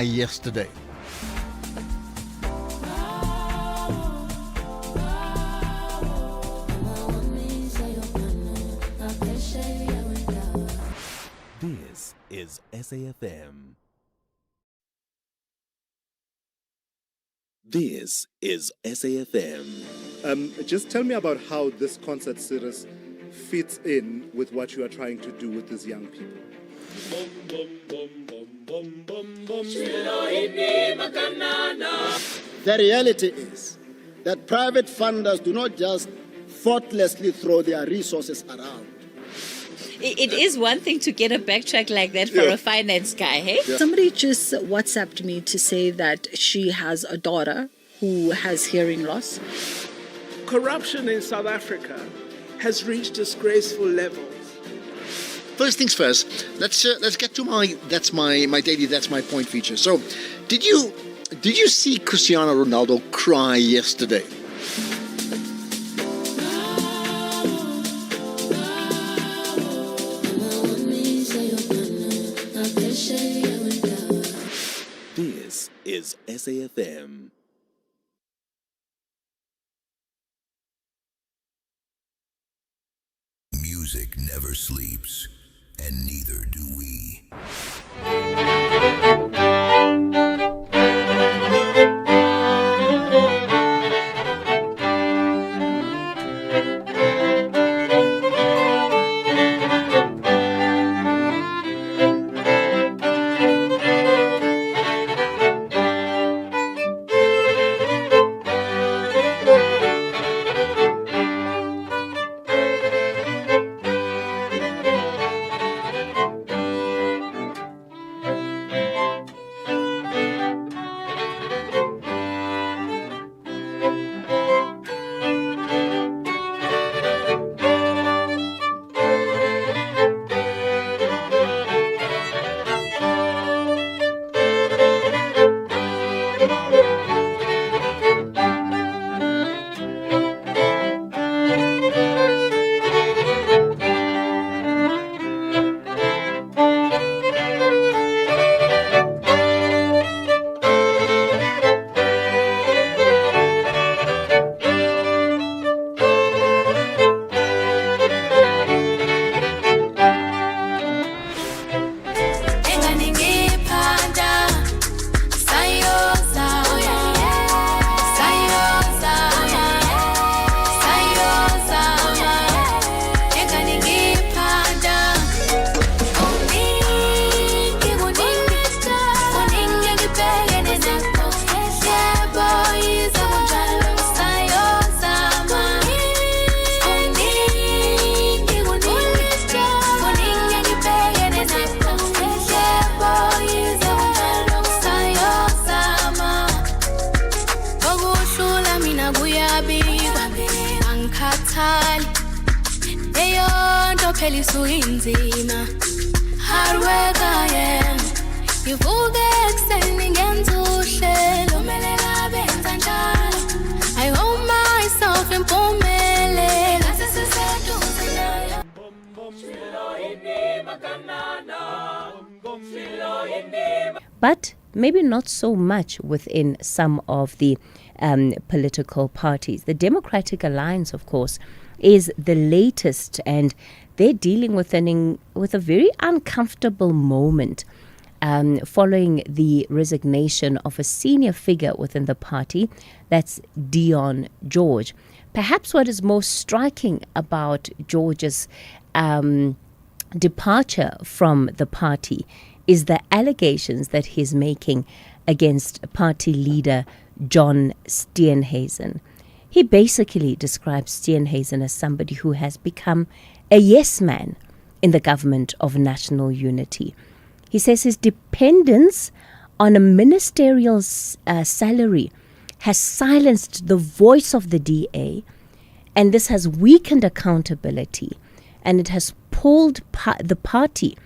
yesterday. This is SAFM. This is SAFM. Just tell me about how this concert series fits in with what you are trying to do with these young people. The reality is that private funders do not just thoughtlessly throw their resources around. It is one thing to get a backtrack like that for a finance guy, hey? Yeah. Somebody just WhatsApped me to say that she has a daughter who has hearing loss. Corruption in South Africa has reached disgraceful levels. First things first, let's get to my daily that's my point feature. So, did you see Cristiano Ronaldo cry yesterday? This is SAFM. Music never sleeps, and neither do we. But maybe not so much within some of the political parties. The Democratic Alliance, of course, is the latest, and they're dealing with a very uncomfortable moment following the resignation of a senior figure within the party, that's Dion George. Perhaps what is most striking about George's departure from the party is the allegations that he's making against party leader John Steenhuisen. He basically describes Steenhuisen as somebody who has become a yes man in the government of national unity. He says his dependence on a ministerial salary has silenced the voice of the DA, and this has weakened accountability, and it has pulled the party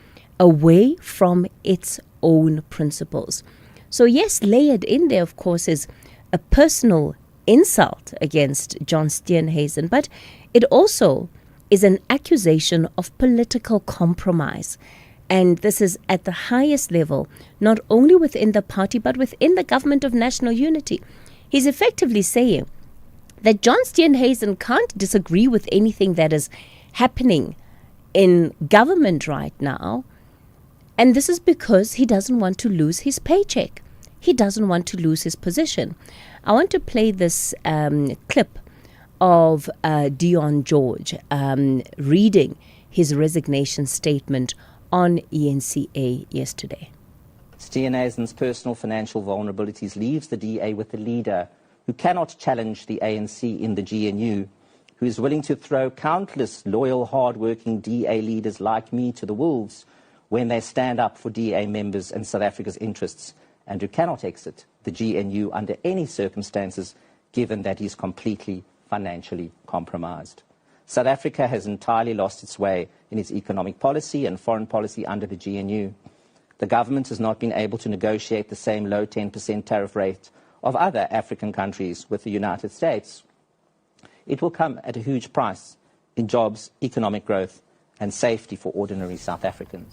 away from its own principles. So yes, layered in there, of course, is a personal insult against John Steenhuisen, but it also is an accusation of political compromise And this is at the highest level, not only within the party, but within the government of national unity. He's effectively saying that John Steenhuisen can't disagree with anything that is happening in government right now. And this is because he doesn't want to lose his paycheck. He doesn't want to lose his position. I want to play this clip of Dion George reading his resignation statement on ENCA yesterday. Steenhuisen's personal financial vulnerabilities leaves the DA with a leader who cannot challenge the ANC in the GNU, who is willing to throw countless loyal, hard-working DA leaders like me to the wolves when they stand up for DA members and South Africa's interests, and who cannot exit the GNU under any circumstances, given that he is completely financially compromised. South Africa has entirely lost its way in its economic policy and foreign policy under the GNU. The government has not been able to negotiate the same low 10% tariff rate of other African countries with the United States. It will come at a huge price in jobs, economic growth, and safety for ordinary South Africans.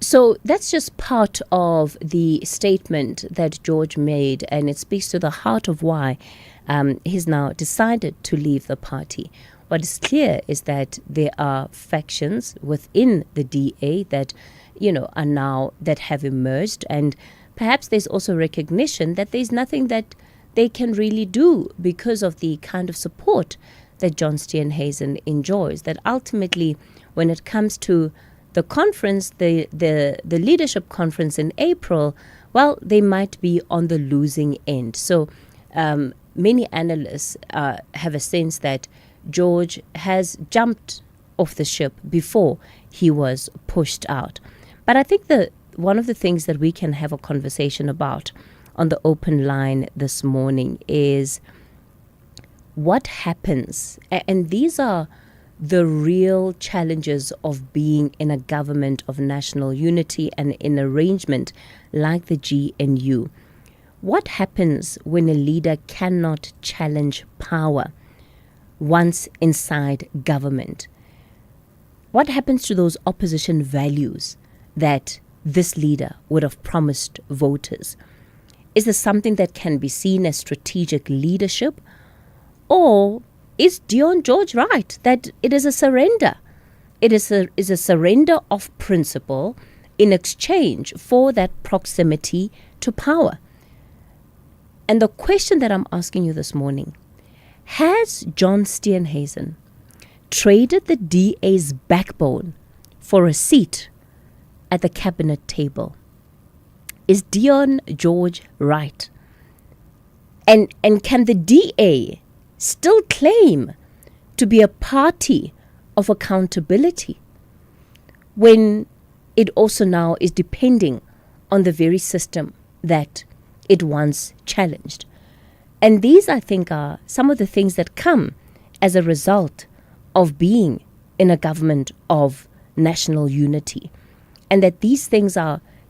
So that's just part of the statement that George made, and it speaks to the heart of why he's now decided to leave the party. What is clear is that there are factions within the DA that, are now, that have emerged, and perhaps there's also recognition that there's nothing that they can really do because of the kind of support that John Steenhuisen enjoys, that ultimately, when it comes to the conference, the leadership conference in April, well, they might be on the losing end. So many analysts have a sense that George has jumped off the ship before he was pushed out. But I think one of the things that we can have a conversation about on the open line this morning is what happens, and these are the real challenges of being in a government of national unity and in arrangement like the GNU. What happens when a leader cannot challenge power once inside government? What happens to those opposition values that this leader would have promised voters? Is this something that can be seen as strategic leadership? Or is Dion George right that it is a surrender? It is a surrender of principle in exchange for that proximity to power. And the question that I'm asking you this morning, has John Steenhuisen traded the DA's backbone for a seat at the cabinet table? Is Dion George right? And can the DA still claim to be a party of accountability when it also now is depending on the very system that it once challenged? And these, I think, are some of the things that come as a result of being in a government of national unity. And that these things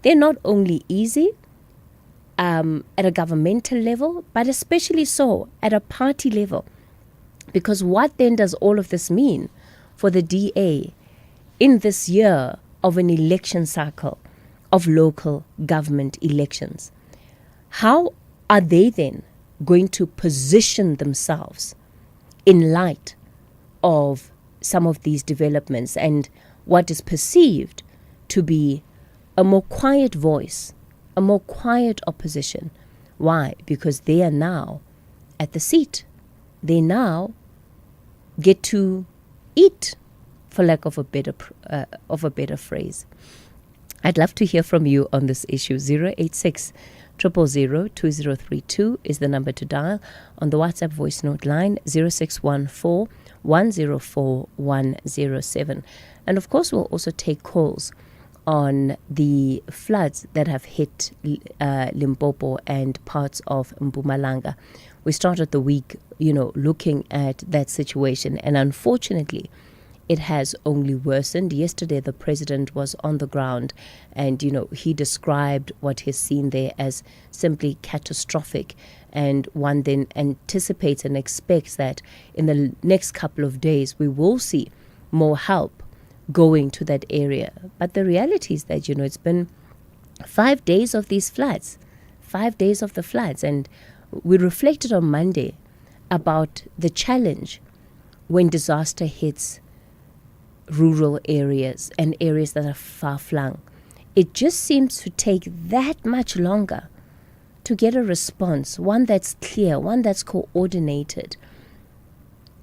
they're not only easy at a governmental level, but especially so at a party level. Because what then does all of this mean for the DA in this year of an election cycle of local government elections? How are they then going to position themselves in light of some of these developments and what is perceived to be a more quiet voice, a more quiet opposition? Why? Because they are now at the seat. They now get to eat, for lack of a better phrase. I'd love to hear from you on this issue. 086 000 2032 is the number to dial. On the WhatsApp voice note line, 0614 104 107. And of course, we'll also take calls on the floods that have hit Limpopo and parts of Mpumalanga. We started the week, looking at that situation, and unfortunately, it has only worsened. Yesterday, the president was on the ground and, he described what he's seen there as simply catastrophic. And one then anticipates and expects that in the next couple of days, we will see more help going to that area. But the reality is that, it's been 5 days of these floods, 5 days of the floods. And we reflected on Monday about the challenge when disaster hits rural areas and areas that are far-flung. It just seems to take that much longer to get a response, one that's clear, one that's coordinated.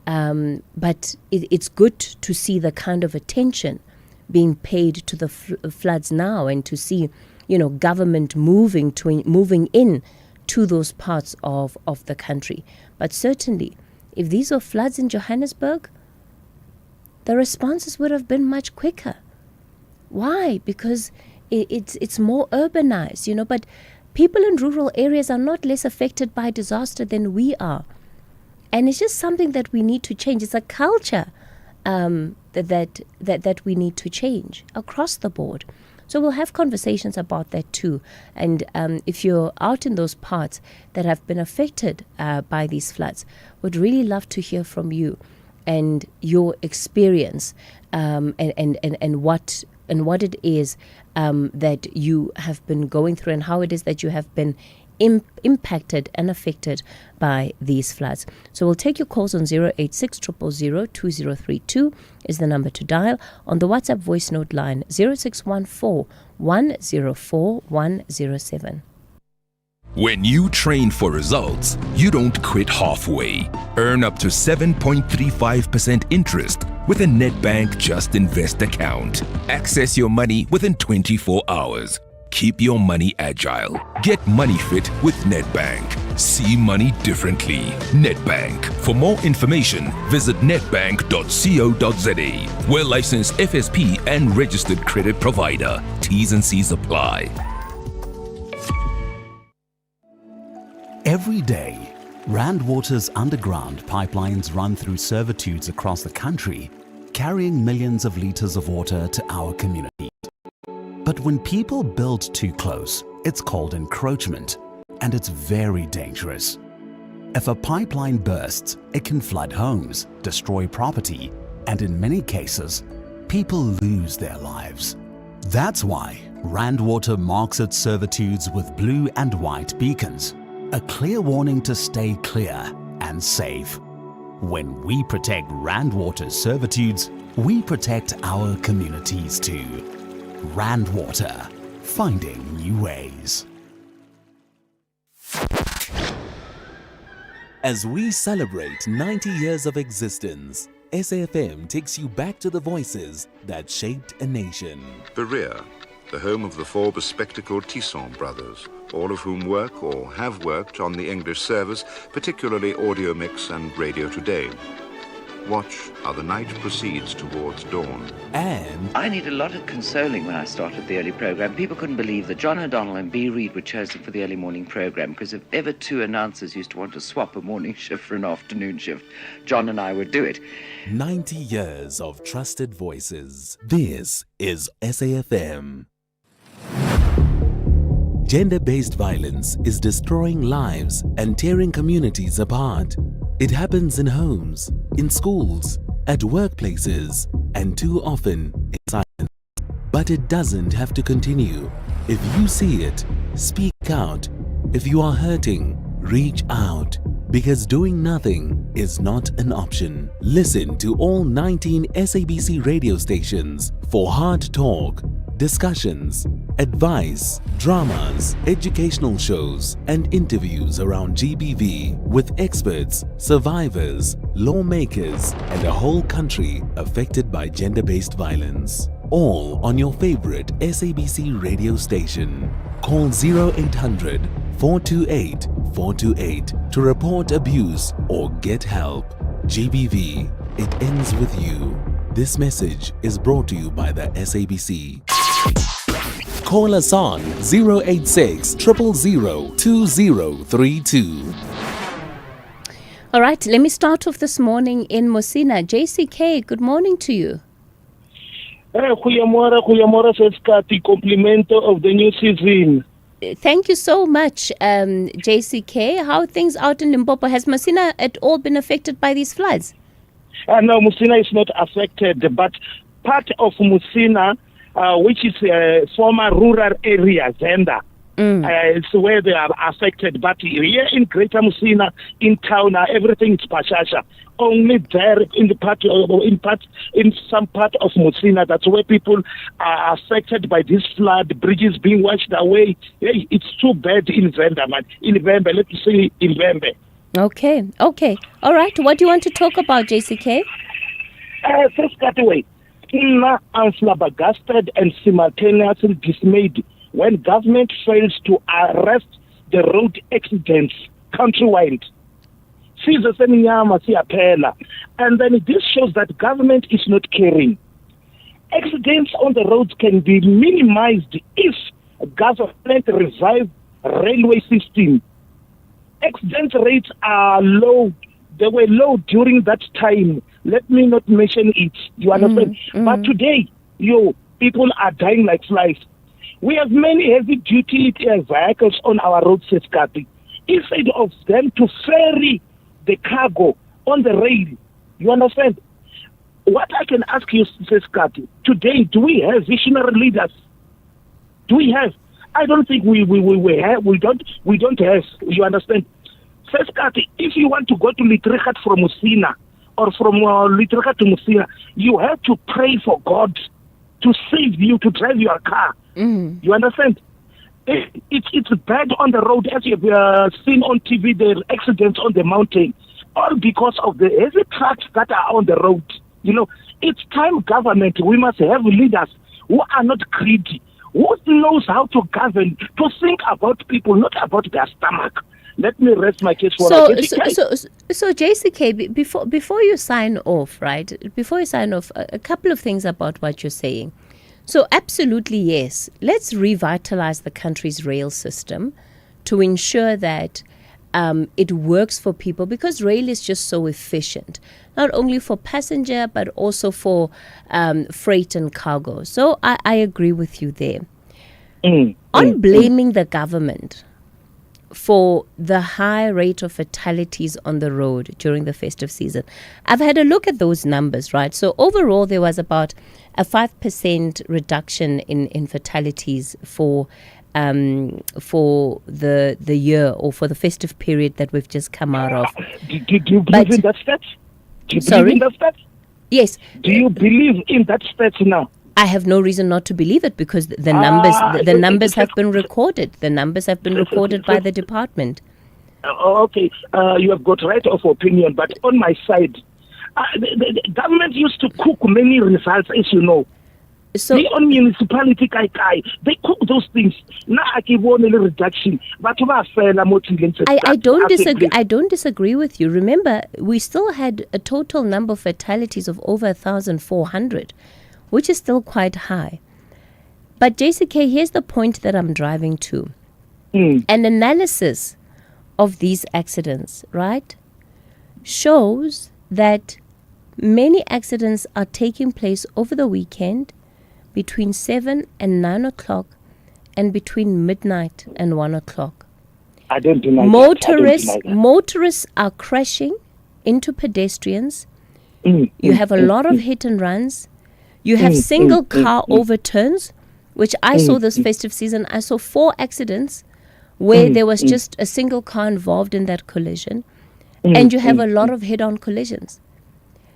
But it's good to see the kind of attention being paid to the floods now, and to see, government moving in to those parts of the country. But certainly, if these were floods in Johannesburg, the responses would have been much quicker. Why? Because it's more urbanized, but people in rural areas are not less affected by disaster than we are. And it's just something that we need to change. It's a culture that we need to change across the board. So we'll have conversations about that too. And if you're out in those parts that have been affected by these floods, would really love to hear from you and your experience and what it is that you have been going through, and how it is that you have been impacted and affected by these floods. So we'll take your calls on 086 000 2032 is the number to dial. On the WhatsApp voice note line 0614 104 107. When you train for results, you don't quit halfway. Earn up to 7.35% interest with a Nedbank Just Invest account. Access your money within 24 hours. Keep your money agile. Get money fit with Nedbank. See money differently. Nedbank. For more information, visit nedbank.co.za. We're licensed FSP and registered credit provider. T's and C's apply. Every day, Rand Water's underground pipelines run through servitudes across the country, carrying millions of liters of water to our communities. But when people build too close, it's called encroachment, and it's very dangerous. If a pipeline bursts, it can flood homes, destroy property, and in many cases, people lose their lives. That's why Rand Water marks its servitudes with blue and white beacons, a clear warning to stay clear and safe. When we protect Rand Water's servitudes, we protect our communities too. Rand Water, finding new ways. As we celebrate 90 years of existence, SAFM takes you back to the voices that shaped a nation. Berea, the home of the four bespectacled Tisson brothers, all of whom work or have worked on the English service, particularly Audio Mix and Radio Today. Watch how the night proceeds towards dawn. And I needed a lot of consoling when I started the early program. People couldn't believe that John O'Donnell and B. Reid were chosen for the early morning program, because if ever two announcers used to want to swap a morning shift for an afternoon shift, John and I would do it. 90 years of trusted voices. This is SAFM. Gender-based violence is destroying lives and tearing communities apart. It happens in homes, in schools, at workplaces, and too often in silence. But it doesn't have to continue. If you see it, speak out. If you are hurting, reach out. Because doing nothing is not an option. Listen to all 19 SABC radio stations for hard talk, discussions, advice, dramas, educational shows, and interviews around GBV with experts, survivors, lawmakers, and a whole country affected by gender-based violence. All on your favorite SABC radio station. Call 0800 428 428 to report abuse or get help. GBV, it ends with you. This message is brought to you by the SABC. Call us on 086 000 2032. All right, let me start off this morning in Mosina. JCK, good morning to you. Goeiemôre, says Cathy. Complimento of the new season. Thank you so much, JCK. How are things out in Limpopo? Has Mosina at all been affected by these floods? No, Mosina is not affected, but part of Musina, which is a former rural area, Zenda. It's where they are affected. But here in Greater Musina, in town, everything is Pashasha. Only there in some part of Musina, that's where people are affected by this flood, bridges being washed away. Hey, it's too bad in Zenda, man. In Vembe, let's say in Vembe. Okay. All right. What do you want to talk about, JCK? First cutaway. I'm flabbergasted and simultaneously dismayed when government fails to arrest the road accidents countrywide. And then this shows that government is not caring. Accidents on the roads can be minimized if government revives railway system. Accident rates are low. They were low during that time. Let me not mention it. You understand? But today, people are dying like flies. We have many heavy-duty vehicles on our roads, Seskati. Instead of them to ferry the cargo on the rail, you understand? What I can ask you, Seskati, today, do we have visionary leaders? Do we have? I don't think we have. We don't have. You understand? Seskati, if you want to go to Litrigat from Musina or from Litrigat to Musina, you have to pray for God to save you to drive your car. You understand? It's bad on the road, as you've seen on TV, the accidents on the mountain, all because of the heavy trucks that are on the road. It's time government, we must have leaders who are not greedy, who knows how to govern, to think about people, not about their stomach. Let me rest my case for so JCK, before you sign off, right? Before you sign off, a couple of things about what you're saying. So absolutely, yes. Let's revitalize the country's rail system to ensure that it works for people, because rail is just so efficient, not only for passenger, but also for freight and cargo. So I agree with you there. On blaming the government for the high rate of fatalities on the road during the festive season, I've had a look at those numbers, right? So overall, there was about a 5% reduction in fatalities for the year, or for the festive period that we've just come out of. Do you believe in that stats? Do you believe in that stats? Yes. Do you believe in that stats now? I have no reason not to believe it, because the numbers have been recorded. The numbers have been recorded by the department. Okay, you have got right of opinion, but on my side, the government used to cook many results, as you know. So on municipality, they cook those things. Now I give one little reduction, but I don't disagree. I don't disagree with you. Remember, we still had a total number of fatalities of over 1,400. Which is still quite high. But JCK, here's the point that I'm driving to. An analysis of these accidents, right, shows that many accidents are taking place over the weekend between 7 and 9 o'clock and between midnight and 1 o'clock. I don't deny that. Motorists are crashing into pedestrians. You have a lot of hit and runs. You have single car overturns, which I saw this festive season. I saw 4 accidents where there was just a single car involved in that collision. And you have a lot of head-on collisions.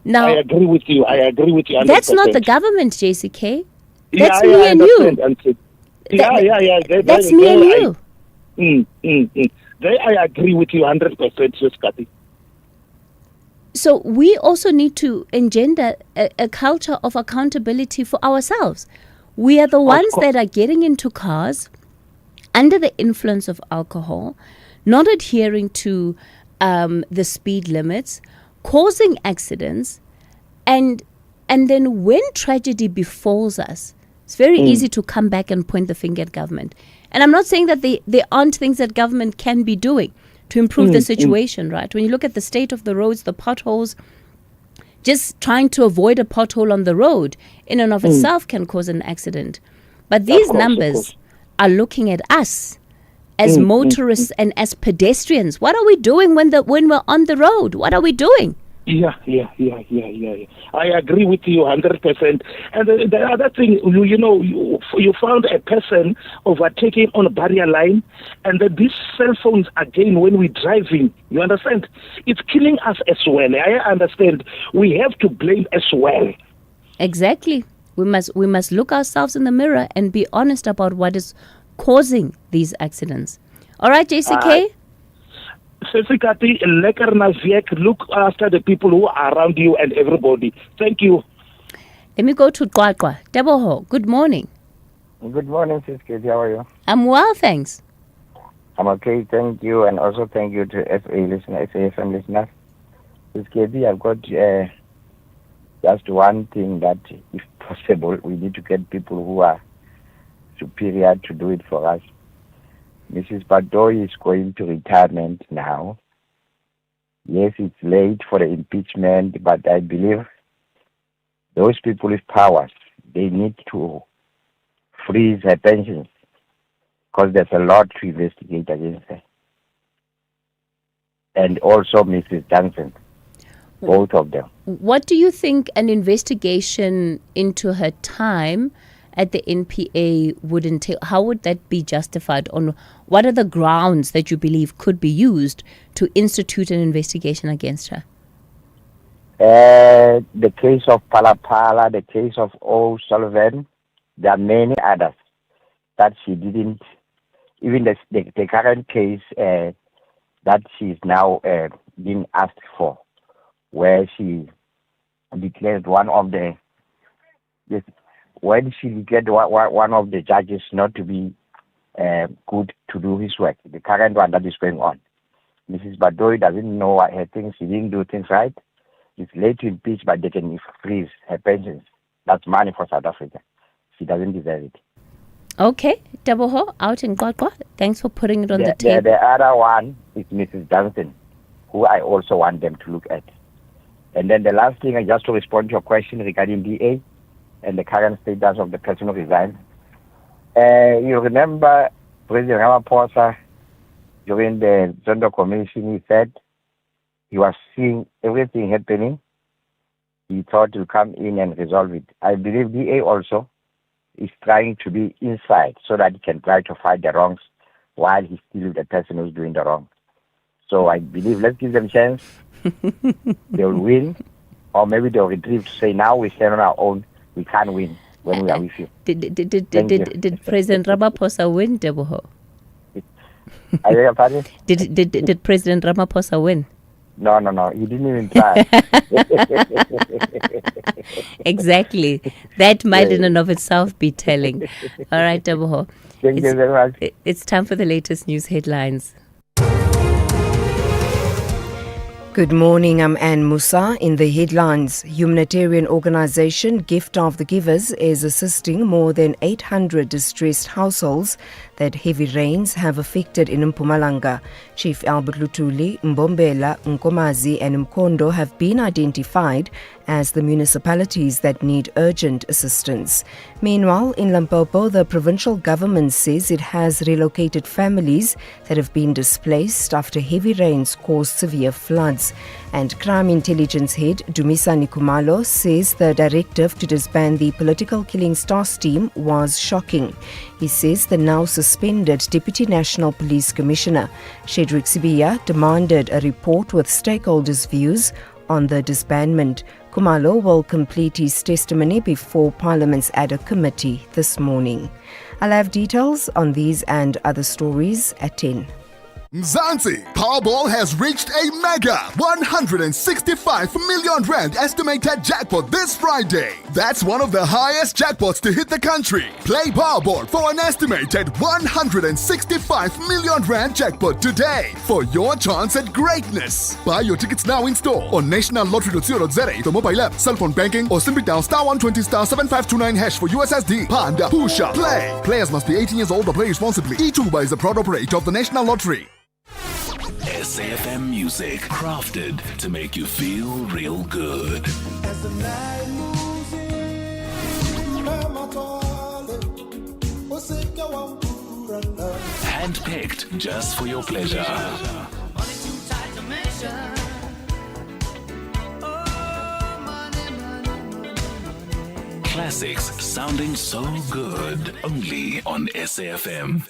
Now, I agree with you. 100%. That's not the government, JCK. That's me and you. That's me and you. I agree with you 100%, Cathy. So we also need to engender a culture of accountability for ourselves. We are the ones that are getting into cars under the influence of alcohol, not adhering to the speed limits, causing accidents, and then when tragedy befalls us, it's very easy to come back and point the finger at government. And I'm not saying that there aren't things that government can be doing to improve the situation, right? When you look at the state of the roads, the potholes, just trying to avoid a pothole on the road in and of itself can cause an accident. But these numbers are looking at us as motorists and as pedestrians. What are we doing when we're on the road? What are we doing? Yeah. I agree with you 100%. And the other thing, you found a person overtaking on a barrier line, and then these cell phones, again, when we're driving, you understand? It's killing us as well. I understand. We have to blame as well. Exactly. We must look ourselves in the mirror and be honest about what is causing these accidents. All right, JCK? Look after the people who are around you and everybody. Thank you. Let me go to Qwaqwa. Teboho, good morning. Good morning, Sis Cathy. How are you? I'm well, thanks. I'm okay, thank you. And also thank you to SAFM listeners. Sis Cathy, I've got just one thing that, if possible, we need to get people who are superior to do it for us. Mrs. Batoyi is going to retirement now. Yes, it's late for the impeachment, but I believe those people with powers, they need to freeze her pensions because there's a lot to investigate against her. And also Mrs. Johnson, both of them. What do you think an investigation into her time at the NPA would entail? How would that be justified? On what are the grounds that you believe could be used to institute an investigation against her? The case of Palapala, the case of O'Sullivan, there are many others that she didn't, even the current case that she's now being asked for, where she declared one of the judges not to be good to do his work, the current one that is going on. Mrs. Batoyi doesn't know what her things, she didn't do things right. It's late to impeach, but they can freeze her pensions. That's money for South Africa. She doesn't deserve it. Okay, Teboho, out in Qwaqwa. Thanks for putting it on the table. The other one is Mrs. Johnson, who I also want them to look at. And then the last thing, just to respond to your question regarding DA and the current status of the person who resigned. You remember President Ramaphosa during the Zondo Commission, he said he was seeing everything happening. He thought to come in and resolve it. I believe DA also is trying to be inside so that he can try to fight the wrongs while he's still the person who's doing the wrong. So I believe let's give them a chance. They'll win, or maybe they'll retrieve to say, now we stand on our own, we can't win when we are with you. Did President Ramaphosa win, Teboho? I beg your pardon? Did President Ramaphosa win? No, he didn't even try. Exactly. That might in and of itself be telling. All right, Teboho. Thank you very much. It's time for the latest news headlines. Good morning, I'm Anne Musa. In the headlines, humanitarian organization Gift of the Givers is assisting more than 800 distressed households that heavy rains have affected in Mpumalanga. Chief Albert Lutuli, Mbombela, Nkomazi and Mkondo have been identified as the municipalities that need urgent assistance. Meanwhile, in Limpopo, the provincial government says it has relocated families that have been displaced after heavy rains caused severe floods. And Crime Intelligence Head Dumisani Kumalo says the directive to disband the political killing stars team was shocking. He says the now suspended Deputy National Police Commissioner Shedrick Sibiya demanded a report with stakeholders' views on the disbandment. Kumalo will complete his testimony before Parliament's ad hoc committee this morning. I'll have details on these and other stories at 10. Mzansi, Powerball has reached a mega 165 million rand estimated jackpot this Friday. That's one of the highest jackpots to hit the country. Play Powerball for an estimated 165 million rand jackpot today for your chance at greatness. Buy your tickets now in store on nationallottery.co.za, the mobile app, cell phone banking, or simply dial *120 *7529# for USSD. Panda, Pusha, play. Players must be 18 years old or play responsibly. eTuba is a proud operator of the National Lottery. SAFM music, crafted to make you feel real good. Handpicked just for your pleasure. classics sounding so good only on SAFM.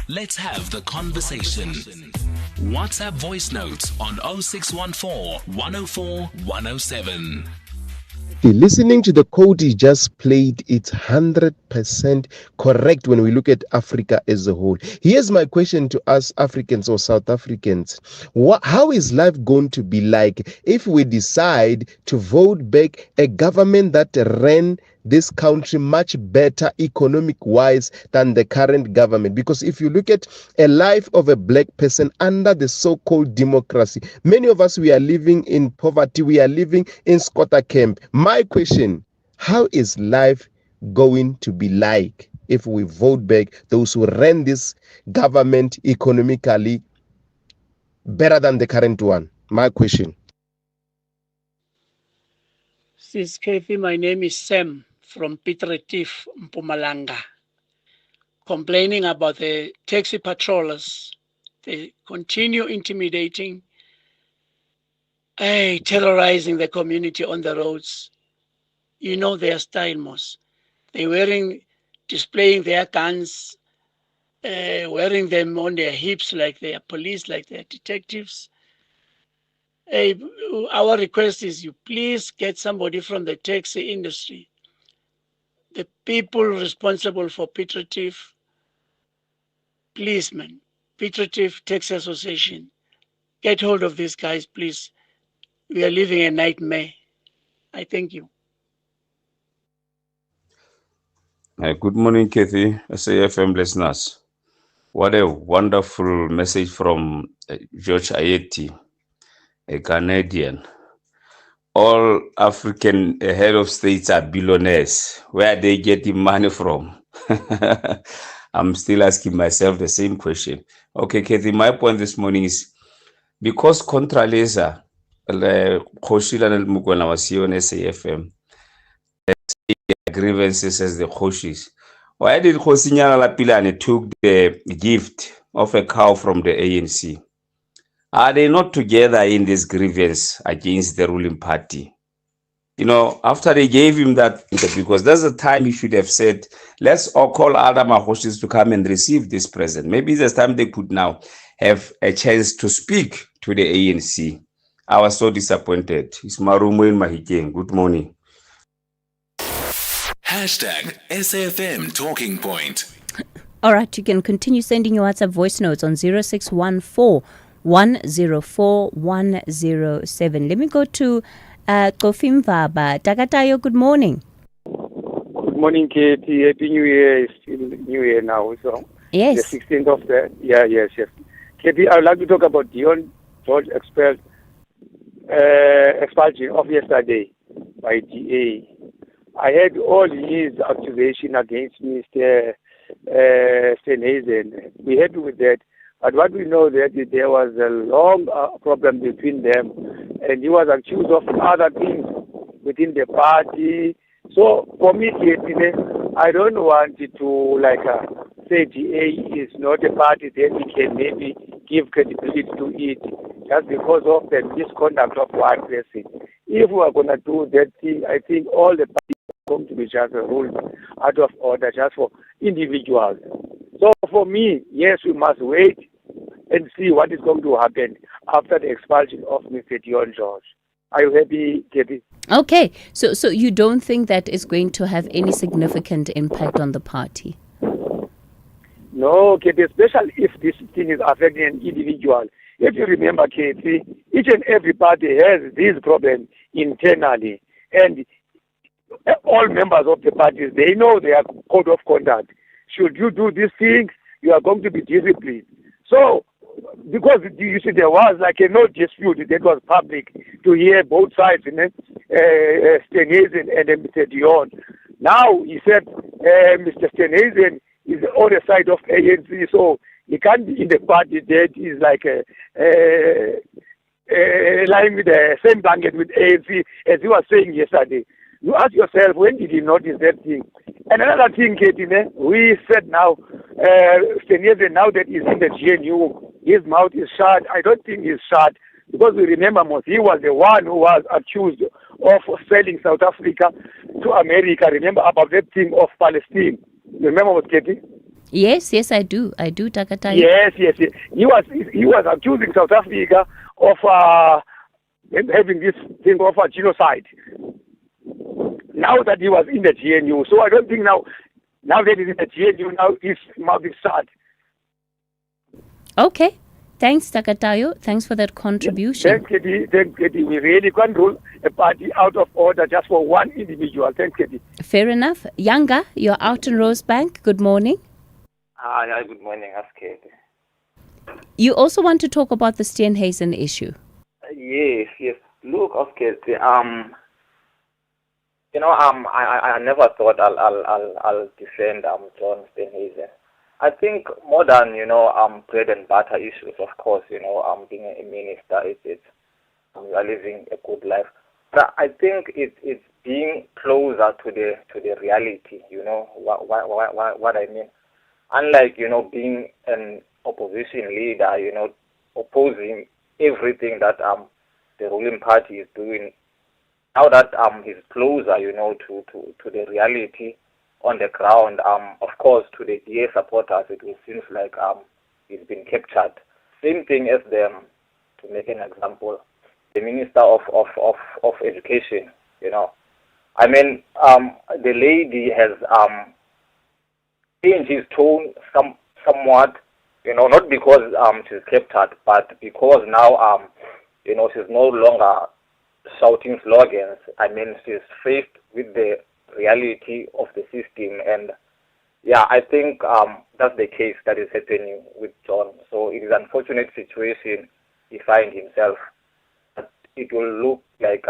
Let's have the conversation. WhatsApp voice notes on 0614 104 107. Listening to the code he just played, it's 100% correct when we look at Africa as a whole. Here's my question to us Africans or South Africans. How is life going to be like if we decide to vote back a government that ran this country much better economic-wise than the current government? Because if you look at a life of a black person under the so-called democracy, many of us, we are living in poverty, we are living in squatter camp. My question, how is life going to be like if we vote back those who ran this government economically better than the current one? My question. Sis Cathy, my name is Sam from Piet Retief, Mpumalanga, complaining about the taxi patrollers. They continue intimidating, terrorizing the community on the roads. You know their style, Mos. They're displaying their guns, wearing them on their hips like they are police, like they are detectives. Our request is you please get somebody from the taxi industry, the people responsible for Piet Retief, please, man, Piet Retief Taxi Association, get hold of these guys, please. We are living a nightmare. I thank you. Good morning, Cathy, SAFM listeners. What a wonderful message from George Ayeti, a Canadian. All African head of states are billionaires. Where are they getting money from? I'm still asking myself the same question. Okay, Cathy, my point this morning is because Contralesa, Khoshila and Mukwena was here on SAFM, grievances as the Khoshis. Why did Khosinyana Lapilane took the gift of a cow from the ANC? Are they not together in this grievance against the ruling party? You know, after they gave him that, because that's the time he should have said, let's all call other Mahoshis to come and receive this present. Maybe it's time they could now have a chance to speak to the ANC. I was so disappointed. It's Marumo in Mahikeng. Good morning. Hashtag SAFM Talking Point. All right, you can continue sending your WhatsApp voice notes on 0614 104 107. Let me go to Kofi Mvaba. Takatayo, good morning. Good morning, Katie. Happy New Year. It's still New Year now. So yes. The 16th of the... Yes. Katie, I would like to talk about Dion George expulsion of yesterday by DA. I heard all his accusation against Mr. Steenhuisen. We're happy with that. But what we know that there was a long problem between them, and he was accused of other things within the party. So for me, I don't want to say DA is not a party that we can maybe give credibility to it just because of the misconduct of one person. If we are going to do that thing, I think all the parties are going to be just ruled out of order just for individuals. So for me, yes, we must wait and see what is going to happen after the expulsion of Mr. Dion George. Are you happy, Katie? Okay, so you don't think that is going to have any significant impact on the party? No, Katie, especially if this thing is affecting an individual. If you remember, Katie, each and every party has this problem internally, and all members of the parties, they know their code of conduct. Should you do these things, you are going to be disciplined. So, because you see, there was no dispute that was public to hear both sides, Steenhuisen and Mr. Dion. Now, he said Mr. Steenhuisen is on the side of ANC, so he can't be in the party that is lying with the same blanket with ANC, as you were saying yesterday. You ask yourself, when did he notice that thing? And another thing, Katie, we said now, Steenhuisen, now that he's in the GNU, his mouth is shut. I don't think he's shut, because we remember he was the one who was accused of selling South Africa to America. Remember about that thing of Palestine? You remember what, Cathy? Yes, I do, Takatayo. Yes. He was accusing South Africa of having this thing of a genocide. Now that he was in the GNU, so I don't think now that he's in the GNU, now his mouth is shut. Okay. Thanks, Takatayo. Thanks for that contribution. Thanks, Katie. We really can't rule a party out of order just for one individual. Thanks, Katie. Fair enough. Yanga, you're out in Rosebank. Good morning. Hi, good morning, Katie. You also want to talk about the Steenhuisen issue? Yes. Look, Katie, I never thought I'll defend John Steenhuisen. I think more than, bread and butter issues, of course, being a minister, you are living a good life. But I think it's being closer to the reality, what I mean. Unlike, being an opposition leader, opposing everything that the ruling party is doing. Now that he's closer, to the reality on the ground, of course, to the DA supporters, it will seem like he's been captured. Same thing as to make an example, the Minister of Education, I mean, the lady has changed his tone somewhat, not because she's captured, but because now, she's no longer shouting slogans. I mean, she's faced with the reality of the system, and I think that's the case that is happening with John. So it is an unfortunate situation he finds himself. But it will look like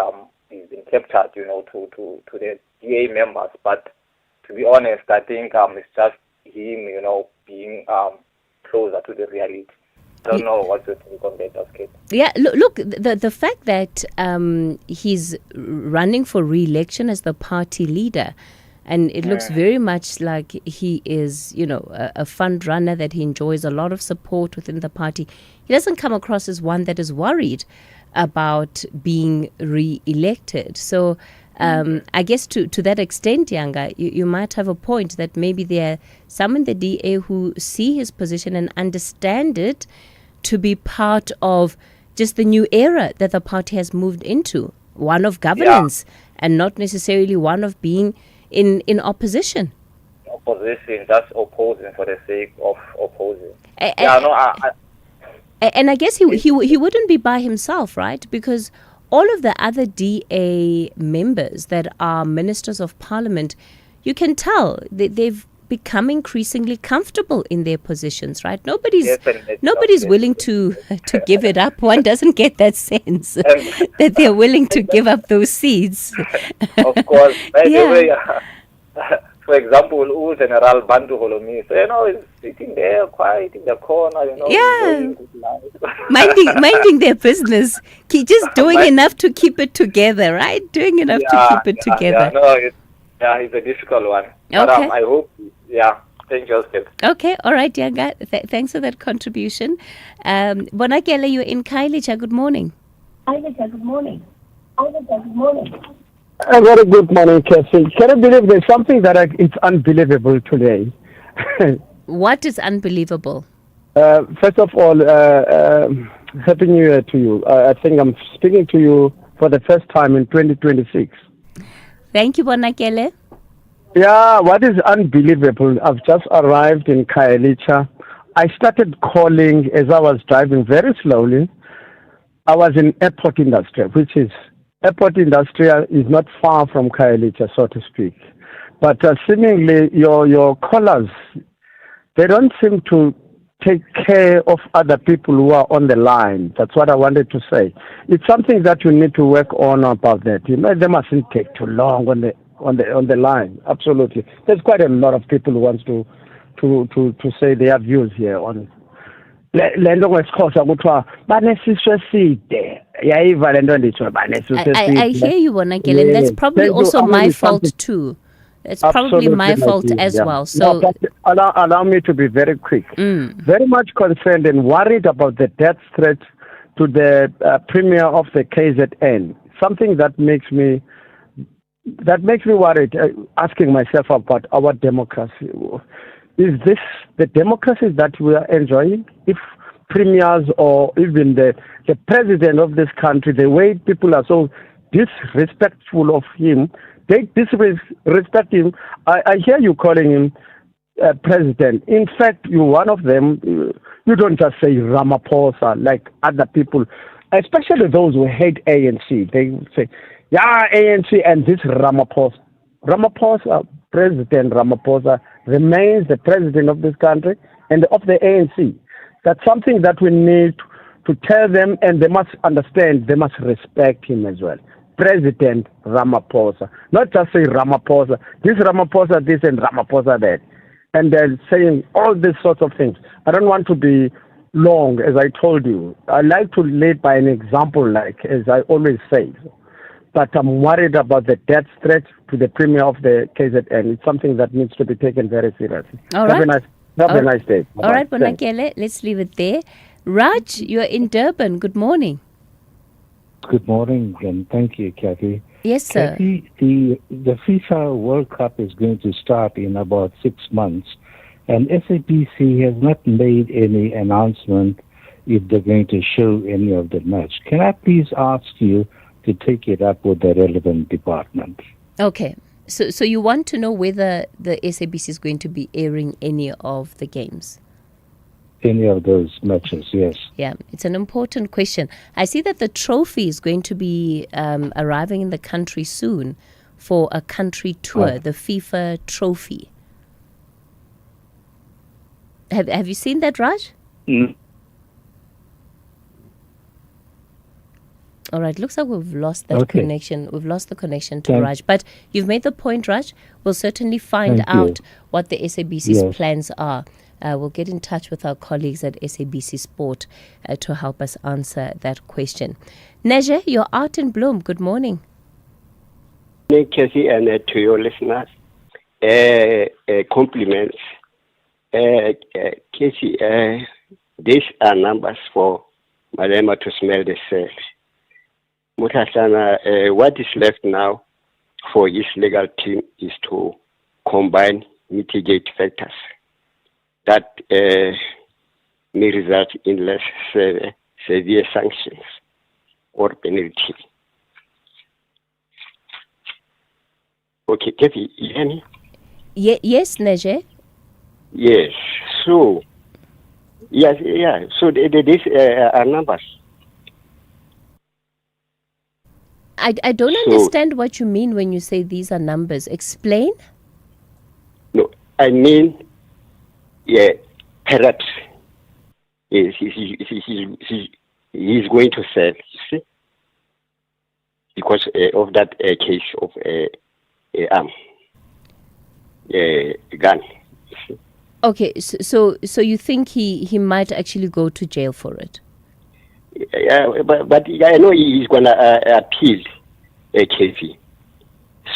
he's been captured, to the DA members. But to be honest, I think it's just him, being closer to the reality. I don't know what you think on that, Kate. Yeah, look, the fact that he's running for re-election as the party leader, and it looks very much like he is, a front runner, that he enjoys a lot of support within the party. He doesn't come across as one that is worried about being re-elected. So I guess to that extent, Yanga, you might have a point that maybe there are some in the DA who see his position and understand it to be part of just the new era that the party has moved into, one of governance and not necessarily one of being in opposition. Opposition, that's opposing for the sake of opposing. And I guess he wouldn't be by himself, right? Because all of the other DA members that are ministers of parliament, you can tell they've become increasingly comfortable in their positions, right? Nobody's willing to give it up. One doesn't get that sense that they're willing to give up those seats. Of course. By the way, for example, General Bantu Holomi, he's sitting there quiet in the corner, minding their business, just doing enough to keep it together, right? Doing enough to keep it together. It's a difficult one. Okay. But I hope, thank you, Steve. Okay, all right, Yanga. Thanks for that contribution. Bonakele, you're in Kailicha. Good morning. Good morning. A very good morning, Cathy. Can you believe there's something that it's unbelievable today? What is unbelievable? First of all, Happy New Year to you. I think I'm speaking to you for the first time in 2026. Thank you, Bonakele. Yeah, what is unbelievable, I've just arrived in Kailicha. I started calling as I was driving very slowly. I was in airport industry, airport industry is not far from Kailicha, so to speak. But seemingly your callers, they don't seem to take care of other people who are on the line. That's what I wanted to say. It's something that you need to work on about that. They mustn't take too long on the line. Absolutely. There's quite a lot of people who wants to say their views here on lento ngesikhosa kuthiwa banesiswe eside yayiva lento nditsho banesiswe eside. I hear you, Bonakele, and that's probably also my fault too. It's probably my fault as well. So allow me to be very quick. Very much concerned and worried about the death threat to the premier of the KZN. something that makes me worried, asking myself about our democracy. Is this the democracy that we are enjoying? If premiers or even the president of this country, the way people are so disrespectful of him, they disrespect him. I hear you calling him president. In fact, you're one of them. You don't just say Ramaphosa like other people, especially those who hate ANC. They say, yeah, ANC and this Ramaphosa. President Ramaphosa remains the president of this country and of the ANC. That's something that we need to tell them, and they must understand, they must respect him as well. President Ramaphosa. Not just say Ramaphosa, this and Ramaphosa that. And they're saying all these sorts of things. I don't want to be long, as I told you. I like to lead by an example, like, as I always say. But I'm worried about the death threat to the premier of the KZN. It's something that needs to be taken very seriously. All right. Have a nice day. All right, Bonakele, let's leave it there. Raj, you're in Durban. Good morning. Good morning, and thank you, Cathy. Yes, sir. Cathy, the FIFA World Cup is going to start in about 6 months, and SABC has not made any announcement if they're going to show any of the match. Can I please ask you to take it up with the relevant department? Okay. So you want to know whether the SABC is going to be airing any of the games? Any of those matches, yes. Yeah, it's an important question. I see that the trophy is going to be arriving in the country soon for a country tour, the FIFA trophy. Have you seen that, Raj? All right, looks like we've lost that connection. We've lost the connection to Raj. But you've made the point, Raj. We'll certainly find out what the SABC's plans are. We'll get in touch with our colleagues at SABC Sport to help us answer that question. Neje, you're out in Bloom. Good morning. Good morning, Cathy, and to your listeners. Compliments. Cathy, these are numbers for Malema to smell the cell. Mohlahlana, what is left now for his legal team is to combine mitigate factors that may result in less severe sanctions or penalty. Okay, Kathy, you hear me? Yes, Neje. Yes. So, So these are numbers. I don't understand what you mean when you say these are numbers. Explain. No, I mean, perhaps he's going to sell, you see, because of that case of gun. You see. Okay, so you think he might actually go to jail for it? Yeah, but I know he's going to appeal Cathy.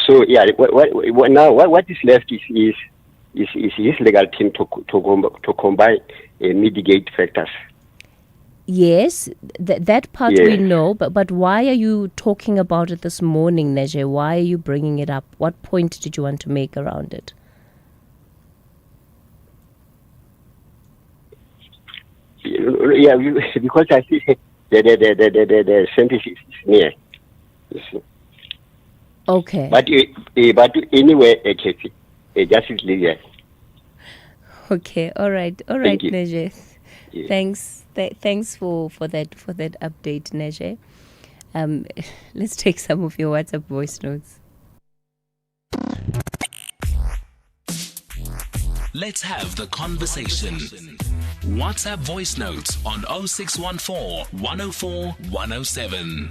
So what is left is his legal team to combine mitigate factors. Yes, that part we know, but why are you talking about it this morning, Neje? Why are you bringing it up? What point did you want to make around it? Yeah, because I see the sentence is near. Okay. But anyway, Cathy, just is legal. Okay. All right, Neje. Yeah. Thanks for that update, Neje. Let's take some of your WhatsApp voice notes. Let's have the conversation. WhatsApp voice notes on 0614 104 107.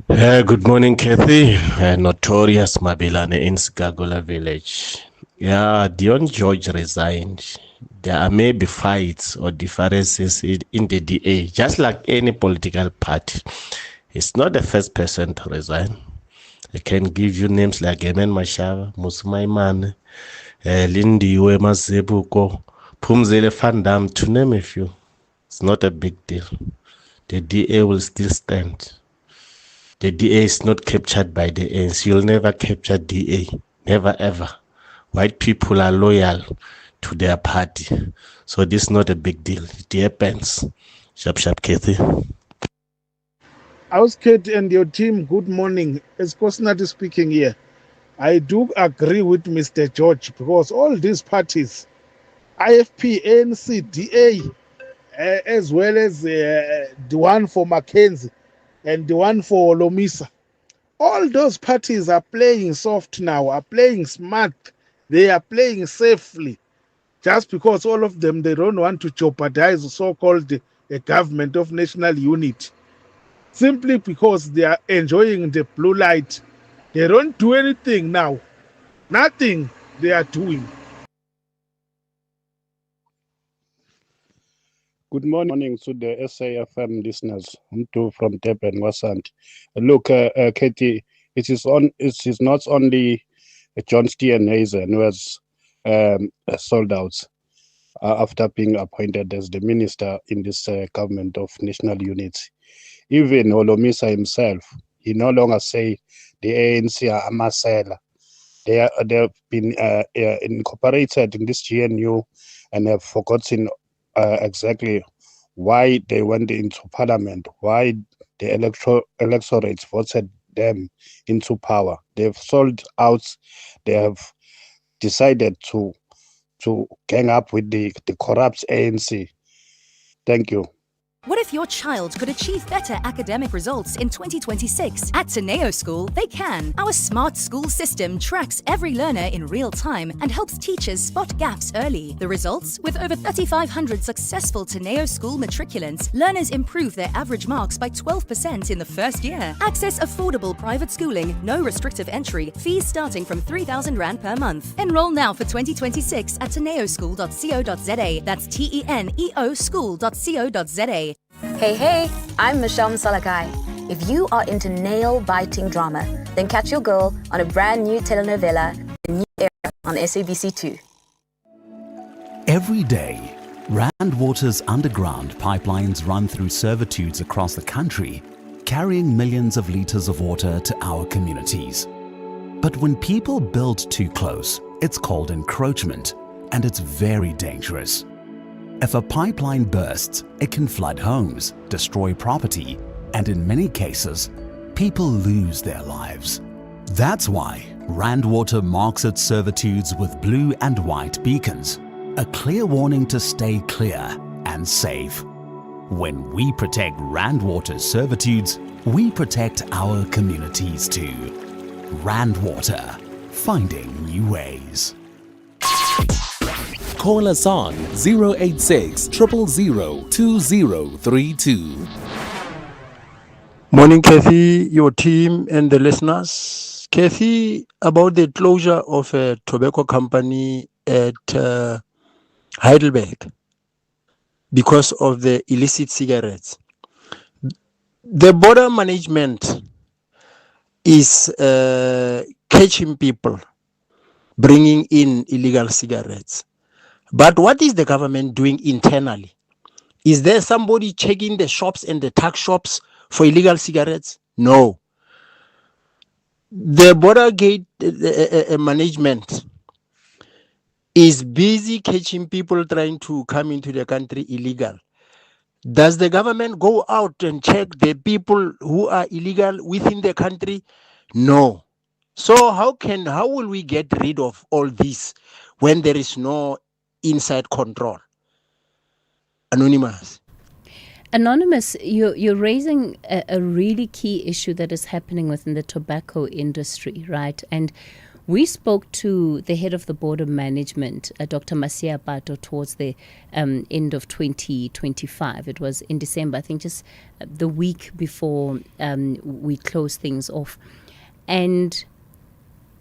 Good morning, Cathy. Notorious Mabilane in Skagula village. Yeah, Dion George resigned. There are maybe fights or differences in the DA, just like any political party. He's not the first person to resign. I can give you names like Emen Mashava, Musumaiman, Lindiwe Mazebuko, Pumzele Fandam, to name a few. It's not a big deal. The DA will still stand. The DA is not captured by the ANC. You'll never capture DA. Never ever. White people are loyal to their party. So this is not a big deal. It happens. Sharp, Cathy. Auskate and your team, good morning. It's Kosnati speaking here. I do agree with Mr. George because all these parties, IFP, ANC, DA, as well as the one for Mackenzie and the one for Lomisa, all those parties are playing soft now, are playing smart. They are playing safely. Just because all of them, they don't want to jeopardize the so-called government of national unity. Simply because they are enjoying the blue light. They don't do anything now. Nothing they are doing. Good morning to the SAFM listeners. I'm too from Durban, Wasant. Look, Katie, it is not only John Steenhuisen who has sold out after being appointed as the minister in this government of national unity. Even Holomisa himself, he no longer say the ANC are Amasela. They have been incorporated in this GNU and have forgotten exactly why they went into parliament, why the electorate voted them into power. They've sold out. They have decided to gang up with the corrupt ANC. Thank you. What if your child could achieve better academic results in 2026? At Teneo School, they can. Our smart school system tracks every learner in real time and helps teachers spot gaps early. The results? With over 3,500 successful Teneo School matriculants, learners improve their average marks by 12% in the first year. Access affordable private schooling, no restrictive entry, fees starting from 3,000 Rand per month. Enroll now for 2026 at teneoschool.co.za. That's TENEO school.co.za. Hey, I'm Michelle Msalakai. If you are into nail-biting drama, then catch your girl on a brand new telenovela, The New Era, on SABC2. Every day, Rand Water's underground pipelines run through servitudes across the country, carrying millions of liters of water to our communities. But when people build too close, it's called encroachment, and it's very dangerous. If a pipeline bursts, it can flood homes, destroy property, and in many cases, people lose their lives. That's why Rand Water marks its servitudes with blue and white beacons, a clear warning to stay clear and safe. When we protect Rand Water's servitudes, we protect our communities too. Rand Water, finding new ways. Call us on 086 000 2032. Morning, Cathy, your team and the listeners. Cathy, about the closure of a tobacco company at Heidelberg because of the illicit cigarettes. The border management is catching people bringing in illegal cigarettes. But what is the government doing internally? Is there somebody checking the shops and the tax shops for illegal cigarettes? No. The border gate management is busy catching people trying to come into the country illegal. Does the government go out and check the people who are illegal within the country? No. So how will we get rid of all this when there is no inside control? Anonymous, you're raising a really key issue that is happening within the tobacco industry, right? And we spoke to the head of the border management, Dr. Masia Pato, towards the end of 2025. It was in December, I think, just the week before we closed things off. And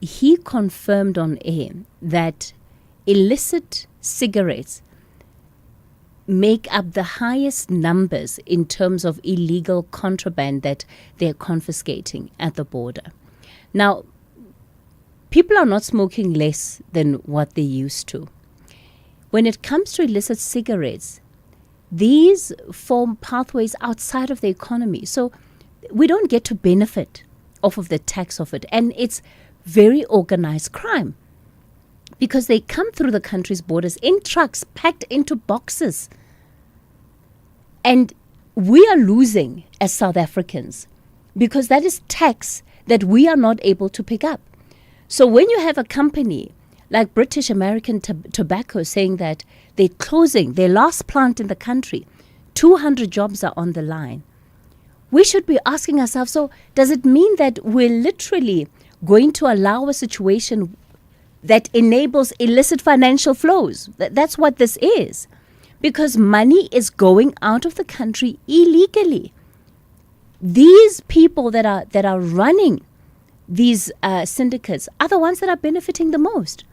he confirmed on air that illicit cigarettes make up the highest numbers in terms of illegal contraband that they're confiscating at the border. Now, people are not smoking less than what they used to. When it comes to illicit cigarettes, these form pathways outside of the economy. So we don't get to benefit off of the tax of it. And it's very organized crime because they come through the country's borders in trucks packed into boxes. And we are losing as South Africans because that is tax that we are not able to pick up. So when you have a company like British American Tobacco saying that they're closing their last plant in the country, 200 jobs are on the line, we should be asking ourselves, so does it mean that we're literally going to allow a situation that enables illicit financial flows? That's what this is. Because money is going out of the country illegally. These people that are running these syndicates are the ones that are benefiting the most.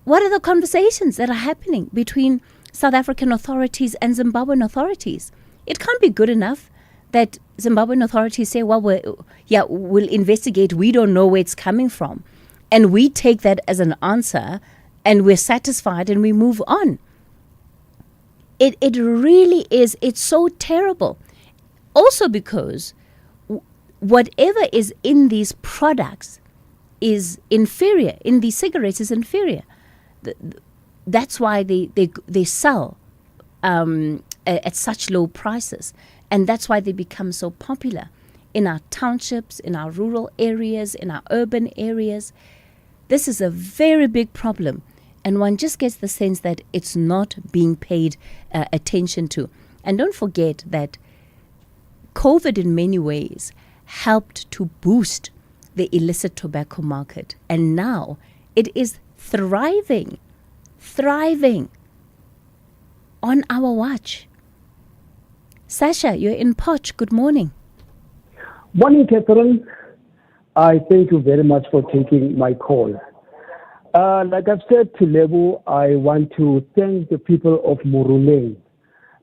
What are the conversations that are happening between South African authorities and Zimbabwean authorities? It can't be good enough that Zimbabwean authorities say, well, we'll investigate, we don't know where it's coming from. And we take that as an answer and we're satisfied and we move on. It really is, it's so terrible. Also because whatever is in these products is inferior, in these cigarettes is inferior. That's why they sell at such low prices. And that's why they become so popular in our townships, in our rural areas, in our urban areas. This is a very big problem. And one just gets the sense that it's not being paid attention to. And don't forget that COVID in many ways helped to boost the illicit tobacco market. And now it is thriving on our watch. Sasha, you're in Poch. Good morning. Morning, Catherine. I thank you very much for taking my call. Like I've said to Lebo, I want to thank the people of Moruleng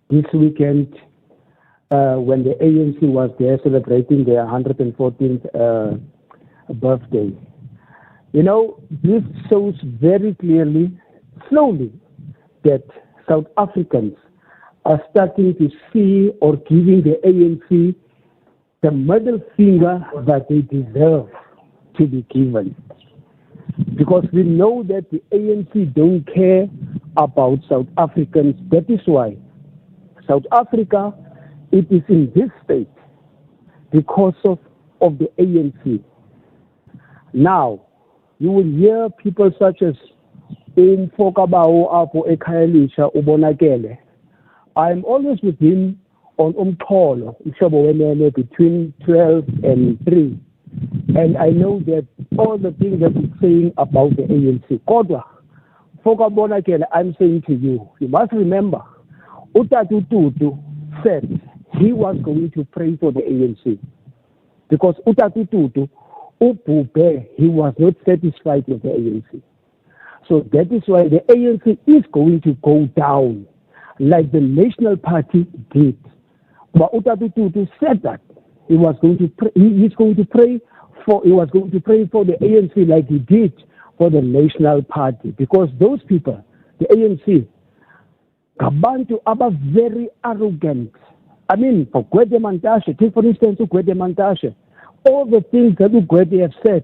this weekend when the ANC was there celebrating their 114th birthday. You know, this shows very clearly, slowly, that South Africans are starting to see or giving the ANC the middle finger that they deserve to be given. Because we know that the ANC don't care about South Africans. That is why South Africa, it is in this state because of the ANC. Now, you will hear people such as Fokabao Apo Ekhaelisha Ubonakele. I'm always with him on Umtolo, between 12 and 3. And I know that all the things that he's saying about the ANC. Kodwa, Fokabonakele, I'm saying to you, you must remember, Utatu Tutu said he was going to pray for the ANC. Because Utatu Tutu, Upube, he was not satisfied with the ANC. So that is why the ANC is going to go down, like the National Party did. But Utatu Tutu said that he was going to pray. He was going to pray for the ANC like he did for the National Party, because those people, the ANC, Kabantu, are very arrogant. I mean, for Gwede Mantashe, take for instance Gwede Mantashe, all the things that Gwede have said,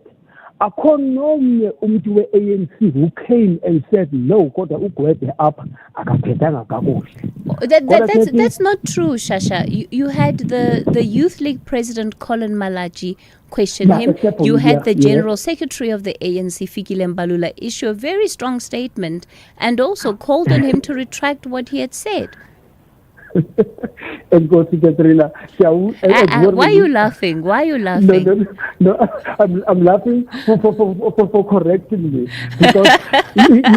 akonomye umuntu we-ANC who came and said no, kodwa uGwede apha akaphethanga kakuhle. That's not true, Shasha. You had the Youth League President Colin Malachi question him. You had the General Secretary of the ANC, Fikile Mbalula, issue a very strong statement and also called on him to retract what he had said. And go to Katrina. Why are you laughing? Why are you laughing? No, I'm laughing for correcting me, because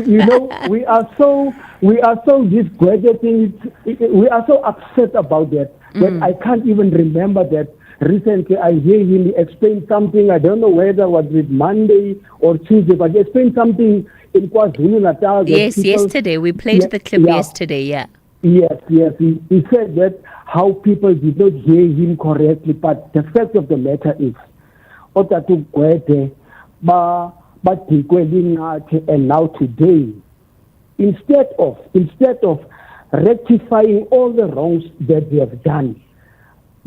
you know we are so disgusted. We are so upset about that that I can't even remember that. Recently, I hear him explain something. I don't know whether it was with Monday or Tuesday, but he explained something in KwaZulu-Natal. Yes, yesterday we played the clip yesterday. Yeah. Yes. He said that how people did not hear him correctly, but the fact of the matter is, Otatu Gwede, and now today, instead of rectifying all the wrongs that they have done,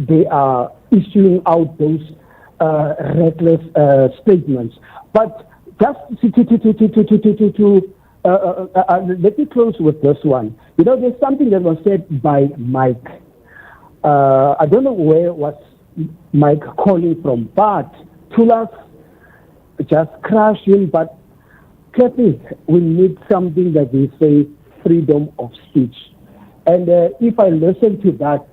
they are issuing out those reckless statements. But just let me close with this one. You know, there's something that was said by Mike. I don't know where was Mike calling from, but Tulas just crashed him. But Cathy, we need something that they say freedom of speech. And if I listen to that,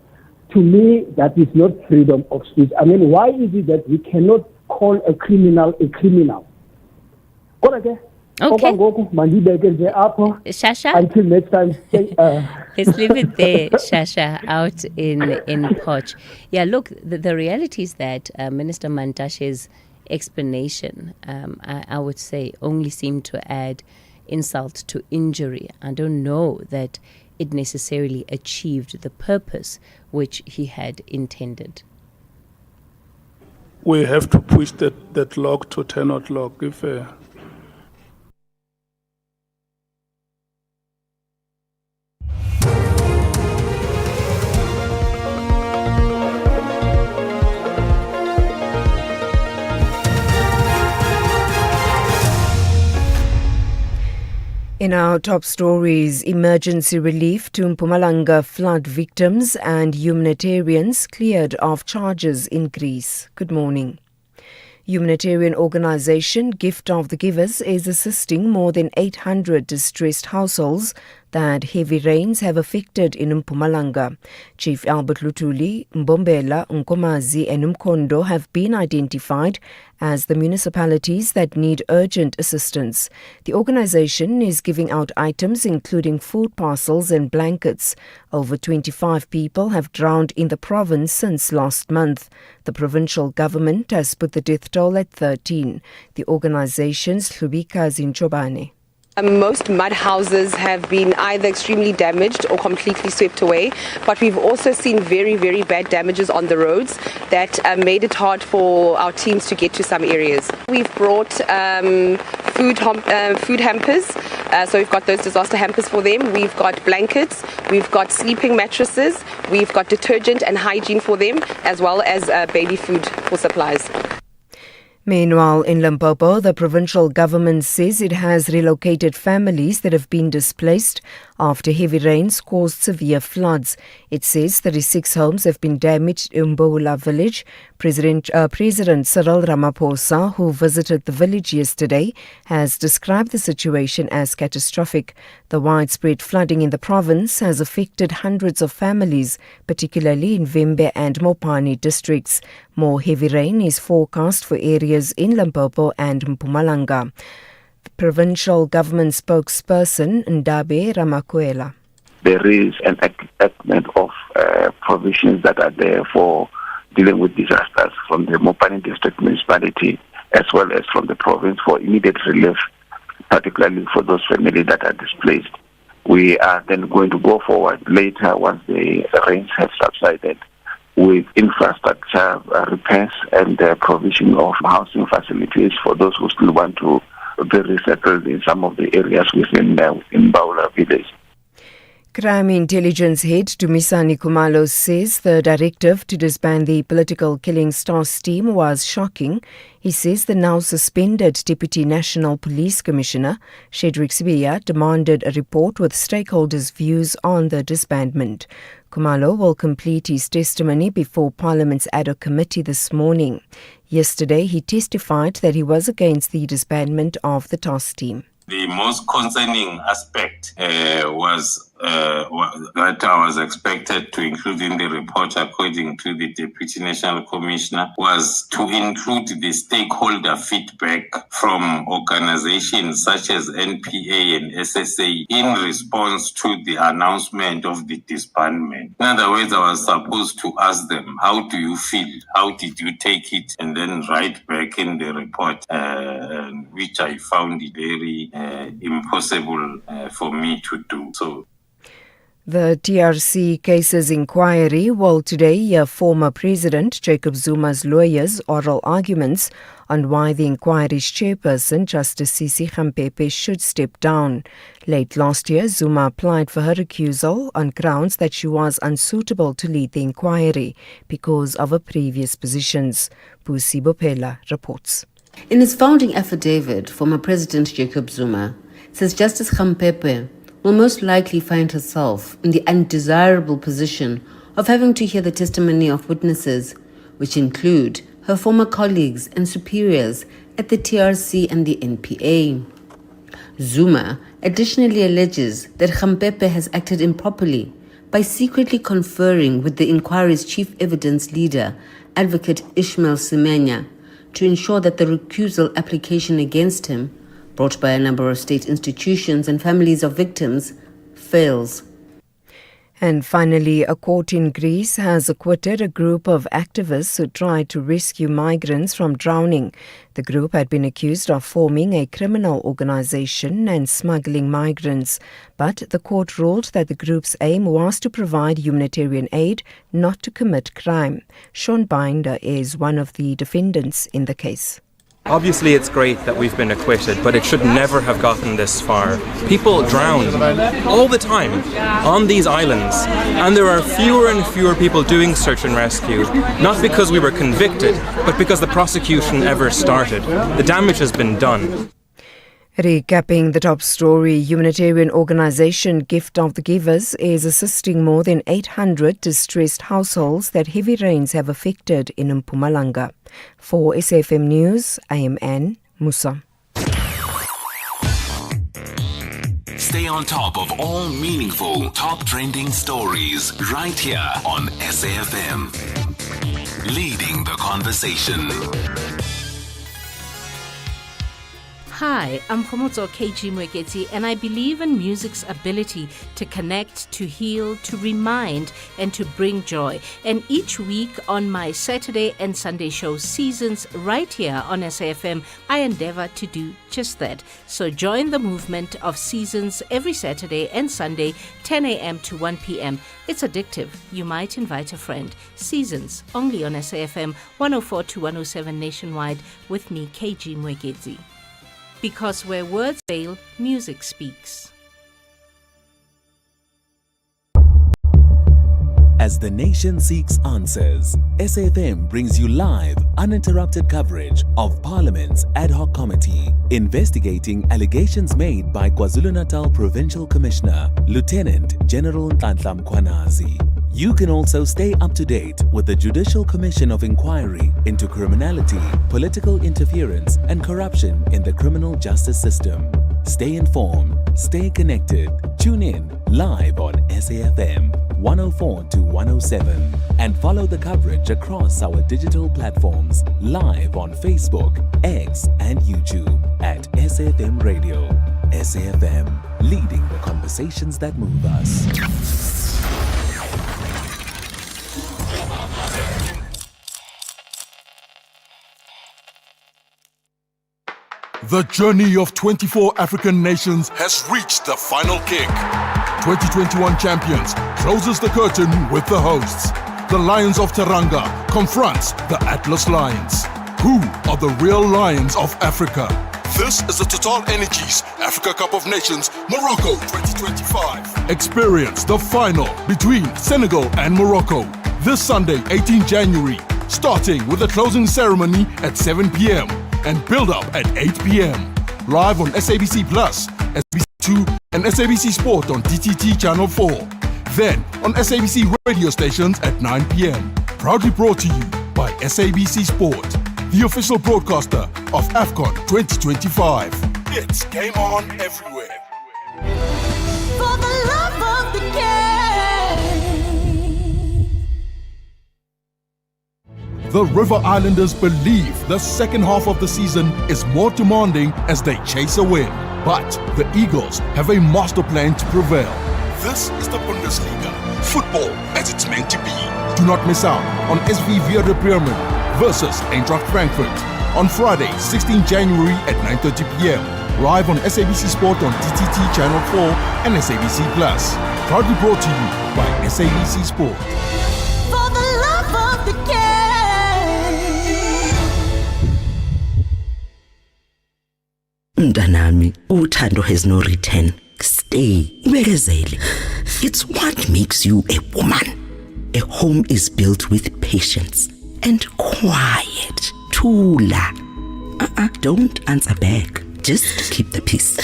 to me, that is not freedom of speech. I mean, why is it that we cannot call a criminal a criminal? Okay. Shasha? Until next time. Let's leave it there, Shasha, out in Poch. Yeah, look, the reality is that Minister Mantashe's explanation, I would say, only seemed to add insult to injury. I don't know that it necessarily achieved the purpose which he had intended. We have to push that log to 10 o'clock. If In our top stories, emergency relief to Mpumalanga flood victims and humanitarians cleared of charges in Greece. Good morning. Humanitarian organisation Gift of the Givers is assisting more than 800 distressed households that heavy rains have affected in Mpumalanga. Chief Albert Lutuli, Mbombela, Nkomazi and Mkondo have been identified as the municipalities that need urgent assistance. The organisation is giving out items including food parcels and blankets. Over 25 people have drowned in the province since last month. The provincial government has put the death toll at 13. The organisation's Hlubika Zinchobane. Most mud houses have been either extremely damaged or completely swept away, but we've also seen very, very bad damages on the roads that made it hard for our teams to get to some areas. We've brought food hampers, so we've got those disaster hampers for them. We've got blankets, we've got sleeping mattresses, we've got detergent and hygiene for them, as well as baby food for supplies. Meanwhile, in Limpopo, the provincial government says it has relocated families that have been displaced after heavy rains caused severe floods. It says 36 homes have been damaged in Mboula village. President Cyril Ramaphosa, who visited the village yesterday, has described the situation as catastrophic. The widespread flooding in the province has affected hundreds of families, particularly in Vembe and Mopani districts. More heavy rain is forecast for areas in Limpopo and Mpumalanga. The provincial government spokesperson Ndabe Ramakwela. There is an enactment of provisions that are there for dealing with disasters from the Mopani district municipality as well as from the province for immediate relief, particularly for those families that are displaced. We are then going to go forward later once the rains have subsided with infrastructure repairs and the provision of housing facilities for those who still want to be resettled in some of the areas within Mbaula village. Crime intelligence head Dumisani Khumalo says the directive to disband the political killing stars team was shocking. He says the now suspended Deputy National Police Commissioner, Shedrick Sibiya, demanded a report with stakeholders' views on the disbandment. Khumalo will complete his testimony before Parliament's ad hoc committee this morning. Yesterday, he testified that he was against the disbandment of the task team. The most concerning aspect was that I was expected to include in the report, according to the Deputy National Commissioner, was to include the stakeholder feedback from organizations such as NPA and SSA in response to the announcement of the disbandment. In other words, I was supposed to ask them, how do you feel? How did you take it? And then write back in the report, which I found it very impossible for me to do. So The TRC cases inquiry will today hear former President Jacob Zuma's lawyers' oral arguments on why the inquiry's chairperson, Justice Sisi Khampepe, should step down. Late last year, Zuma applied for her recusal on grounds that she was unsuitable to lead the inquiry because of her previous positions. Pusi Bopela reports. In his founding affidavit, former President Jacob Zuma says Justice Khampepe will most likely find herself in the undesirable position of having to hear the testimony of witnesses, which include her former colleagues and superiors at the TRC and the NPA. Zuma additionally alleges that Khampepe has acted improperly by secretly conferring with the inquiry's chief evidence leader, Advocate Ishmael Semenya, to ensure that the recusal application against him, brought by a number of state institutions and families of victims, fails. And finally, a court in Greece has acquitted a group of activists who tried to rescue migrants from drowning. The group had been accused of forming a criminal organization and smuggling migrants, but the court ruled that the group's aim was to provide humanitarian aid, not to commit crime. Sean Binder is one of the defendants in the case. Obviously, it's great that we've been acquitted, but it should never have gotten this far. People drown all the time on these islands, and there are fewer and fewer people doing search and rescue, not because we were convicted, but because the prosecution ever started. The damage has been done. Recapping the top story, humanitarian organization Gift of the Givers is assisting more than 800 distressed households that heavy rains have affected in Mpumalanga. For SAFM News, I am Anne Musa. Stay on top of all meaningful, top trending stories right here on SAFM. Leading the conversation. Hi, I'm Cathy Mohlahlana, and I believe in music's ability to connect, to heal, to remind, and to bring joy. And each week on my Saturday and Sunday show Seasons right here on SAFM, I endeavor to do just that. So join the movement of Seasons every Saturday and Sunday, 10 a.m. to 1 p.m. It's addictive. You might invite a friend. Seasons, only on SAFM 104 to 107 nationwide with me, KG Mohlahlana. Because where words fail, music speaks. As the nation seeks answers, SAFM brings you live, uninterrupted coverage of Parliament's ad hoc committee investigating allegations made by KwaZulu-Natal Provincial Commissioner, Lieutenant General Nhlanhla Mkhwanazi. You can also stay up to date with the Judicial Commission of Inquiry into Criminality, Political Interference and Corruption in the Criminal Justice System. Stay informed, stay connected. Tune in live on SAFM 104 to 107 and follow the coverage across our digital platforms live on Facebook, X and YouTube at SAFM Radio. SAFM, leading the conversations that move us. The journey of 24 African nations has reached the final kick. 2021 champions closes the curtain with the hosts. The Lions of Teranga confronts the Atlas Lions. Who are the real Lions of Africa? This is the Total Energies Africa Cup of Nations Morocco 2025. Experience the final between Senegal and Morocco this Sunday, 18 January, starting with the closing ceremony at 7 p.m. and build up at 8 p.m. Live on SABC Plus, SABC 2 and SABC Sport on DTT Channel 4. Then on SABC radio stations at 9 p.m. Proudly brought to you by SABC Sport, the official broadcaster of AFCON 2025. It's game on everywhere. For the love of the game. The River Islanders believe the second half of the season is more demanding as they chase a win. But the Eagles have a master plan to prevail. This is the Bundesliga, football as it's meant to be. Do not miss out on SV Werder Bremen versus Eintracht Frankfurt on Friday, 16 January at 9:30 p.m. Live on SABC Sport on DTT Channel 4 and SABC Plus. Proudly brought to you by SABC Sport. For the love of the game. Mntanami, uthando has no return. Stay, ubekezele. It's what makes you a woman. A home is built with patience and quiet. Thula. Don't answer back. Just keep the peace.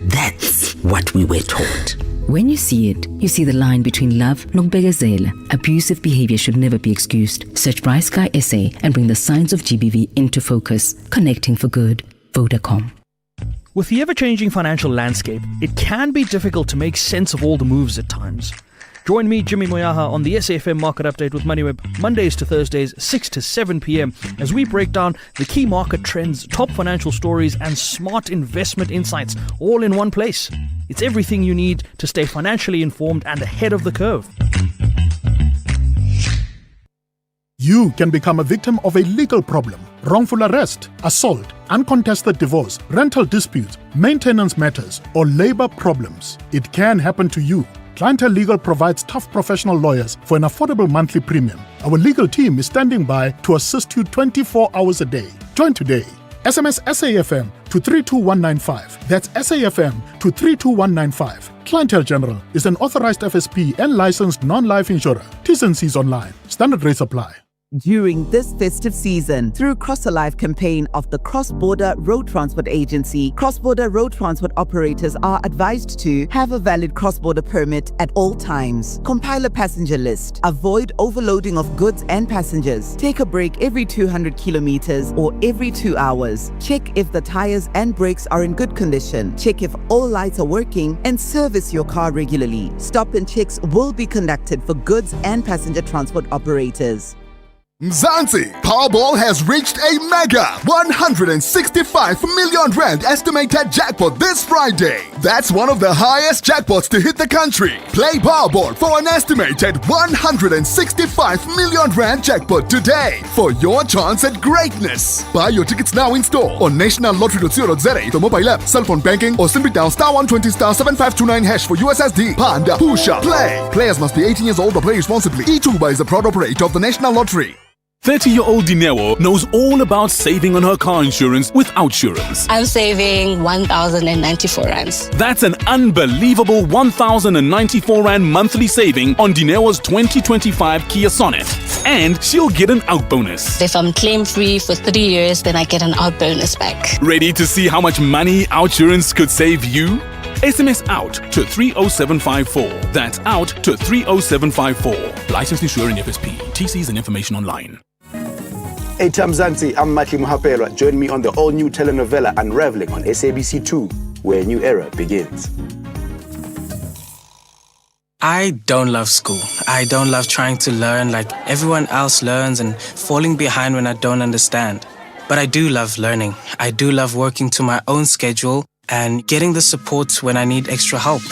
That's what we were taught. When you see it, you see the line between love and nokubegezela. Abusive behavior should never be excused. Search Bright Sky SA and bring the signs of GBV into focus. Connecting for good. Vodacom. With the ever-changing financial landscape, it can be difficult to make sense of all the moves at times. Join me, Jimmy Moyaha, on the SAFM Market Update with MoneyWeb, Mondays to Thursdays, 6 to 7 p.m, as we break down the key market trends, top financial stories, and smart investment insights, all in one place. It's everything you need to stay financially informed and ahead of the curve. You can become a victim of a legal problem, wrongful arrest, assault, uncontested divorce, rental disputes, maintenance matters, or labor problems. It can happen to you. Clientele Legal provides tough professional lawyers for an affordable monthly premium. Our legal team is standing by to assist you 24 hours a day. Join today. SMS SAFM to 32195. That's SAFM to 32195. Clientele General is an authorized FSP and licensed non-life insurer. T's and C's online. Standard rates apply. During this festive season, through Cross Alive campaign of the Cross-Border Road Transport Agency, cross-border road transport operators are advised to have a valid cross-border permit at all times. Compile a passenger list. Avoid overloading of goods and passengers. Take a break every 200 kilometers or every 2 hours. Check if the tires and brakes are in good condition. Check if all lights are working and service your car regularly. Stop and checks will be conducted for goods and passenger transport operators. Mzansi, Powerball has reached a mega 165 million rand estimated jackpot this Friday. That's one of the highest jackpots to hit the country. Play Powerball for an estimated 165 million rand jackpot today for your chance at greatness. Buy your tickets now in store on nationallottery.co.za, the mobile app, cell phone banking, or simply dial *120*7529# for USSD. Panda, Pusha, play. Players must be 18 years old or play responsibly. Etuba is a proud operator of the National Lottery. 30-year-old Dineo knows all about saving on her car insurance with Outsurance. I'm saving 1,094 rands. That's an unbelievable 1,094 rand monthly saving on Dineo's 2025 Kia Sonet. And she'll get an out bonus. If I'm claim-free for 3 years, then I get an out bonus back. Ready to see how much money Outsurance could save you? SMS out to 30754. That's out to 30754. Licensed insurer in FSP. TCs and information online. Hey Mzansi, I'm Cathy Mohlahlana. Join me on the all-new telenovela Unraveling on SABC2, where a new era begins. I don't love school. I don't love trying to learn like everyone else learns and falling behind when I don't understand. But I do love learning. I do love working to my own schedule and getting the support when I need extra help.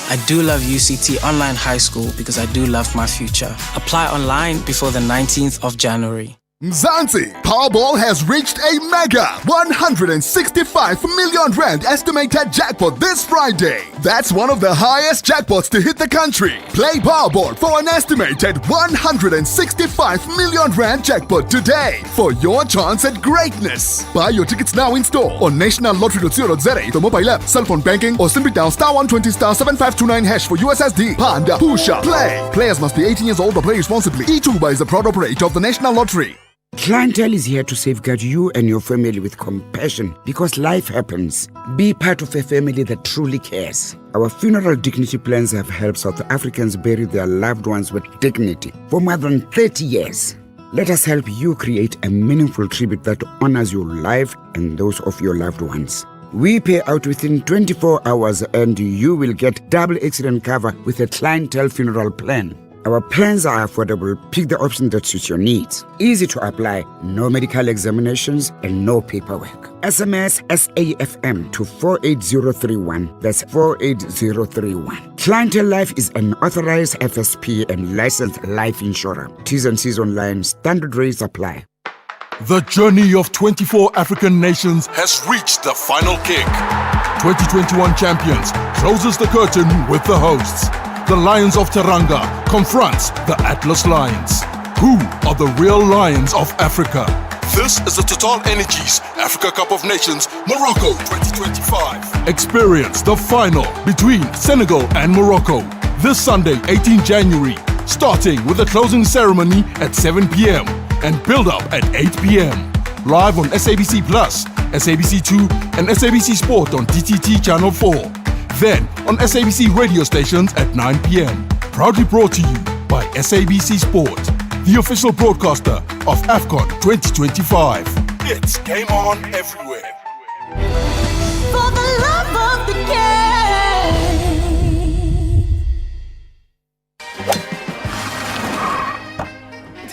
I do love UCT Online High School because I do love my future. Apply online before the 19th of January. Mzansi, Powerball has reached a mega 165 million rand estimated jackpot this Friday. That's one of the highest jackpots to hit the country. Play Powerball for an estimated 165 million rand jackpot today for your chance at greatness. Buy your tickets now in store on nationallottery.co.za, the mobile app, cell phone banking, or simply dial *120*7529# for USSD. Panda, Pusha, play. Players must be 18 years old or play responsibly. Etuba is a proud operator of the National Lottery. Clientele is here to safeguard you and your family with compassion because life happens. Be part of a family that truly cares. Our funeral dignity plans have helped South Africans bury their loved ones with dignity for more than 30 years. Let us help you create a meaningful tribute that honors your life and those of your loved ones. We pay out within 24 hours and you will get double accident cover with a clientele funeral plan. Our plans are affordable. Pick the option that suits your needs. Easy to apply, no medical examinations and no paperwork. SMS SAFM to 48031. That's 48031. Clientele Life is an authorized FSP and licensed life insurer. T's and C's online. Standard rates apply. The journey of 24 African nations has reached the final kick. 2021 champions closes the curtain with the hosts. the Lions of Teranga confronts the Atlas Lions. Who are the real Lions of Africa? This is the Total Energies Africa Cup of Nations Morocco 2025. Experience the final between Senegal and Morocco this Sunday, 18 January, starting with the closing ceremony at 7 p.m. and build up at 8 p.m. Live on SABC Plus, SABC 2 and SABC Sport on DTT Channel 4. Then on SABC radio stations at 9 p.m. Proudly brought to you by SABC Sport, the official broadcaster of AFCON 2025. It's game on everywhere. For the love of the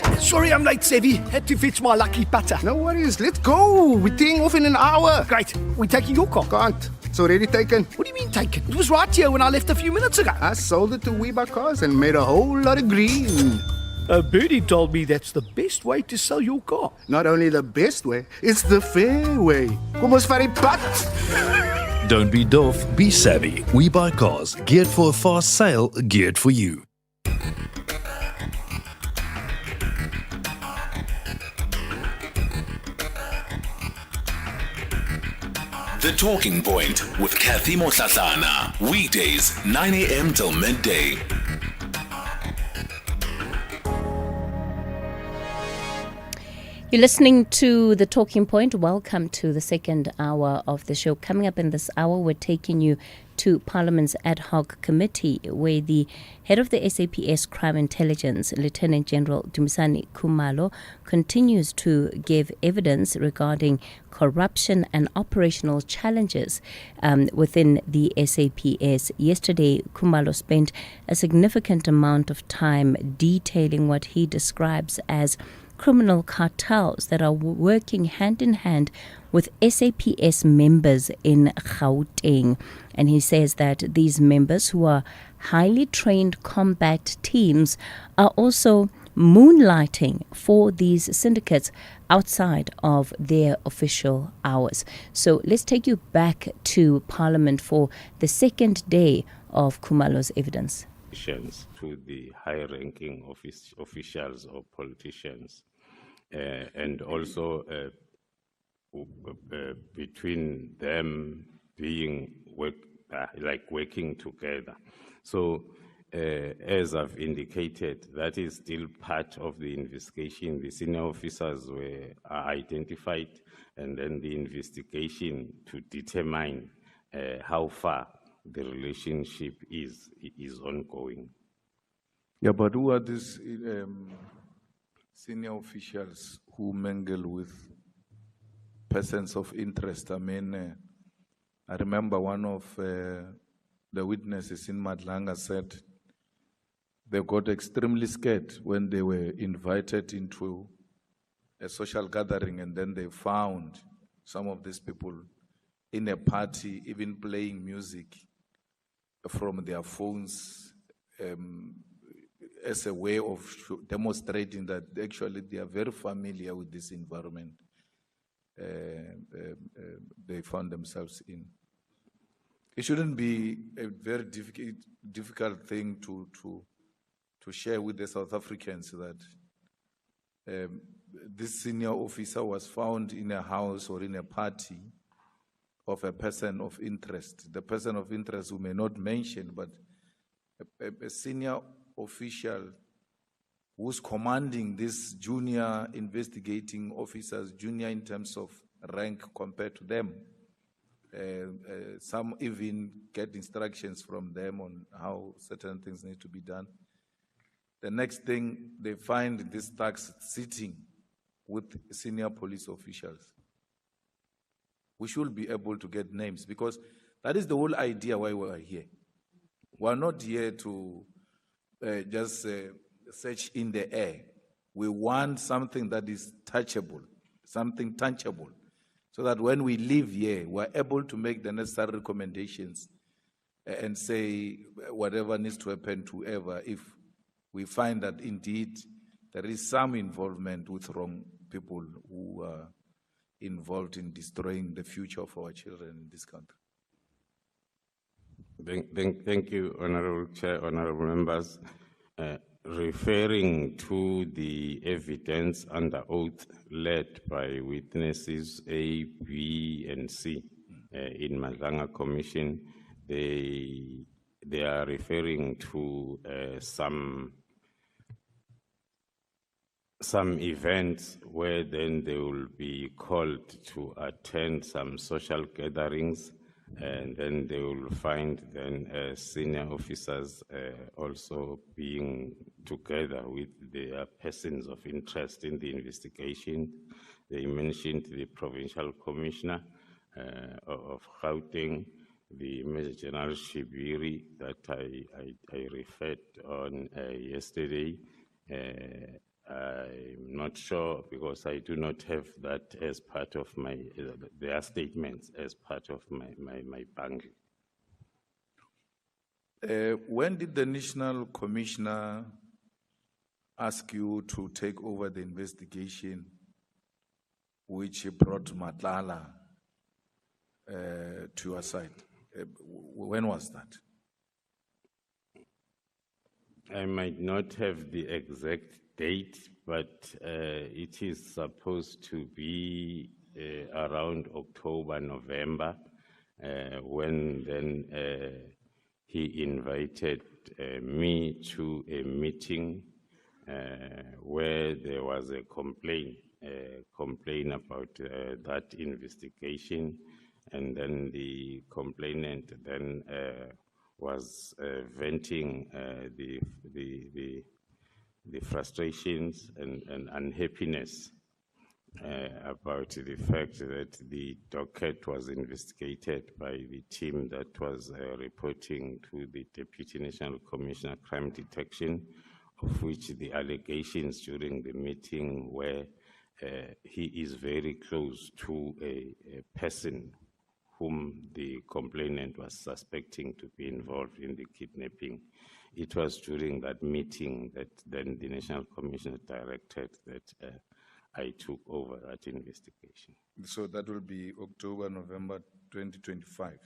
game. Sorry I'm late, Sevi. Had to fetch my lucky putter. No worries, let's go. We're teeing off in an hour. Great. We're taking your car. Can't. It's already taken. What do you mean taken? It was right here when I left a few minutes ago. I sold it to WeBuy Cars and made a whole lot of green. Birdie told me that's the best way to sell your car. Not only the best way, it's the fair way. Kom ons vat die pad. Don't be doof, be savvy. WeBuy Cars, geared for a fast sale, geared for you. The Talking Point with Cathy Mohlahlana. Weekdays, 9 a.m. till midday. You're listening to The Talking Point. Welcome to the second hour of the show. Coming up in this hour, we're taking you to Parliament's Ad Hoc Committee, where the head of the SAPS Crime Intelligence, Lieutenant General Dumisani Khumalo, continues to give evidence regarding corruption and operational challenges within the SAPS. Yesterday, Khumalo spent a significant amount of time detailing what he describes as criminal cartels that are working hand in hand with SAPS members in Gauteng. And he says that these members, who are highly trained combat teams, are also moonlighting for these syndicates outside of their official hours. So let's take you back to Parliament for the second day of Khumalo's evidence. To the high-ranking officials or politicians, and also between them being working together. So, as I've indicated, that is still part of the investigation. The senior officers are identified, and then the investigation to determine how far the relationship is ongoing. Yeah, but who are these senior officials who mingle with persons of interest? I mean, I remember one of the witnesses in Madlanga said they got extremely scared when they were invited into a social gathering, and then they found some of these people in a party, even playing music from their phones, as a way of demonstrating that actually they are very familiar with this environment they found themselves in. It shouldn't be a very difficult thing to share with the South Africans that this senior officer was found in a house or in a party of a person of interest. The person of interest we may not mention, but a senior official who's commanding these junior investigating officers, junior in terms of rank compared to them. Some even get instructions from them on how certain things need to be done. The next thing, they find these thugs sitting with senior police officials. We should be able to get names, because that is the whole idea why we are here. We are not here to just search in the air. We want something that is touchable, something tangible, so that when we leave here, we are able to make the necessary recommendations and say whatever needs to happen to whoever if we find that indeed there is some involvement with wrong people who are involved in destroying the future of our children in this country. Thank you, Honorable Chair, Honorable Members. Referring to the evidence under oath led by witnesses A, B, and C in Madlanga Commission, they are referring to some events where then they will be called to attend some social gatherings, and then they will find then senior officers also being together with their persons of interest in the investigation. They mentioned the provincial commissioner of Gauteng, the Major General Shibiri that I referred on yesterday. I'm not sure because I do not have that as part of my their statements as part of my bundle. When did the National Commissioner ask you to take over the investigation which brought Mohlahlana to your side? When was that? I might not have the exact date, but it is supposed to be around October, November, when then he invited me to a meeting where there was a complaint about that investigation, and then the complainant then was venting the frustrations and unhappiness about the fact that the docket was investigated by the team that was reporting to the Deputy National Commissioner Crime Detection, of which the allegations during the meeting were he is very close to a person whom the complainant was suspecting to be involved in the kidnapping. It was during that meeting that then the National Commissioner directed that I took over that investigation. So that will be October, November 2025?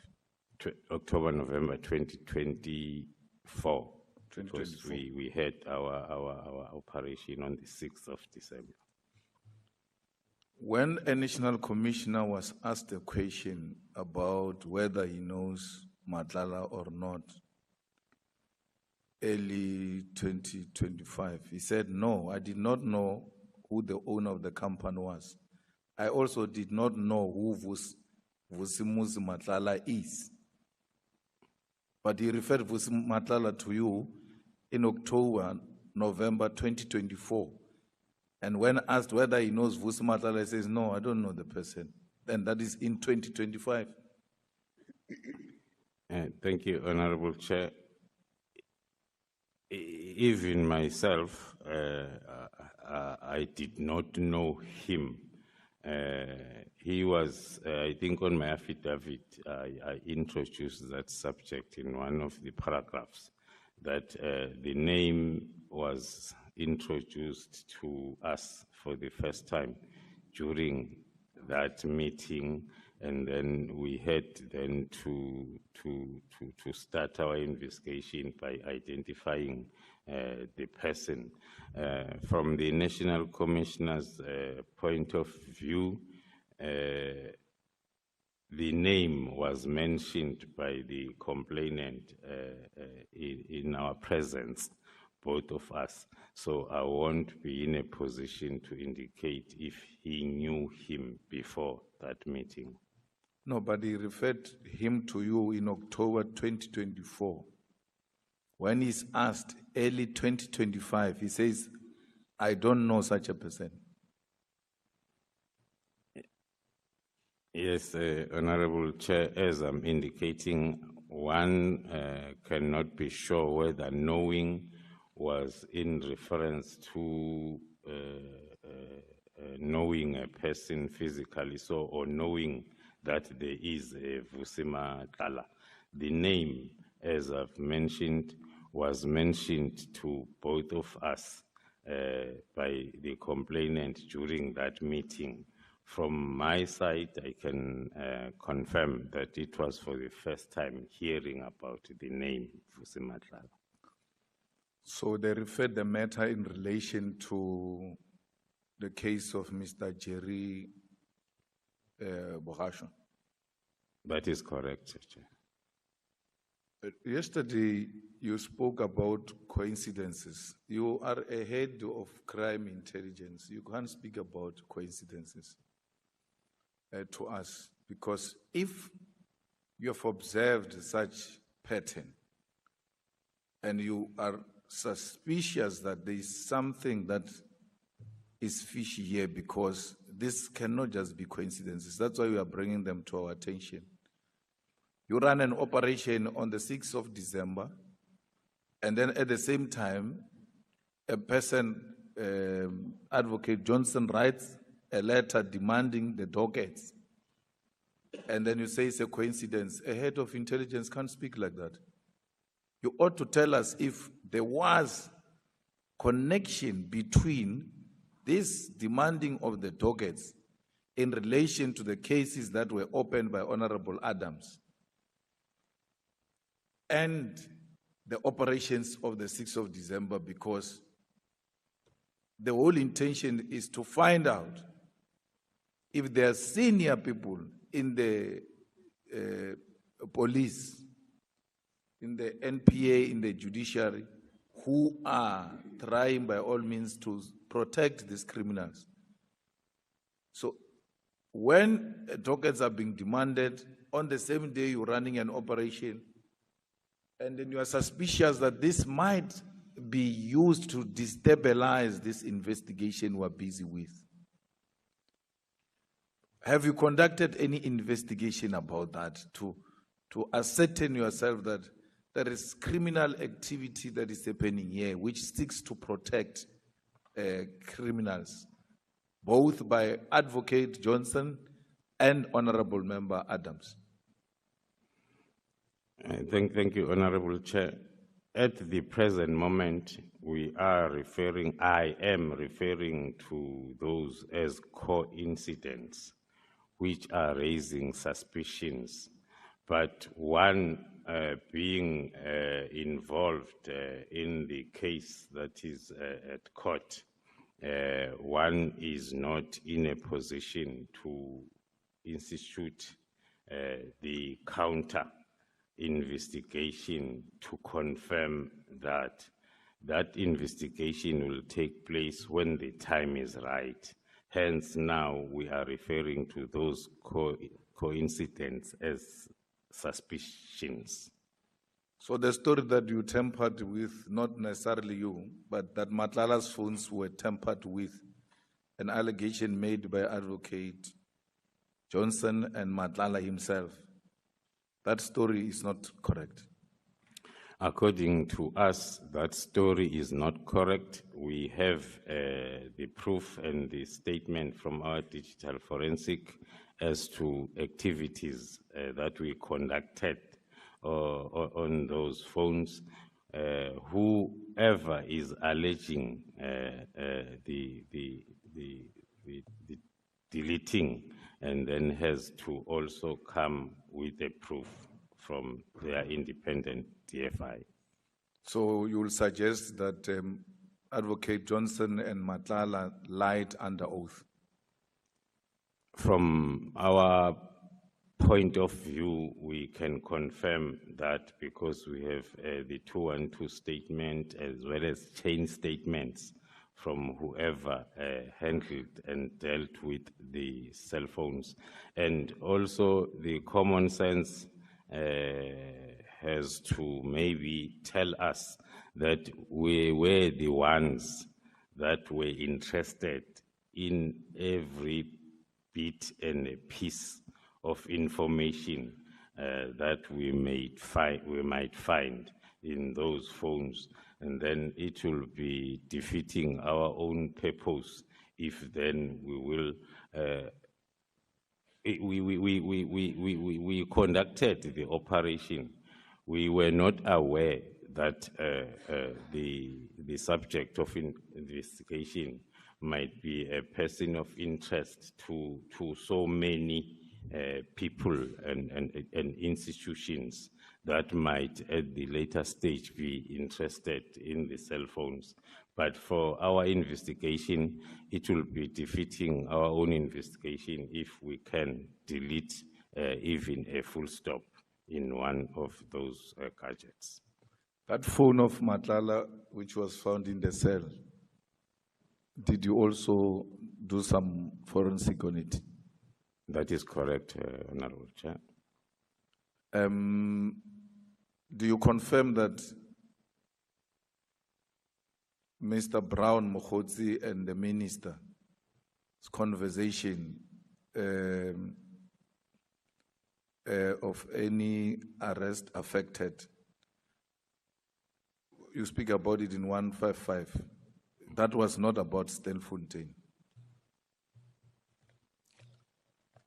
October, November 2024. 2024. We had our operation on the 6th of December. When a National Commissioner was asked a question about whether he knows Mohlahlana or not, early 2025, he said, no, I did not know who the owner of the company was. I also did not know who Vusimuzi Mohlahlana is. But he referred Vusimuzi Mohlahlana to you in October, November 2024. And when asked whether he knows Vusi Mohlahlana, he says, no, I don't know the person. And that is in 2025. Thank you, Honorable Chair. Even myself, I did not know him. He was, I think on my affidavit, I introduced that subject in one of the paragraphs, that the name was introduced to us for the first time during that meeting, and then we had then to start our investigation by identifying the person. From the National Commissioner's point of view, the name was mentioned by the complainant in our presence, both of us. So I won't be in a position to indicate if he knew him before that meeting. No, but he referred him to you in October 2024. When he's asked early 2025, he says, I don't know such a person. Yes, Honorable Chair, as I'm indicating, one cannot be sure whether knowing was in reference to knowing a person physically, so, or knowing that there is a Vusi Mohlahlana. The name, as I've mentioned, was mentioned to both of us by the complainant during that meeting From my side, I can confirm that it was for the first time hearing about the name Vusi Mohlahlana. So they referred the matter in relation to the case of Mr. Jerry Bogasho. That is correct, Chair. Yesterday, you spoke about coincidences. You are a head of crime intelligence. You can't speak about coincidences to us, because if you have observed such pattern and you are suspicious that there is something that is fishy here, because this cannot just be coincidences. That's why we are bringing them to our attention. You run an operation on the 6th of December, and then at the same time, a person, Advocate Johnson, writes a letter demanding the dockets. And then you say it's a coincidence. A head of intelligence can't speak like that. You ought to tell us if there was connection between this demanding of the dockets in relation to the cases that were opened by Honorable Adams and the operations of the 6th of December, because the whole intention is to find out if there are senior people in the police, in the NPA, in the judiciary, who are trying by all means to protect these criminals. So when dockets are being demanded, on the same day you're running an operation, and then you are suspicious that this might be used to destabilize this investigation we're busy with. Have you conducted any investigation about that to ascertain yourself that there is criminal activity that is happening here which seeks to protect criminals, both by Advocate Johnson and Honorable Member Adams? Thank you, Honorable Chair. At the present moment, I am referring to those as coincidents, which are raising suspicions. But one being involved in the case that is at court, one is not in a position to institute the counter investigation to confirm that that investigation will take place when the time is right. Hence, now we are referring to those coincidents as suspicions. So the story that you tampered with, not necessarily you, but that Mohlahllana's phones were tampered with, an allegation made by Advocate Johnson and Mohlahlana himself, that story is not correct. According to us, that story is not correct. We have the proof and the statement from our digital forensic as to activities that we conducted on those phones. Whoever is alleging the deleting and then has to also come with a proof from their independent DFI. So you will suggest that Advocate Johnson and Mohlahlana lied under oath? From our point of view, we can confirm that because we have the 212 statement as well as chain statements from whoever handled and dealt with the cell phones. And also the common sense has to maybe tell us that we were the ones that were interested in every bit and a piece of information that we might find in those phones, and then it will be defeating our own purpose if then we will we conducted the operation. We were not aware that the subject of investigation might be a person of interest to so many people and institutions that might at the later stage be interested in the cell phones. But for our investigation, it will be defeating our own investigation if we can delete even a full stop in one of those gadgets. That phone of Matlala, which was found in the cell, did you also do some forensic on it? That is correct, Honorable Chair. Do you confirm that Mr. Brown Mokgotsi and the minister's conversation of any arrest affected? You speak about it in 155. That was not about Stelfontein.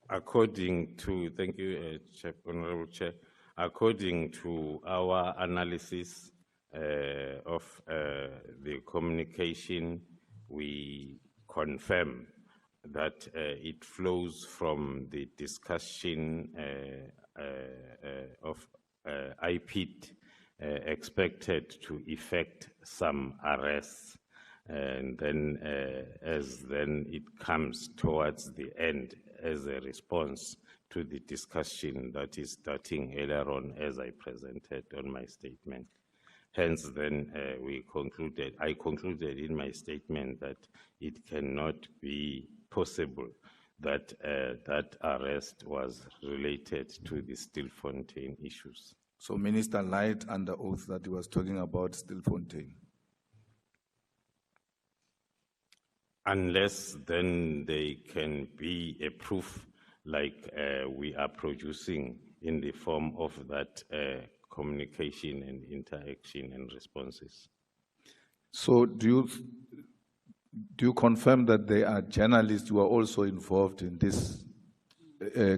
According to, thank you, Honorable Chair, according to our analysis of the communication, we confirm that it flows from the discussion of IPID expected to effect some arrests. And then as then it comes towards the end as a response to the discussion that is starting earlier on as I presented on my statement. Hence then I concluded in my statement that it cannot be possible that that arrest was related to the Stilfontein issues. So Minister lied under oath that he was talking about Stilfontein. Unless then there can be a proof like we are producing in the form of that communication and interaction and responses. So do you confirm that there are journalists who are also involved in this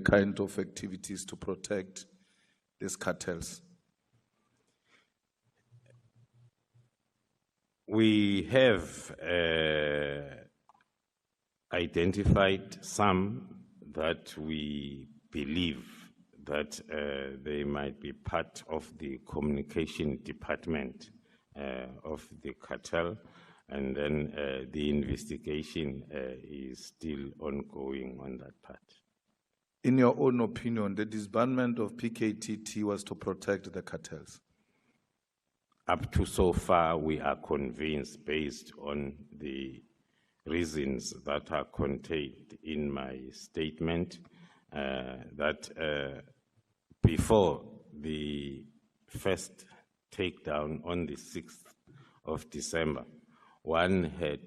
kind of activities to protect these cartels? We have identified some that we believe that they might be part of the communication department of the cartel, and then the investigation is still ongoing on that part. In your own opinion, the disbandment of PKTT was to protect the cartels? Up to so far, we are convinced, based on the reasons that are contained in my statement, that before the first takedown on the 6th of December, one has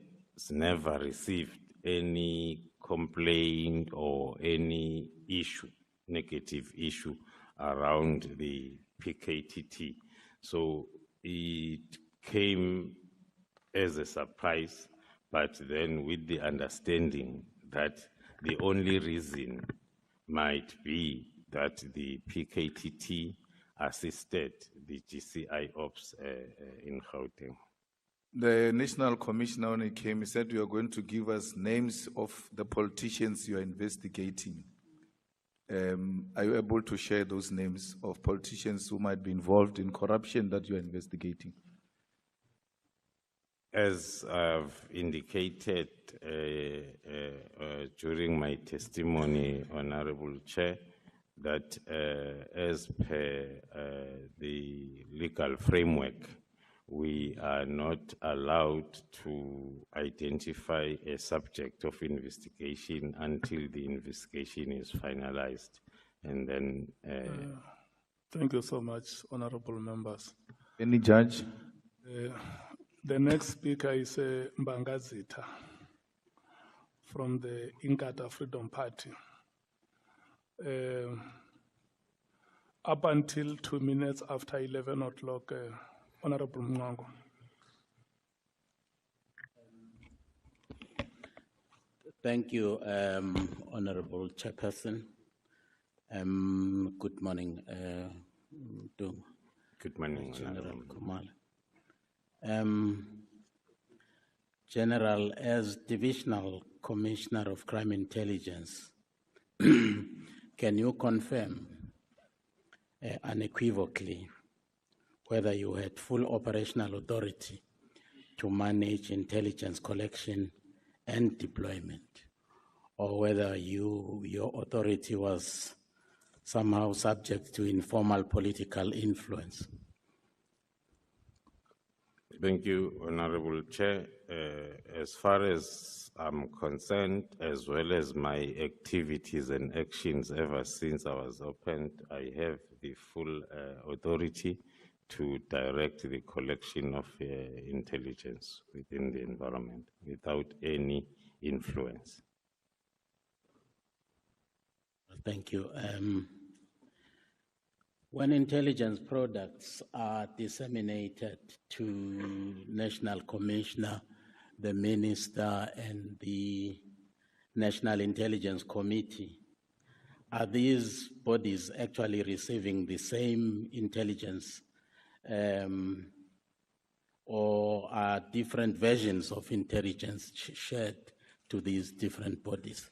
never received any complaint or any issue, negative issue around the PKTT. So it came as a surprise, but then with the understanding that the only reason might be that the PKTT assisted the GCI ops in Gauteng. The National Commissioner, when he came, he said, you are going to give us names of the politicians you are investigating. Are you able to share those names of politicians who might be involved in corruption that you are investigating? As I've indicated during my testimony, Honorable Chair, that as per the legal framework, we are not allowed to identify a subject of investigation until the investigation is finalized. And then... Thank you so much, honorable members. Any judge? The next speaker is Mbangazita from the Inkatha Freedom Party. Up until 2 minutes after 11 o'clock, Honorable Mngango. Thank you, Honorable Chairperson. Good morning, Good morning, General Honorable Kumala. General, as Divisional Commissioner of Crime Intelligence, can you confirm unequivocally whether you had full operational authority to manage intelligence collection and deployment, or whether your authority was somehow subject to informal political influence? Thank you, Honorable Chair. As far as I'm concerned, as well as my activities and actions ever since I was opened, I have the full authority to direct the collection of intelligence within the environment without any influence. Thank you. When intelligence products are disseminated to National Commissioner, the Minister, and the National Intelligence Committee, are these bodies actually receiving the same intelligence, or are different versions of intelligence shared to these different bodies?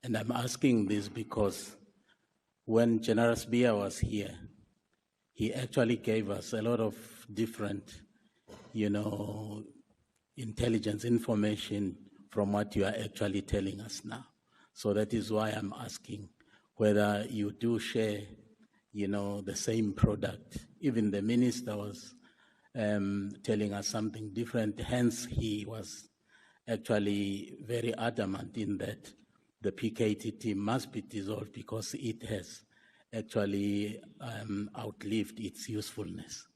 And I'm asking this because when General Sbia was here, he actually gave us a lot of different, intelligence information from what you are actually telling us now. So that is why I'm asking whether you do share, the same product. Even the minister was telling us something different. Hence, he was actually very adamant in that the PKTT must be dissolved because it has actually outlived its usefulness.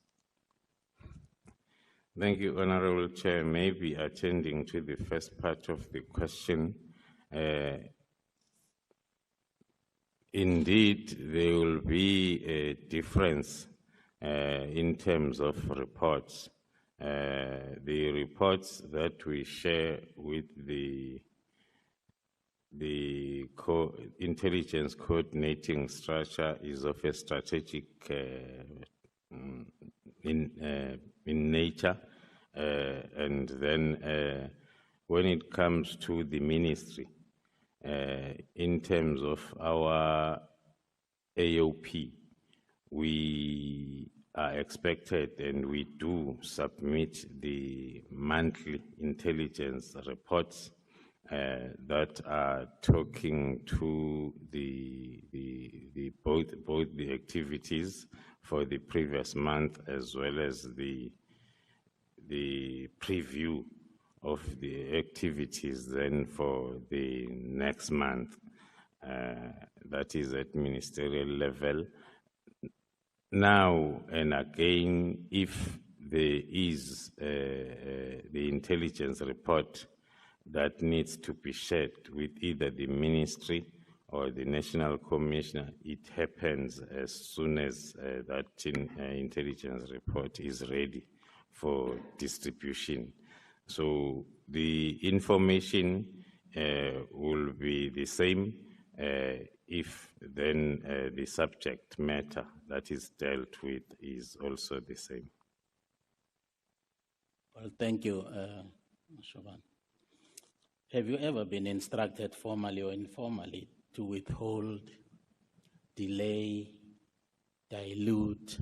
Thank you, Honorable Chair. Maybe attending to the first part of the question, indeed, there will be a difference in terms of reports. The reports that we share with the intelligence coordinating structure is of a strategic in nature, and then when it comes to the ministry, in terms of our AOP, we are expected and we do submit the monthly intelligence reports that are talking to both the activities for the previous month as well as the preview of the activities then for the next month. That is at ministerial level. Now and again, if there is the intelligence report that needs to be shared with either the ministry or the national commissioner, it happens as soon as that intelligence report is ready for distribution. So the information will be the same if then the subject matter that is dealt with is also the same. Well, thank you, Shoban. Have you ever been instructed formally or informally to withhold, delay, dilute,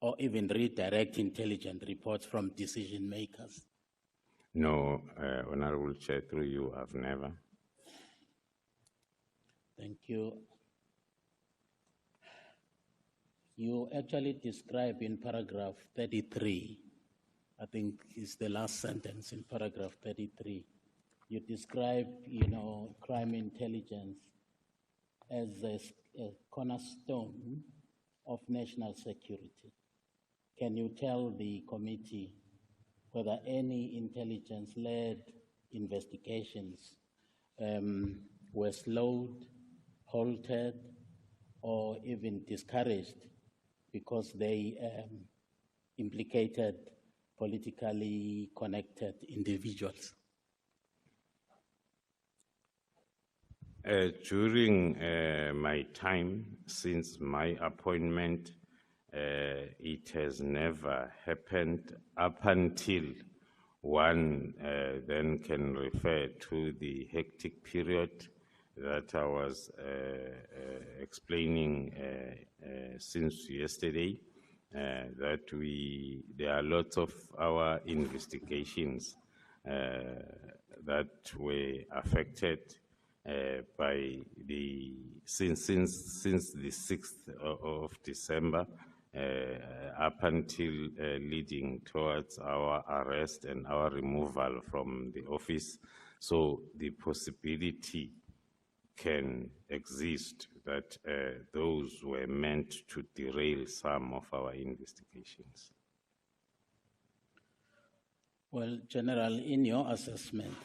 or even redirect intelligence reports from decision makers? No, Honorable Chair, through you, I've never. Thank you. You actually describe in paragraph 33, I think is the last sentence in paragraph 33, you describe, crime intelligence as a cornerstone of national security. Can you tell the committee whether any intelligence-led investigations were slowed, halted, or even discouraged because they implicated politically connected individuals? During my time since my appointment, it has never happened up until One then can refer to the hectic period that I was explaining since yesterday, that there are lots of our investigations that were affected by since the 6th of December up until leading towards our arrest and our removal from the office. So the possibility can exist that those were meant to derail some of our investigations. Well, General, in your assessment,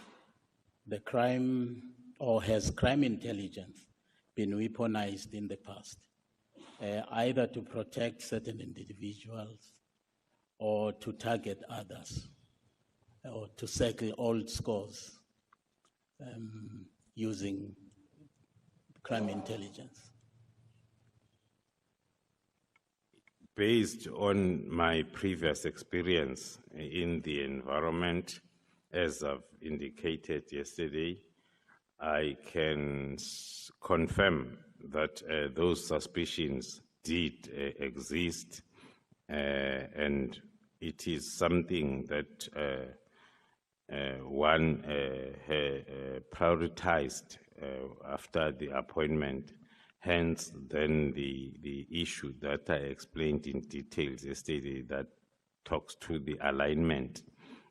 the crime, or has crime intelligence been weaponized in the past, either to protect certain individuals or to target others, or to settle old scores using crime intelligence? Based on my previous experience in the environment, as I've indicated yesterday, I can confirm that those suspicions did exist, and it is something that one prioritized after the appointment. Hence, then the issue that I explained in details yesterday that talks to the alignment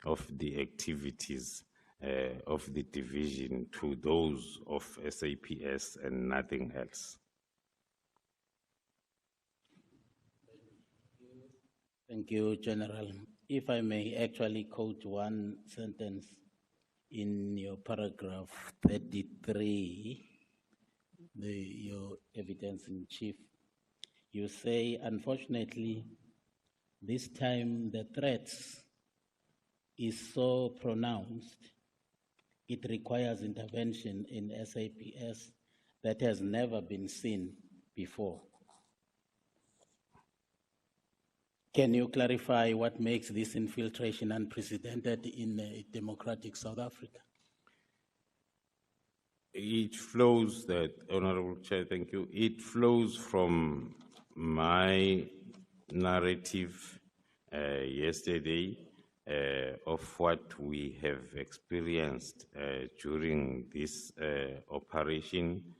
of the activities of the division to those of SAPS and nothing else. Thank you, General. If I may actually quote one sentence in your paragraph 33, your evidence in chief, you say, unfortunately, this time the threats is so pronounced, it requires intervention in SAPS that has never been seen before. Can you clarify what makes this infiltration unprecedented in a democratic South Africa? It flows, Honorable Chair, thank you. It flows from my narrative yesterday of what we have experienced during this operation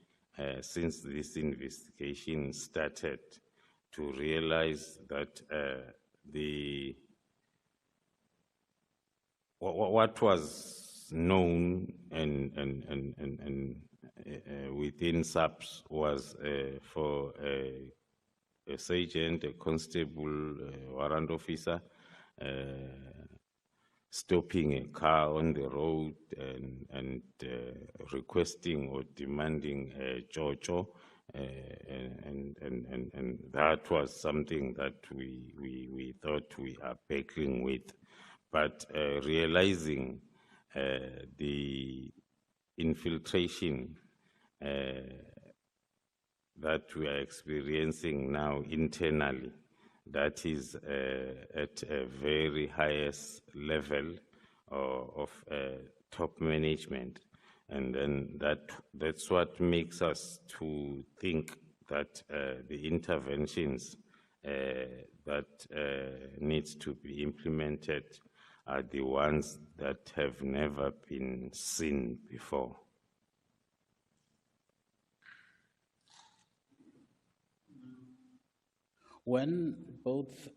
since this investigation started, to realize that what was known and within SAPS was for a sergeant, a constable, a warrant officer stopping a car on the road and requesting or demanding a jojo, and that was something that we thought we are battling with, but realizing the infiltration that we are experiencing now internally, that is at a very highest level of top management. And then that's what makes us to think that the interventions that needs to be implemented are the ones that have never been seen before. When both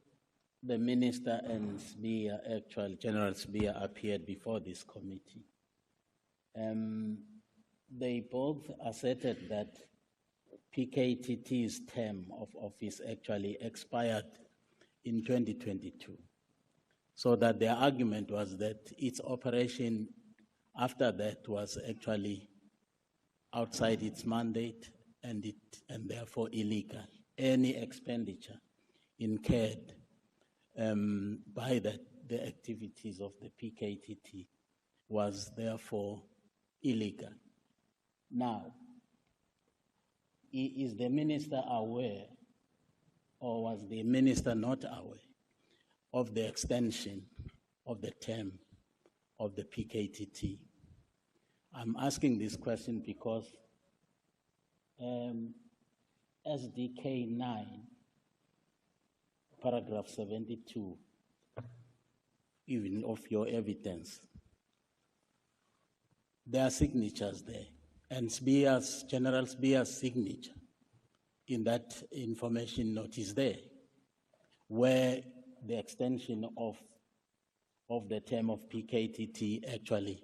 the minister and Sbiya, actually General Sbiya, appeared before this committee, they both asserted that PKTT's term of office actually expired in 2022. So that their argument was that its operation after that was actually outside its mandate and therefore illegal. Any expenditure incurred by the activities of the PKTT was therefore illegal. Now, is the minister aware, or was the minister not aware, of the extension of the term of the PKTT. I'm asking this question because SDK 9, paragraph 72, even of your evidence, there are signatures there, and General Sbia's signature in that information notice there, where the extension of the term of PKTT actually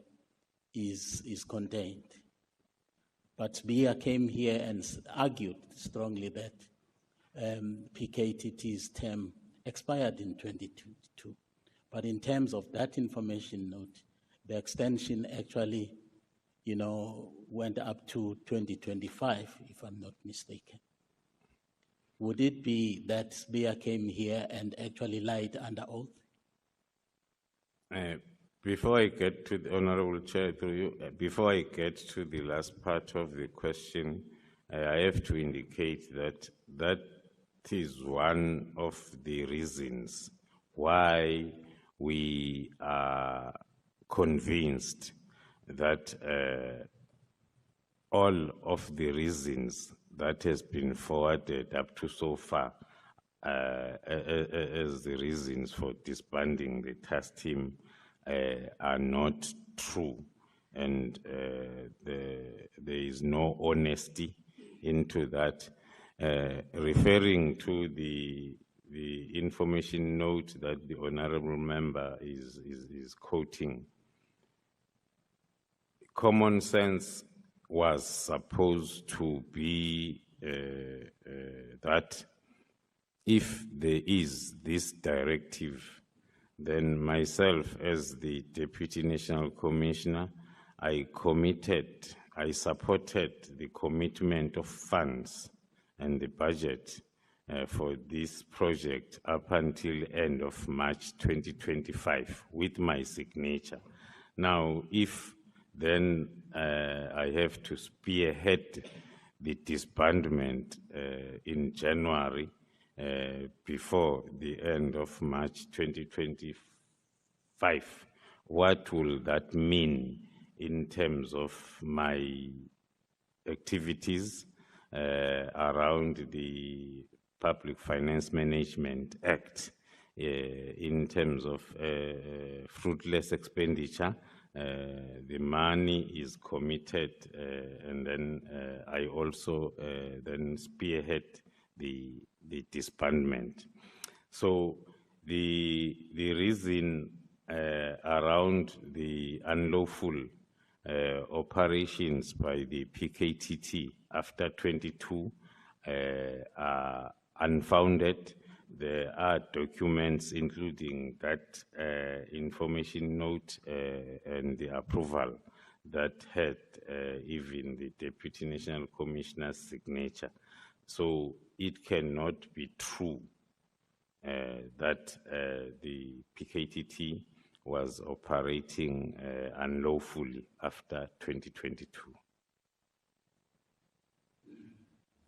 is contained. But Sbia came here and argued strongly that PKTT's term expired in 2022. But in terms of that information note, the extension actually, went up to 2025, if I'm not mistaken. Would it be that Sbia came here and actually lied under oath? Before I get to the Honorable Chair, through you, before I get to the last part of the question, I have to indicate that that is one of the reasons why we are convinced that all of the reasons that has been forwarded up to so far as the reasons for disbanding the task team are not true, and there is no honesty into that. Referring to the information note that the honourable member is quoting, common sense was supposed to be that if there is this directive, then myself as the Deputy National Commissioner, I supported the commitment of funds and the budget for this project up until end of March 2025 with my signature. Now, if then I have to spearhead the disbandment in January before the end of March 2025, what will that mean in terms of my activities around the Public Finance Management Act in terms of fruitless expenditure? The money is committed, and then I also then spearhead the disbandment. So the reason around the unlawful operations by the PKTT after 22 are unfounded. There are documents, including that information note and the approval that had even the Deputy National Commissioner's signature. So it cannot be true that the PKTT was operating unlawfully after 2022.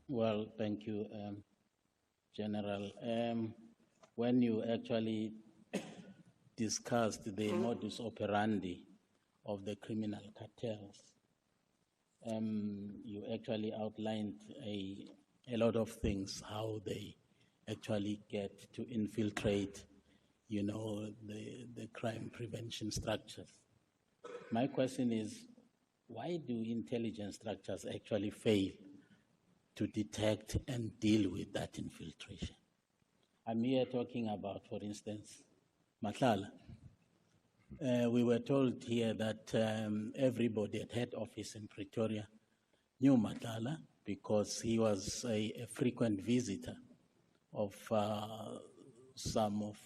Well, thank you, General. When you actually discussed the modus operandi of the criminal cartels, you actually outlined a lot of things, how they actually get to infiltrate, the crime prevention structures. My question is, why do intelligence structures actually fail to detect and deal with that infiltration? I'm here talking about, for instance, Mohlahlana. We were told here that everybody at head office in Pretoria knew Mohlahlana because he was a frequent visitor of some of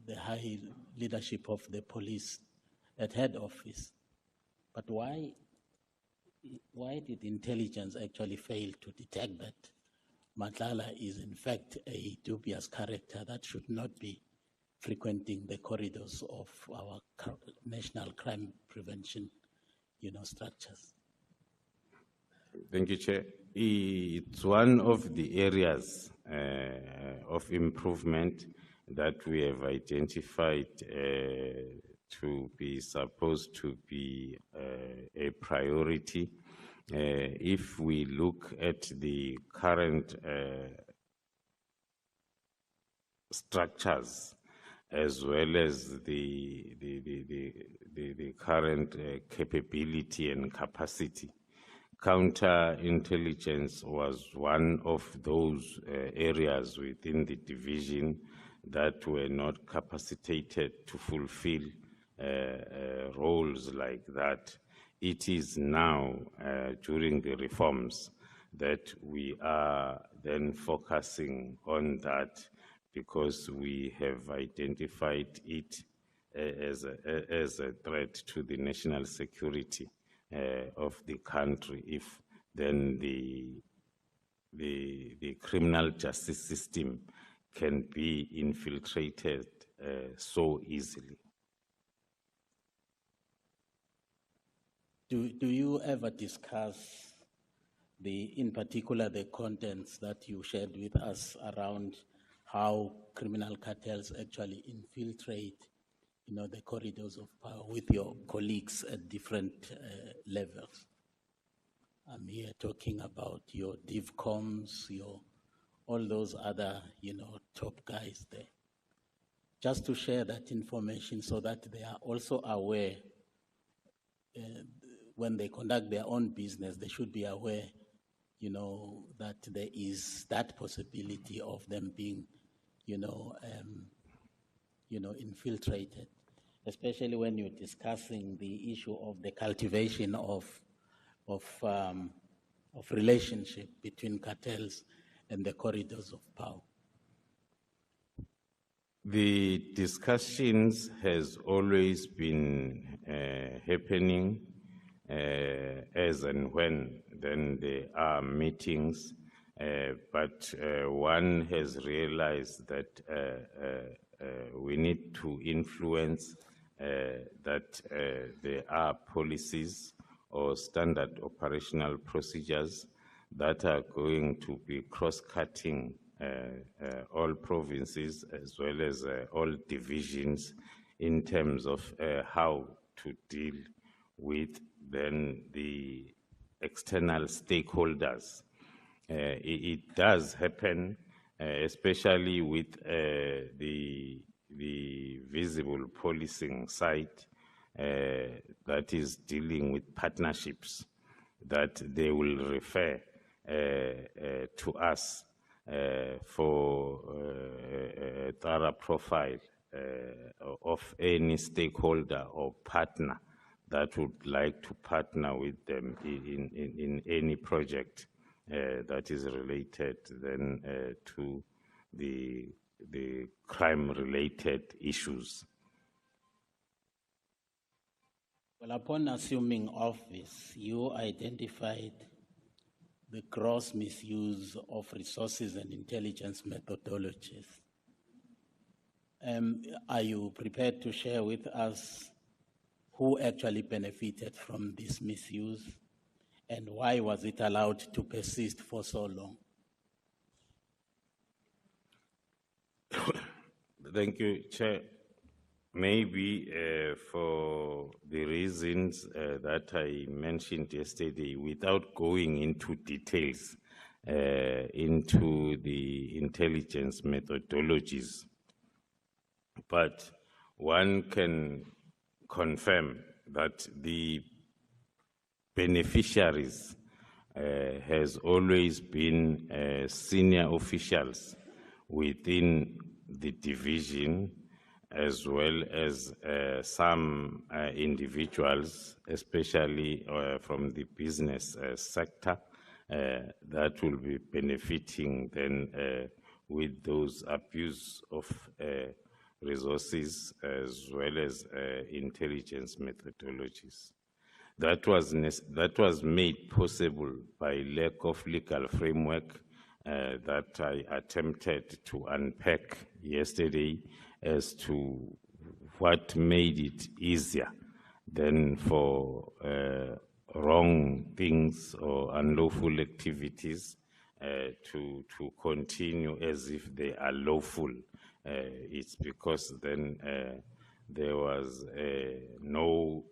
the high leadership of the police at head office. But why did intelligence actually fail to detect that Mohlahlana is in fact a dubious character that should not be frequenting the corridors of our national crime prevention, structures? Thank you, Chair. It's one of the areas of improvement that we have identified to be supposed to be a priority. If we look at the current structures as well as the current capability and capacity, counterintelligence was one of those areas within the division that were not capacitated to fulfill roles like that. It is now, during the reforms, that we are then focusing on that, because we have identified it as a threat to the national security of the country. If then the criminal justice system can be infiltrated so easily. Do you ever discuss in particular the contents that you shared with us around how criminal cartels actually infiltrate, the corridors of power with your colleagues at different levels? I'm here talking about your DivComs, all those other, top guys there. Just to share that information so that they are also aware when they conduct their own business, they should be aware, that there is that possibility of them being, infiltrated, especially when you're discussing the issue of the cultivation of relationship between cartels and the corridors of power. The discussions has always been happening as and when then there are meetings, but one has realized that we need to influence that there are policies or standard operational procedures that are going to be cross-cutting all provinces as well as all divisions in terms of how to deal with then the external stakeholders. It does happen, especially with the visible policing side that is dealing with partnerships, that they will refer to us for a thorough profile of any stakeholder or partner that would like to partner with them in any project that is related then to the crime-related issues. Well, upon assuming office, you identified the gross misuse of resources and intelligence methodologies. Are you prepared to share with us who actually benefited from this misuse and why was it allowed to persist for so long? Thank you, Chair. Maybe for the reasons that I mentioned yesterday, without going into details into the intelligence methodologies, but one can confirm that the beneficiaries has always been senior officials within the division, as well as some individuals, especially from the business sector, that will be benefiting then with those abuse of resources as well as intelligence methodologies. That was made possible by lack of legal framework that I attempted to unpack yesterday as to what made it easier than for wrong things or unlawful activities to continue as if they are lawful it's because then there was no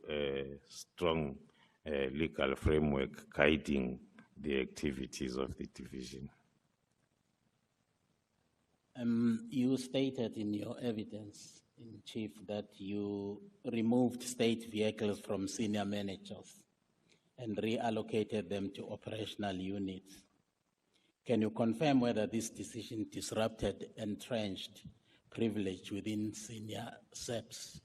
strong legal framework guiding the activities of the division. You stated in your evidence, in chief, that you removed state vehicles from senior managers and reallocated them to operational units. Can you confirm whether this decision disrupted entrenched privilege within senior SEPs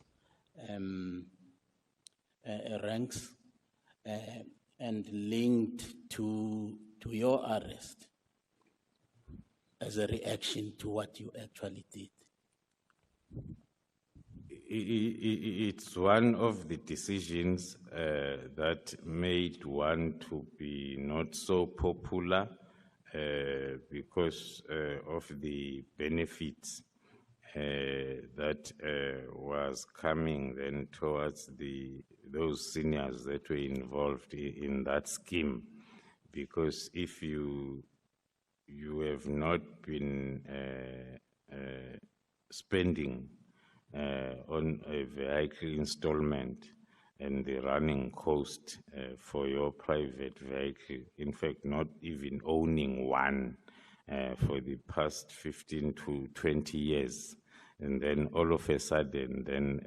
ranks and linked to your arrest as a reaction to what you actually did? It's one of the decisions that made one to be not so popular because of the benefits that was coming then towards those seniors that were involved in that scheme. Because if you have not been spending on a vehicle installment and the running cost for your private vehicle, in fact, not even owning one for the past 15 to 20 years, and then all of a sudden then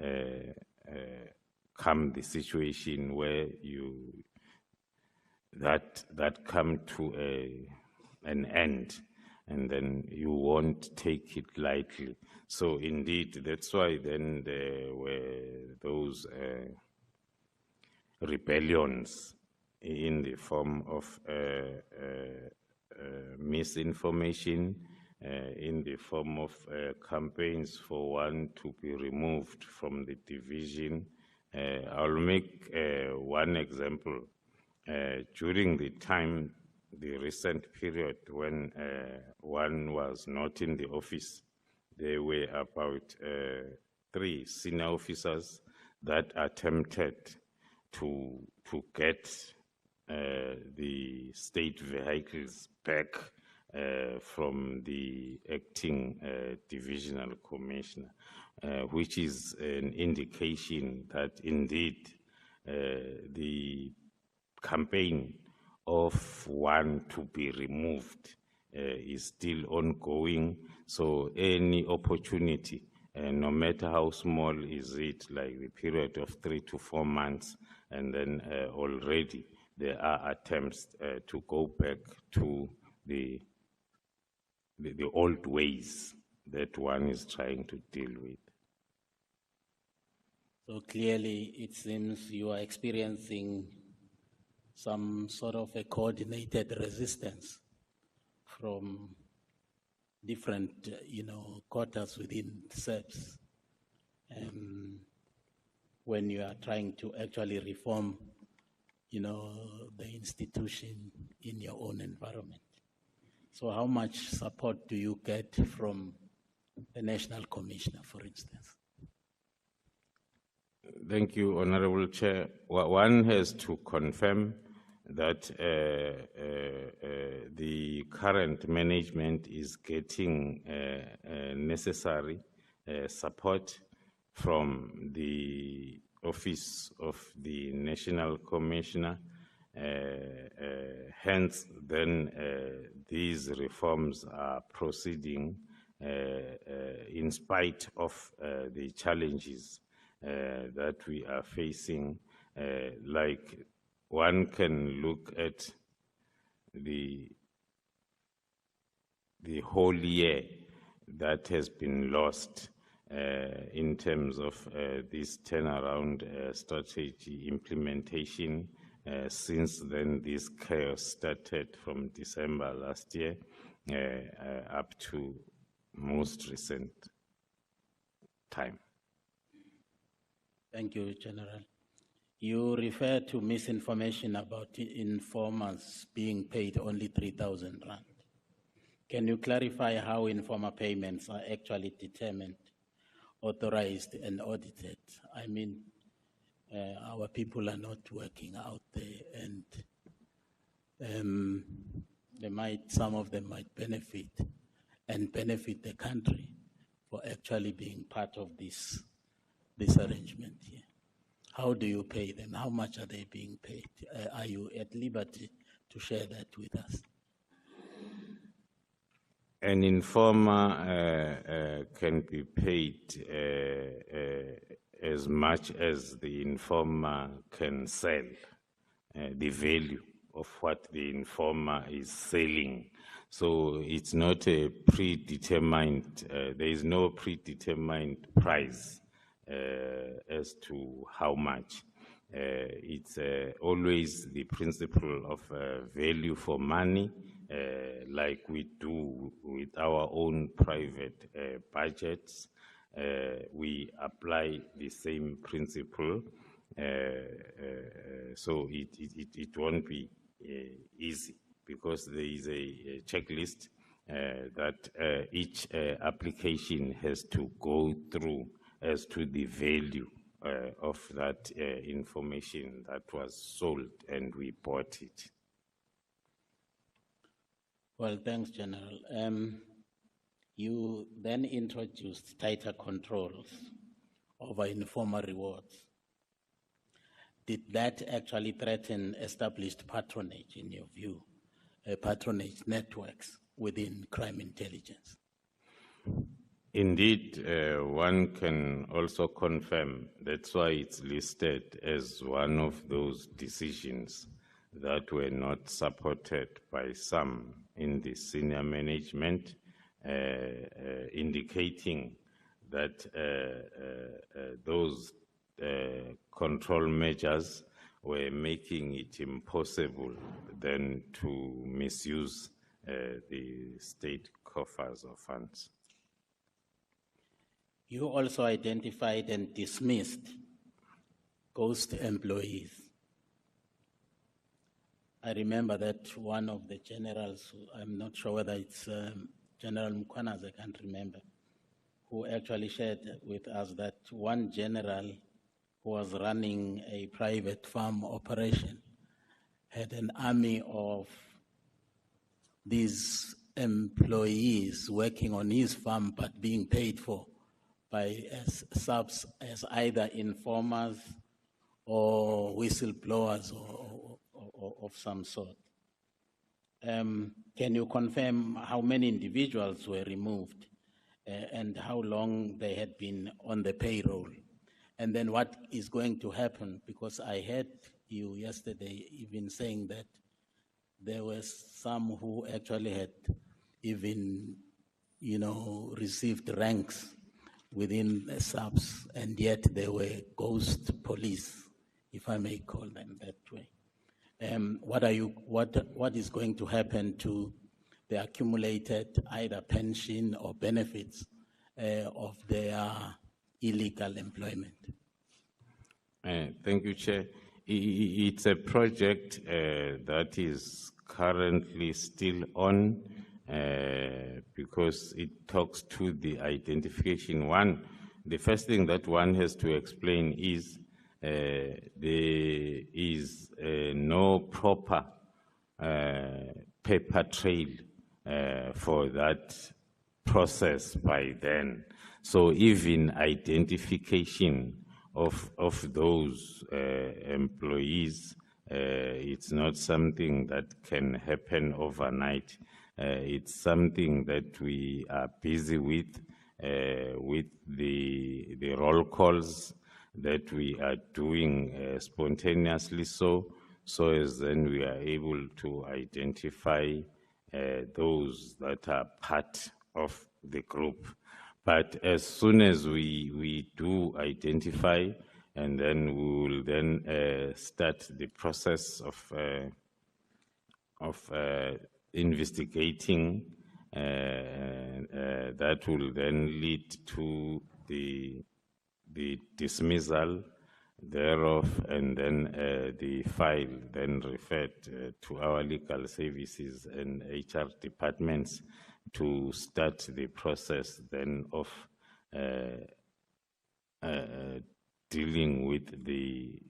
come the situation where that come to an end, and then you won't take it lightly. So indeed, that's why then there were those rebellions in the form of misinformation, in the form of campaigns for one to be removed from the division. I'll make one example. During the recent period when one was not in the office, there were about 3 senior officers that attempted to get the state vehicles back from the acting divisional commissioner, which is an indication that indeed the campaign of one to be removed is still ongoing. So any opportunity, no matter how small is it, like the period of 3 to 4 months, and then already there are attempts to go back to the old ways that one is trying to deal with. So clearly it seems you are experiencing some sort of a coordinated resistance from different, quarters within SEPs, when you are trying to actually reform, the institution in your own environment. So how much support do you get from the National Commissioner, for instance? Thank you, Honorable Chair. One has to confirm that the current management is getting necessary support from the Office of the National Commissioner. Hence, then these reforms are proceeding in spite of the challenges that we are facing. Like one can look at the whole year that has been lost in terms of this turnaround strategy implementation since then this chaos started from December last year up to most recent time. Thank you, General. You refer to misinformation about informers being paid only 3,000 rand. Can you clarify how informer payments are actually determined, authorized, and audited? I mean, our people are not working out there, and some of them might benefit the country for actually being part of this arrangement here? How do you pay them? How much are they being paid? Are you at liberty to share that with us? An informer can be paid as much as the informer can sell, the value of what the informer is selling. So it's not a predetermined, there is no predetermined price as to how much. It's always the principle of value for money, like we do with our own private budgets. We apply the same principle, so it won't be easy, because there is a checklist that each application has to go through as to the value of that information that was sold and we bought it. Well, thanks, General. You then introduced tighter controls over informal rewards. Did that actually threaten established patronage, in your view, patronage networks within crime intelligence? Indeed, one can also confirm. That's why it's listed as one of those decisions that were not supported by some in the senior management, indicating that those control measures were making it impossible then to misuse the state coffers or funds. You also identified and dismissed ghost employees. I remember that one of the generals, I'm not sure whether it's General Mukwanas, I can't remember, who actually shared with us that one general who was running a private farm operation had an army of these employees working on his farm but being paid for by subs as either informers or whistleblowers or of some sort. Can you confirm how many individuals were removed and how long they had been on the payroll? And then what is going to happen? Because I heard you yesterday even saying that there were some who actually had even, received ranks within the subs, and yet they were ghost police, if I may call them that way. What is going to happen to the accumulated either pension or benefits of their illegal employment? Thank you, Chair. It's a project that is currently still on because it talks to the identification. The first thing that one has to explain is there is no proper paper trail for that process by then. So even identification of those employees, it's not something that can happen overnight. It's something that we are busy with the roll calls that we are doing spontaneously, so as then we are able to identify those that are part of the group. But as soon as we do identify, and then we will then start the process of investigating, that will then lead to the dismissal thereof, and then the file then referred to our legal services and HR departments to start the process then of dealing with the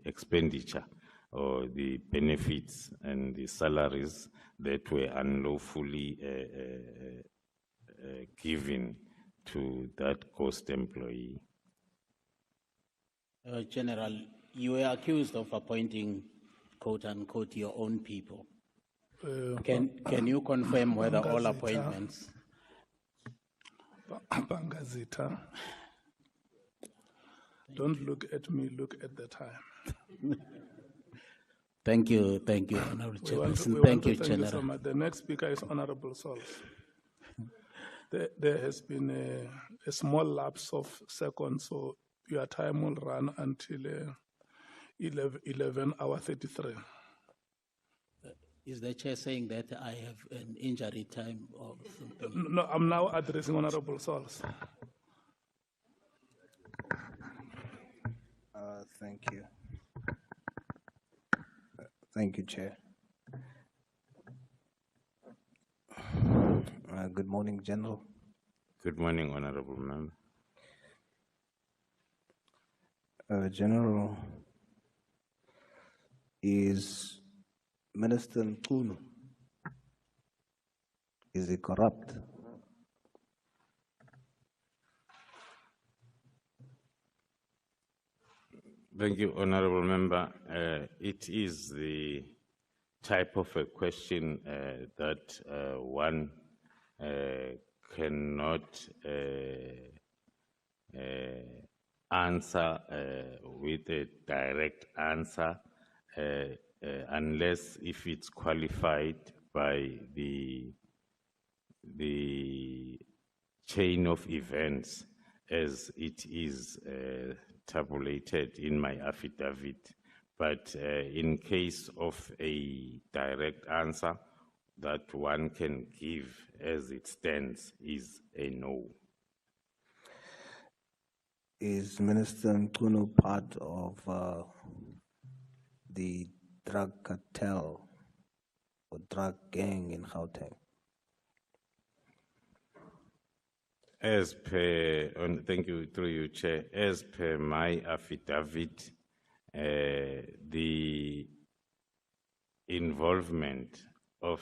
expenditure or the benefits and the salaries that were unlawfully given to that ghost employee. General, you were accused of appointing, quote unquote, your own people. Can you confirm whether all appointments? Bangazita. Don't look at me, look at the time. Thank you, Honorable Chairperson. Thank you, General. so much. The next speaker is Honorable Sols. There has been a small lapse of seconds, so your time will run until 11 hours 33. Is the chair saying that I have an injury time or something? No, I'm now addressing Honorable Sols. Thank you. Thank you, Chair. Good morning, General. Good morning, Honorable Member. General, is Minister Nkunu, is he corrupt? Thank you, Honorable Member. It is the type of a question that one cannot answer with a direct answer unless if it's qualified by the chain of events as it is tabulated in my affidavit. But in case of a direct answer that one can give as it stands is a no. Is Minister Nkunu part of the drug cartel or drug gang in Gauteng? As per, thank you, through you, Chair, as per my affidavit, the involvement of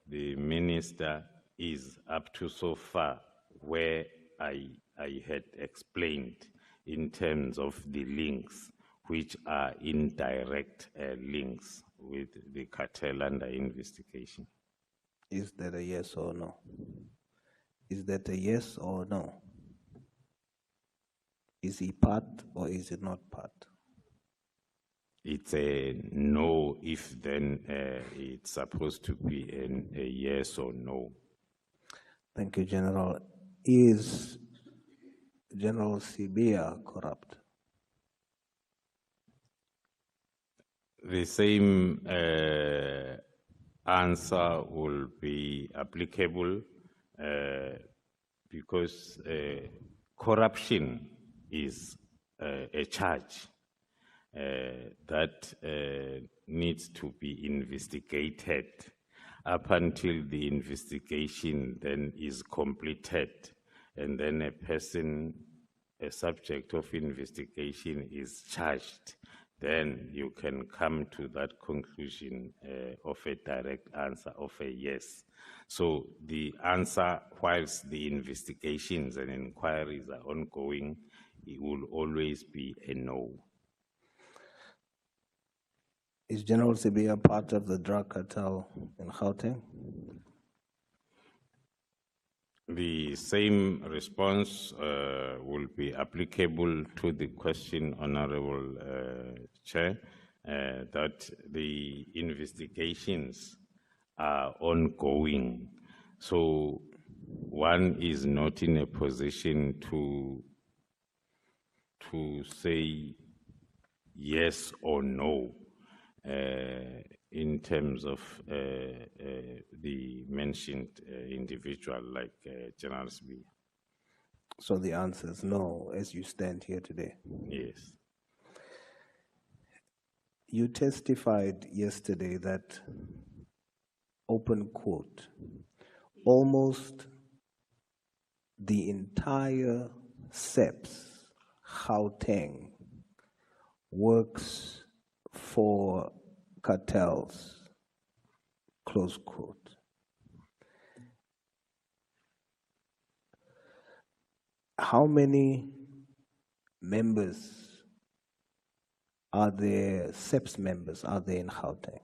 the minister is up to so far where I had explained in terms of the links, which are indirect links with the cartel under investigation. Is that a yes or no? Is that a yes or no? Is he part or is he not part? It's a no if then it's supposed to be a yes or no. Thank you, General. Is General Sibia corrupt? The same answer will be applicable because corruption is a charge that needs to be investigated. Up until the investigation then is completed, and then a person, a subject of investigation is charged, then you can come to that conclusion of a direct answer of a yes. So the answer, whilst the investigations and inquiries are ongoing, it will always be a no. Is General Sibia part of the drug cartel in Gauteng? The same response will be applicable to the question, Honorable Chair, that the investigations are ongoing. So one is not in a position to say yes or no in terms of the mentioned individual like General Sibia. So the answer is no, as you stand here today? Yes. You testified yesterday that, open quote, almost the entire SEPS Gauteng works for cartels, close quote. How many members are there, SEPS members, are there in Gauteng?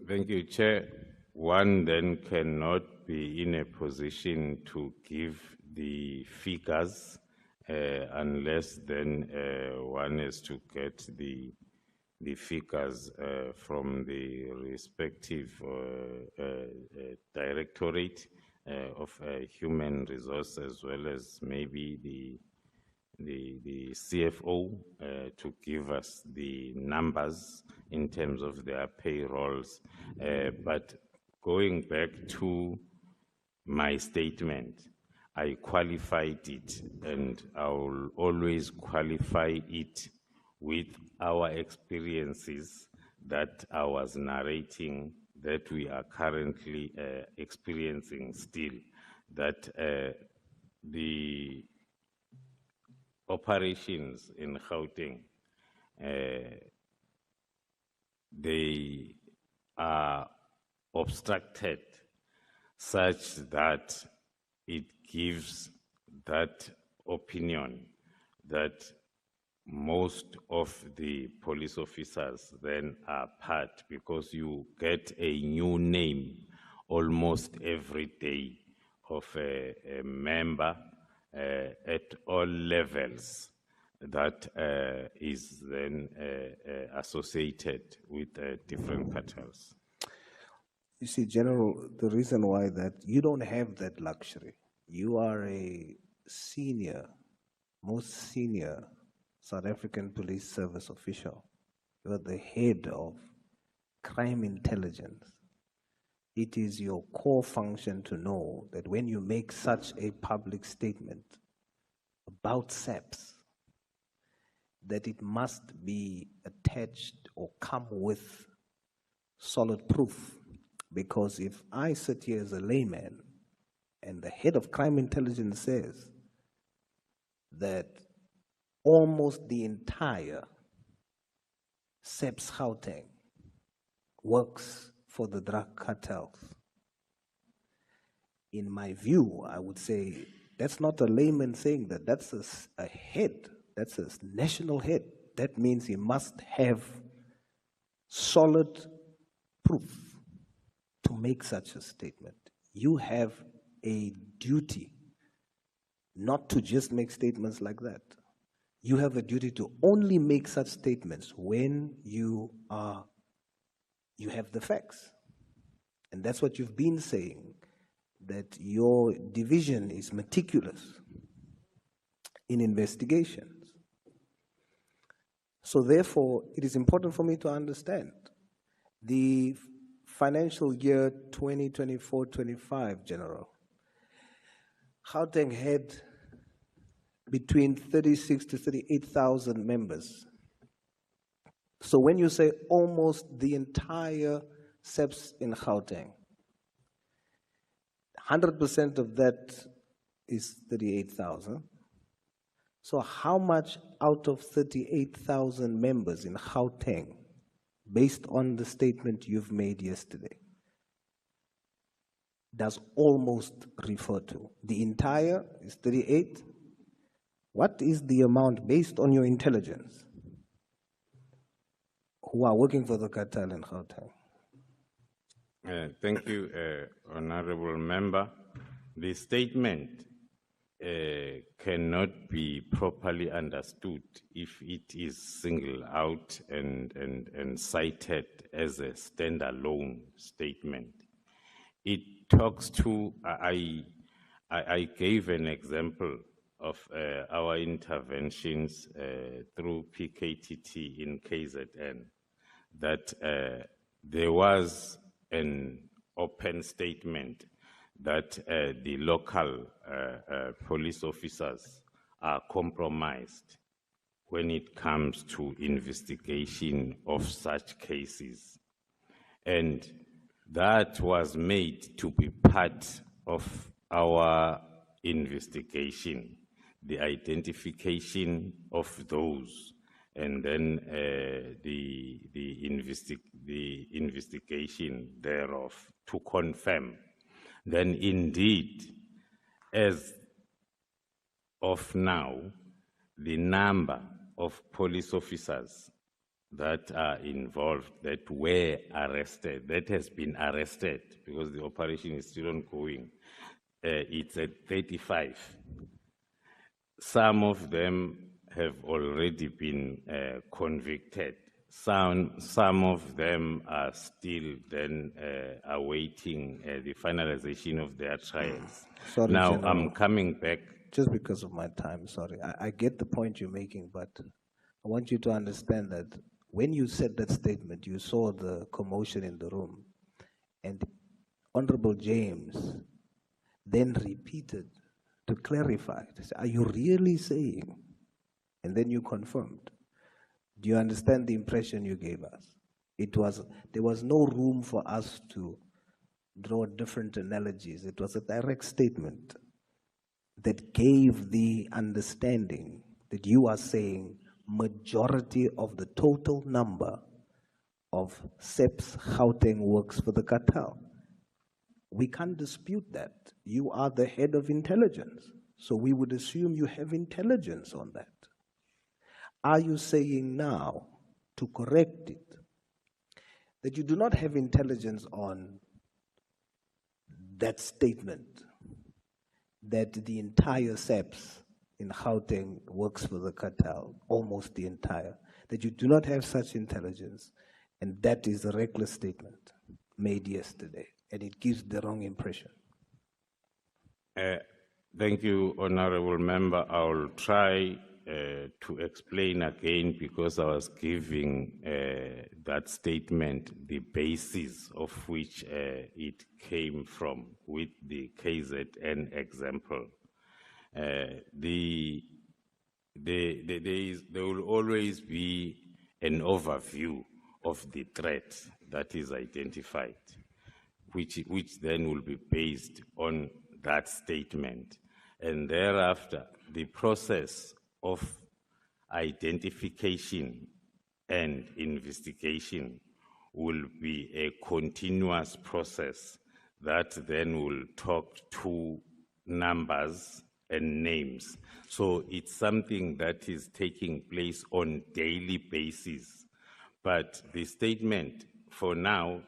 Thank you, Chair. One then cannot be in a position to give the figures unless then one is to get the figures from the respective directorate of human resources, as well as maybe the CFO to give us the numbers in terms of their payrolls. But going back to my statement, I qualified it, and I will always qualify it with our experiences that I was narrating, that we are currently experiencing still, that the operations in Gauteng, they are obstructed such that it gives that opinion that most of the police officers then are part, because you get a new name almost every day of a member at all levels that is then associated with different cartels. You see, General, the reason why that you don't have that luxury, you are a senior, most senior South African Police Service official. You are the head of crime intelligence. It is your core function to know that when you make such a public statement about SAPS, that it must be attached or come with solid proof. Because if I sit here as a layman and the head of crime intelligence says that almost the entire SEPS Gauteng works for the drug cartels, in my view, I would say that's not a layman saying that. That's a head. That's a national head. That means he must have solid proof to make such a statement. You have a duty not to just make statements like that. You have a duty to only make such statements when you have the facts. And that's what you've been saying, that your division is meticulous in investigations. So therefore, it is important for me to understand the financial year 2024-25, General. Gauteng had between 36 to 38,000 members. So when you say almost the entire SEPS in Gauteng, 100% of that is 38,000. So how much out of 38,000 members in Gauteng, based on the statement you've made yesterday, does almost refer to? The entire is 38. What is the amount based on your intelligence who are working for the cartel in Gauteng? Thank you, Honorable Member. The statement cannot be properly understood if it is singled out and cited as a standalone statement. It talks to, I gave an example of our interventions through PKTT in KZN, that there was an open statement that the local police officers are compromised when it comes to investigation of such cases. And that was made to be part of our investigation, the identification of those, and then the investigation thereof to confirm then indeed, as of now, the number of police officers that are involved, that were arrested, that has been arrested, because the operation is still ongoing, it's at 35. Some of them have already been convicted. Some of them are still then awaiting the finalization of their trials. Sorry, now, General. I'm coming back. Just because of my time, sorry. I get the point you're making, but I want you to understand that when you said that statement, you saw the commotion in the room, and Honorable James then repeated to clarify. To say, are you really saying? And then you confirmed. Do you understand the impression you gave us? There was no room for us to draw different analogies. It was a direct statement that gave the understanding that you are saying majority of the total number of SEPS Gauteng works for the cartel. We can't dispute that. You are the head of intelligence, so we would assume you have intelligence on that. Are you saying now, to correct it, that you do not have intelligence on that statement, that the entire SEPS in Gauteng works for the cartel, almost the entire, that you do not have such intelligence, and that is a reckless statement made yesterday, and it gives the wrong impression? Thank you, Honorable Member. I will try to explain again, because I was giving that statement the basis of which it came from, with the KZN example. There will always be an overview of the threat that is identified, which then will be based on that statement. And thereafter, the process of identification and investigation will be a continuous process that then will talk to numbers and names. So it's something that is taking place on a daily basis. But the statement for now,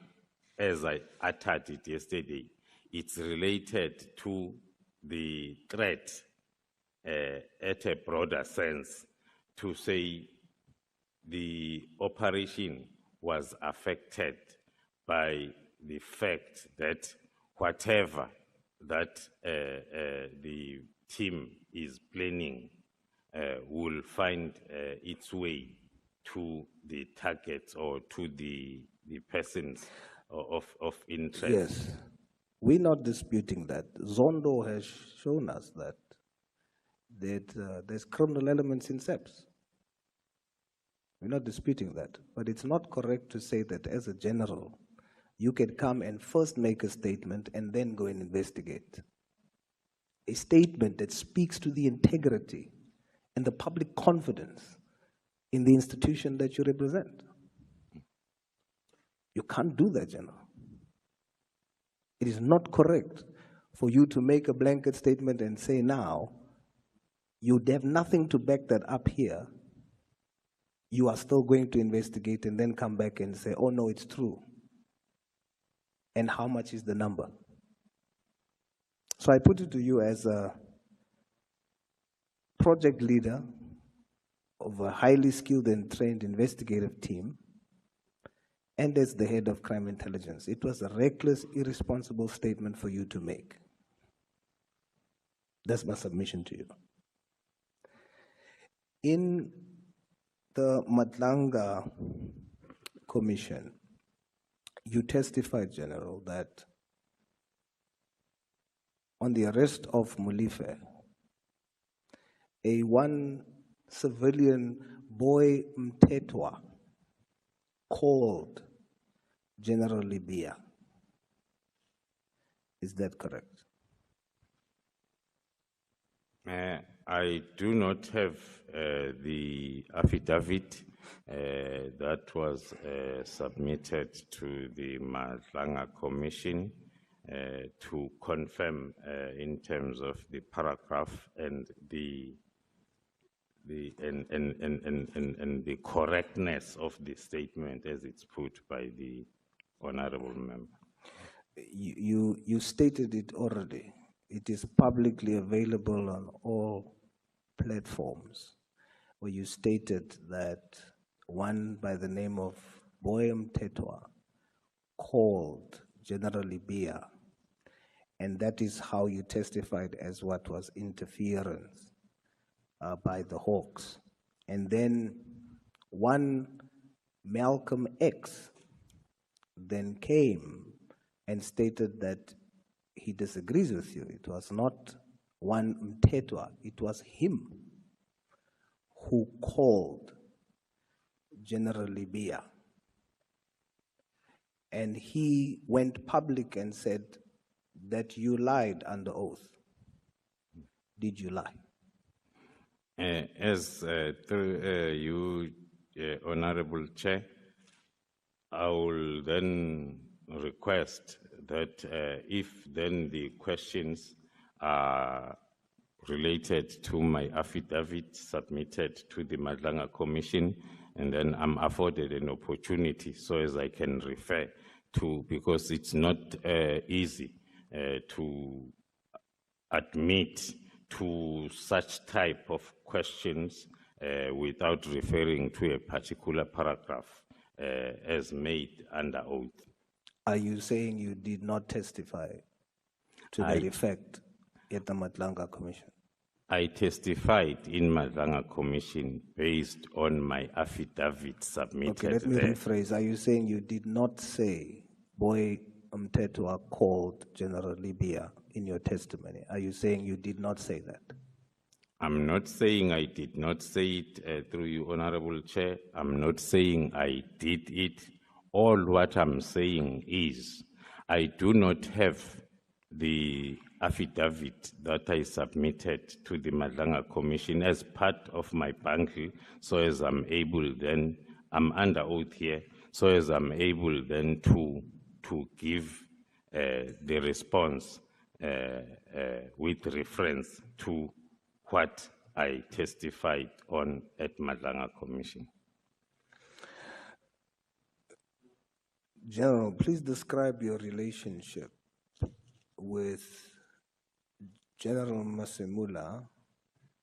as I uttered it yesterday, it's related to the threat at a broader sense, to say the operation was affected by the fact that whatever that the team is planning will find its way to the targets or to the persons of interest. Yes, we're not disputing that. Zondo has shown us that there's criminal elements in SEPS. We're not disputing that, but it's not correct to say that as a general, you can come and first make a statement and then go and investigate. A statement that speaks to the integrity and the public confidence in the institution that you represent. You can't do that, General. It is not correct for you to make a blanket statement and say now, you'd have nothing to back that up here. You are still going to investigate and then come back and say, oh no, it's true. And how much is the number? So I put it to you as a project leader of a highly skilled and trained investigative team, and as the head of crime intelligence. It was a reckless, irresponsible statement for you to make. That's my submission to you. In the Matlanga Commission, you testified, General, that on the arrest of Molefe, one civilian boy Mtetwa called General Libya. Is that correct? I do not have the affidavit that was submitted to the Matlanga Commission. to confirm in terms of the paragraph and the correctness of the statement as it's put by the honorable member. You stated it already. It is publicly available on all platforms, where you stated that one by the name of Boyam Tetwa called General Libya, and that is how you testified as what was interference by the Hawks. And then one Malcolm X then came and stated that he disagrees with you. It was not one Mtetwa, it was him who called General Libya. And he went public and said that you lied under oath. Did you lie? Through you, Honorable Chair, I will then request that if then the questions are related to my affidavit submitted to the Madlanga Commission, and then I'm afforded an opportunity so as I can refer to, because it's not easy to admit to such type of questions without referring to a particular paragraph as made under oath. Are you saying you did not testify to that effect at the Madlanga Commission? I testified in Madlanga Commission based on my affidavit submitted. Okay, let me rephrase. Are you saying you did not say Boy Mtetwa called General Libya in your testimony? Are you saying you did not say that? I'm not saying I did not say it through you, Honorable Chair. I'm not saying I did it. All what I'm saying is I do not have the affidavit that I submitted to the Madlanga Commission as part of my bundle, so as I'm able then, I'm under oath here, so as I'm able then to give the response with reference to what I testified on at Madlanga Commission. General, please describe your relationship with General Masemula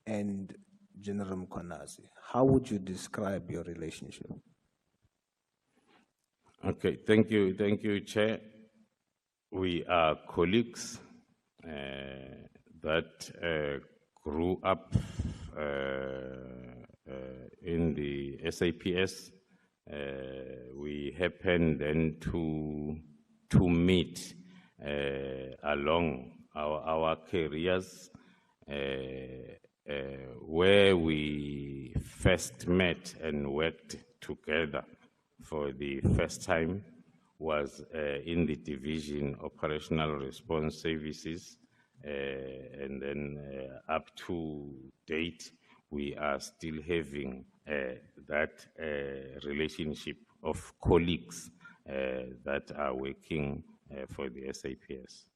and General Mkwanazi. How would you describe your relationship? Okay, thank you, Chair. We are colleagues that grew up in the SAPS. We happened then to meet along our careers, where we first met and worked together for the first time was in the Division Operational Response Services, and then up to date we are still having that relationship of colleagues that are working for the SAPS.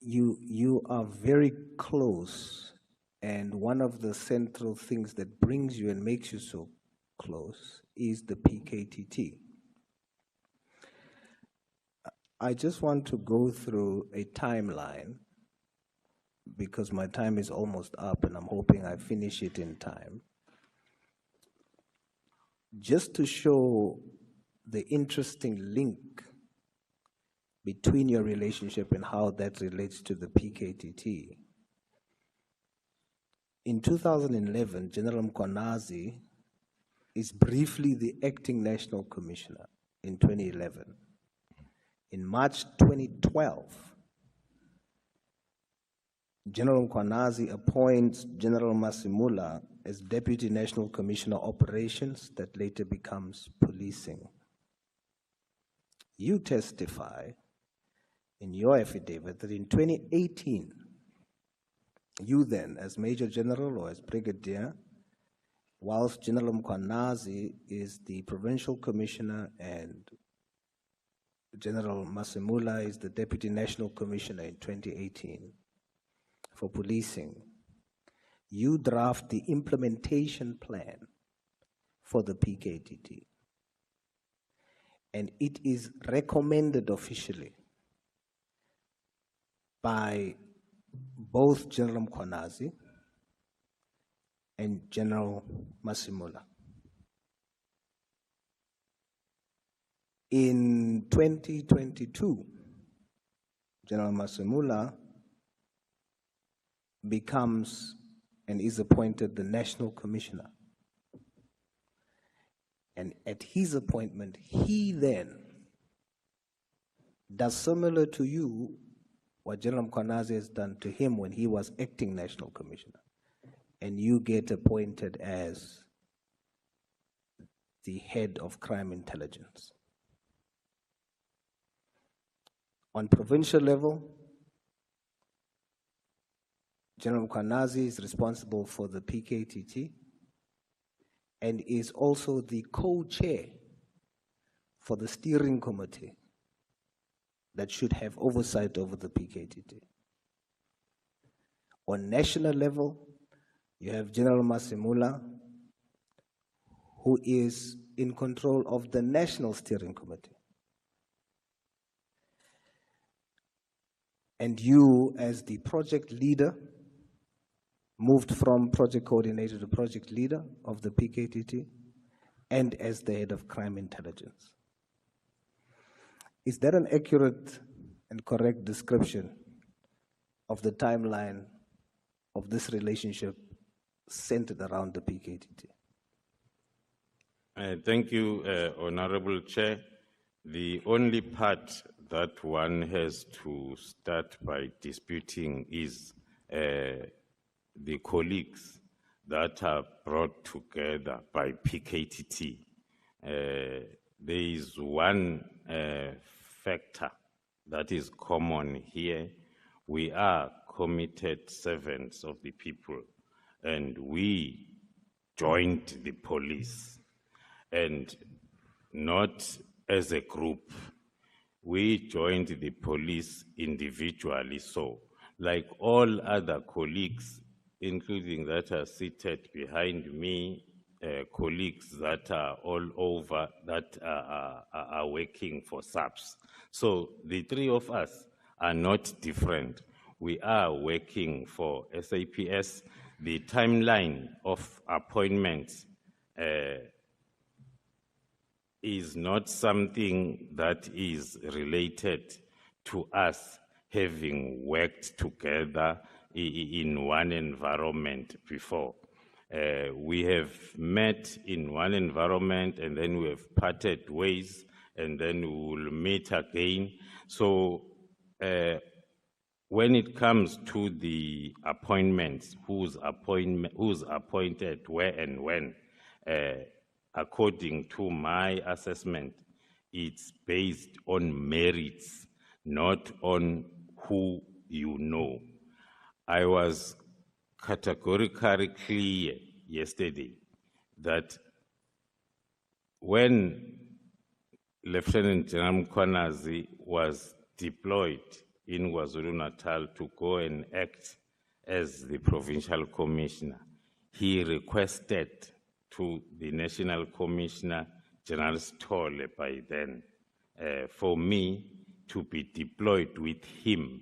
You are very close, and one of the central things that brings you and makes you so close is the PKTT. I just want to go through a timeline because my time is almost up and I'm hoping I finish it in time. Just to show the interesting link between your relationship and how that relates to the PKTT. In 2011, General Mkwanazi is briefly the acting national commissioner in 2011. In March 2012, General Mkwanazi appoints General Masemula as Deputy National Commissioner Operations, that later becomes policing. You testify in your affidavit that in 2018, you then, as Major General or as Brigadier, whilst General Mkwanazi is the Provincial Commissioner and General Masemula is the Deputy National Commissioner in 2018 for policing, you draft the implementation plan for the PKTT. And it is recommended officially by both General Mkhwanazi and General Masemula. In 2022, General Masemula becomes and is appointed the National Commissioner. And at his appointment, he then does similar to you what General Mkhwanazi has done to him when he was acting National Commissioner. And you get appointed as the head of crime intelligence. On provincial level, General Mkhwanazi is responsible for the PKTT and is also the co-chair for the steering committee that should have oversight over the PKTT. On national level, you have General Masemula, who is in control of the National Steering Committee. And you, as the project leader, moved from project coordinator to project leader of the PKTT, and as the head of crime intelligence. Is that an accurate and correct description of the timeline of this relationship centered around the PKTT? Thank you, Honorable Chair. The only part that one has to start by disputing is the colleagues that are brought together by PKTT. There is one factor that is common here. We are committed servants of the people, and we joined the police, and not as a group. We joined the police individually, so like all other colleagues, including that are seated behind me, colleagues that are all over, that are working for SAPS. So the three of us are not different. We are working for SAPS. The timeline of appointments is not something that is related to us having worked together in one environment before. We have met in one environment, and then we have parted ways, and then we will meet again. So when it comes to the appointments, who's appointed where and when, according to my assessment, it's based on merits, not on who you know. I was categorically clear yesterday that when Lieutenant General Mkhwanazi was deployed in KwaZulu-Natal to go and act as the provincial commissioner, he requested to the National Commissioner, General Stolle by then, for me to be deployed with him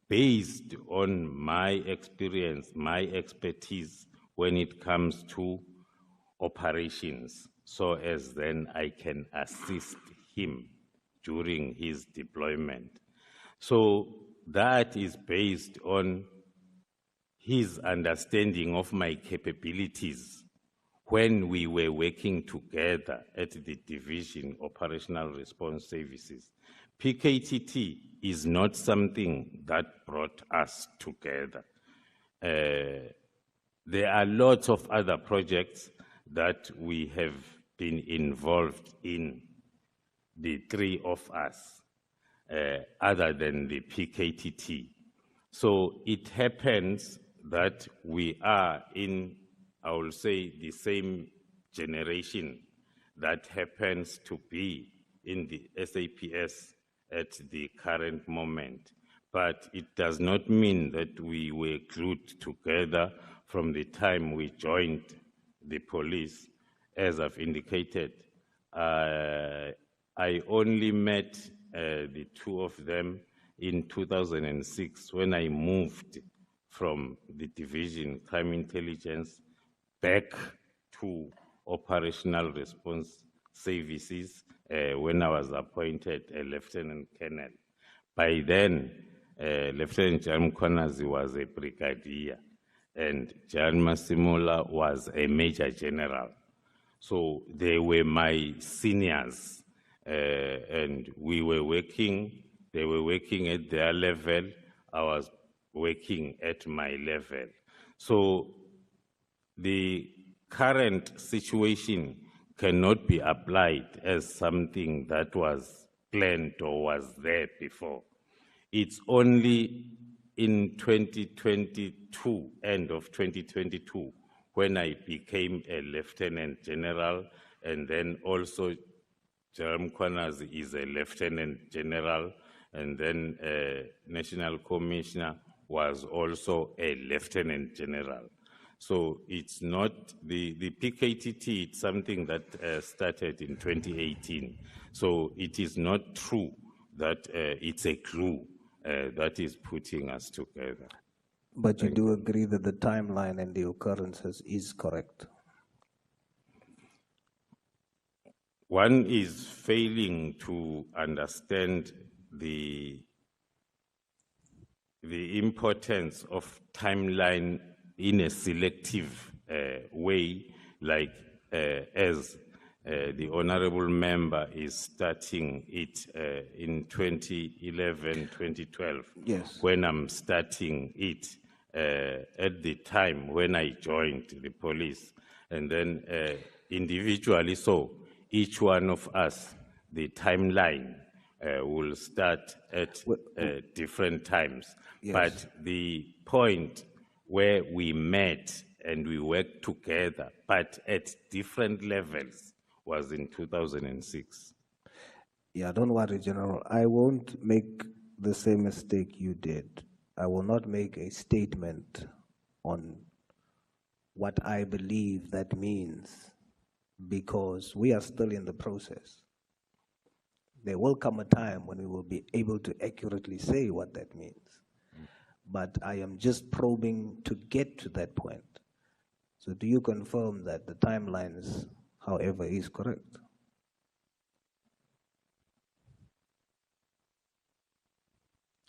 based on my experience, my expertise when it comes to operations, so as then I can assist him during his deployment. So that is based on his understanding of my capabilities when we were working together at the Division Operational Response Services. PKTT is not something that brought us together. There are lots of other projects that we have been involved in, the three of us, other than the PKTT. So it happens that we are in, I will say, the same generation that happens to be in the SAPS at the current moment. But it does not mean that we were glued together from the time we joined the police. As I've indicated, I only met the two of them in 2006 when I moved from the division crime intelligence back to operational response services when I was appointed a lieutenant colonel. By then, Lieutenant Jan Mkhwanazi was a brigadier and Jan Masimula was a major general. So they were my seniors and we were working, they were working at their level, I was working at my level. So the current situation cannot be applied as something that was planned or was there before. It's only in 2022, end of 2022, when I became a lieutenant general, and then also General Mkhwanazi is a lieutenant general, and then National Commissioner was also a lieutenant general. So it's not, the PKTT, it's something that started in 2018. So it is not true that it's a glue that is putting us together. But you do agree that the timeline and the occurrences is correct? One is failing to understand the importance of timeline in a selective way, like as the honorable member is starting it in 2011, 2012, yes, when I'm starting it at the time when I joined the police, and then individually, so each one of us, the timeline will start at different times. Yes. But the point where we met and we worked together, but at different levels, was in 2006. Yeah, don't worry, General. I won't make the same mistake you did. I will not make a statement on what I believe that means, because we are still in the process. There will come a time when we will be able to accurately say what that means. But I am just probing to get to that point. So do you confirm that the timelines, however, is correct?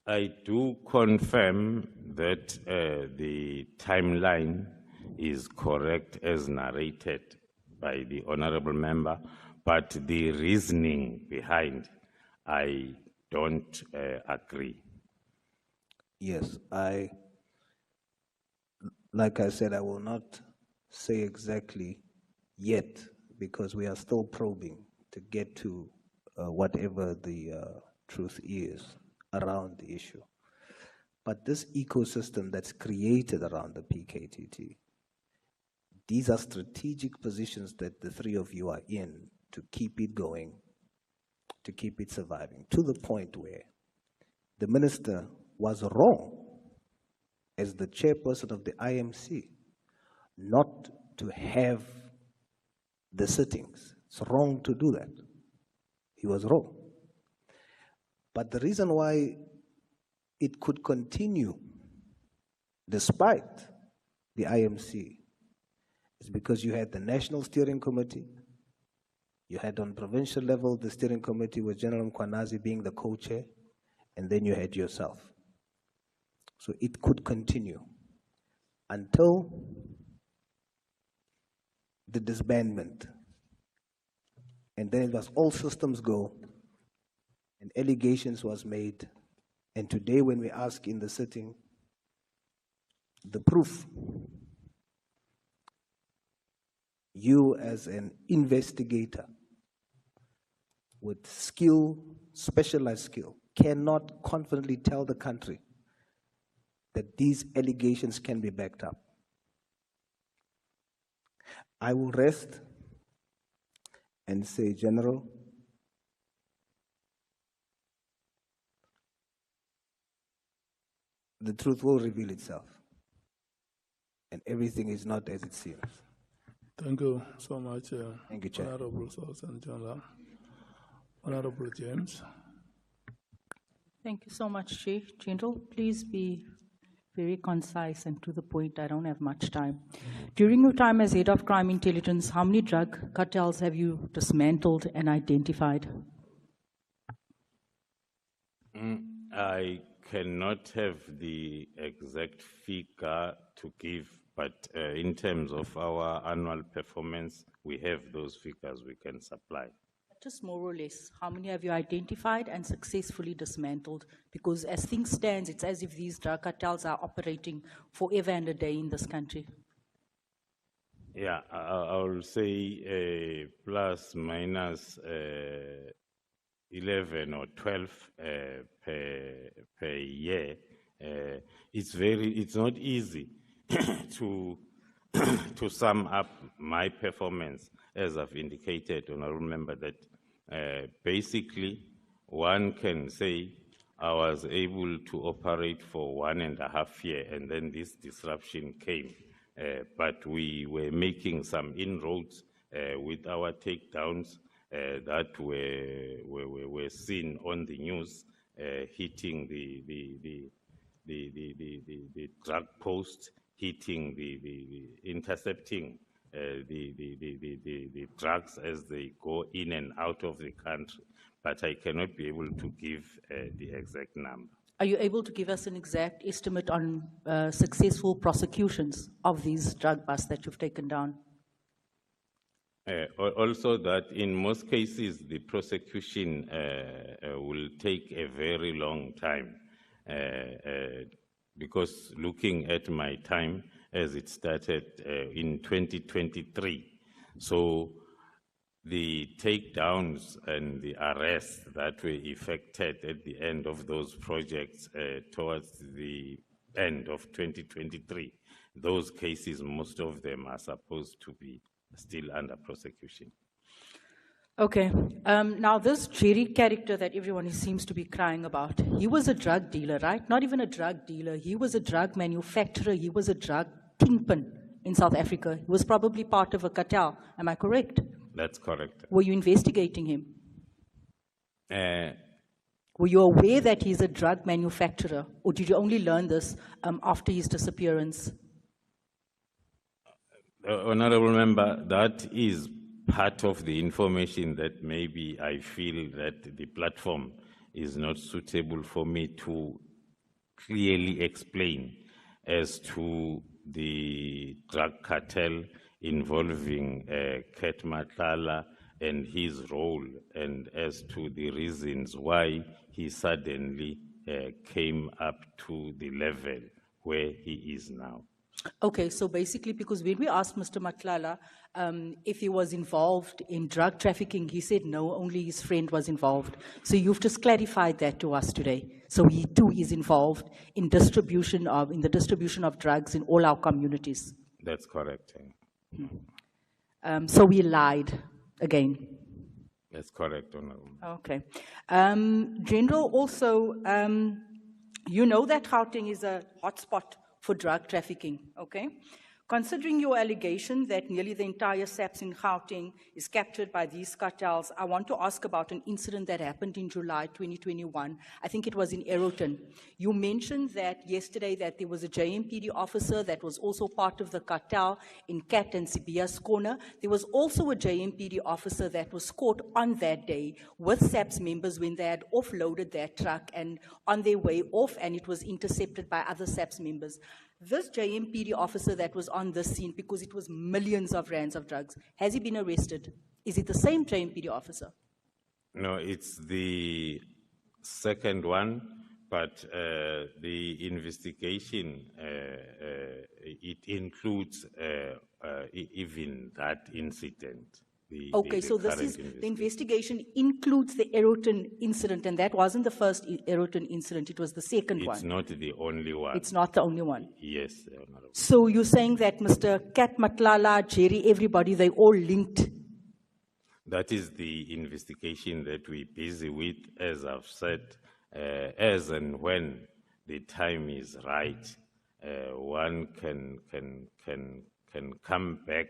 I do confirm that the timeline is correct as narrated by the honorable member, but the reasoning behind, I don't agree. Yes, like I said, I will not say exactly yet, because we are still probing to get to whatever the truth is around the issue. But this ecosystem that's created around the PKTT, these are strategic positions that the three of you are in to keep it going, to keep it surviving, to the point where the minister was wrong as the chairperson of the IMC not to have the sittings. It's wrong to do that. He was wrong. But the reason why it could continue despite the IMC is because you had the National Steering Committee, you had on provincial level the steering committee with General Mkhwanazi being the co-chair, and then you had yourself. So it could continue until the disbandment. And then it was all systems go, and allegations was made. And today when we ask in the sitting, the proof, you as an investigator with skill, specialized skill, cannot confidently tell the country that these allegations can be backed up. I will rest and say, General, the truth will reveal itself. And everything is not as it seems. Thank you so much, Thank you, Chair. Honorable Solomon General. Honorable James. Thank you so much, Chief. General, please be very concise and to the point. I don't have much time. During your time as Head of Crime Intelligence, how many drug cartels have you dismantled and identified? I cannot have the exact figure to give, but in terms of our annual performance, we have those figures we can supply. Just more or less, how many have you identified and successfully dismantled? Because as things stand, it's as if these drug cartels are operating forever and a day in this country. Yeah, I will say plus minus 11 or 12 per year. It's not easy to sum up my performance. As I've indicated, and I remember that basically one can say I was able to operate for 1.5 years, and then this disruption came. But we were making some inroads with our takedowns that were seen on the news, hitting the drug post, hitting intercepting the drugs as they go in and out of the country, but I cannot be able to give the exact number. Are you able to give us an exact estimate on successful prosecutions of these drug busts that you've taken down? Also that in most cases, the prosecution will take a very long time because looking at my time as it started in 2023, so the takedowns and the arrests that were effected at the end of those projects towards the end of 2023, those cases, most of them are supposed to be still under prosecution. Okay. Now, this Jerry character that everyone seems to be crying about, he was a drug dealer, right? Not even a drug dealer. He was a drug manufacturer. He was a drug kingpin in South Africa. He was probably part of a cartel. Am I correct? That's correct. Were you investigating him? Were you aware that he's a drug manufacturer, or did you only learn this after his disappearance? Honorable Member, that is part of the information that maybe I feel that the platform is not suitable for me to clearly explain as to the drug cartel involving Cathy Mohlahlana and his role, and as to the reasons why he suddenly came up to the level where he is now. Okay, so basically, because when we asked Mr. Mohlahlana if he was involved in drug trafficking, he said no, only his friend was involved. So you've just clarified that to us today. So he too is involved in the distribution of drugs in all our communities. That's correct. So we lied again. That's correct, Honorable. Okay. General, also, you know that Gauteng is a hotspot for drug trafficking, okay? Considering your allegation that nearly the entire SAPS in Gauteng is captured by these cartels, I want to ask about an incident that happened in July 2021. I think it was in Aeroton. You mentioned that yesterday that there was a JMPD officer that was also part of the cartel in Cat and Sibia's corner. There was also a JMPD officer that was caught on that day with SAPS members when they had offloaded their truck and on their way off, and it was intercepted by other SAPS members. This JMPD officer that was on this scene, because it was millions of rands of drugs, has he been arrested? Is it the same JMPD officer? No, it's the second one, but the investigation, it includes even that incident. Okay, so this is, the investigation includes the Aeroton incident, and that wasn't the first Aeroton incident, it was the second one. It's not the only one. It's not the only one. Yes, Honorable. So you're saying that Mr. Cathy Mohlahlana, Jerry, everybody, they all linked? That is the investigation that we're busy with, as I've said, as and when the time is right, one can come back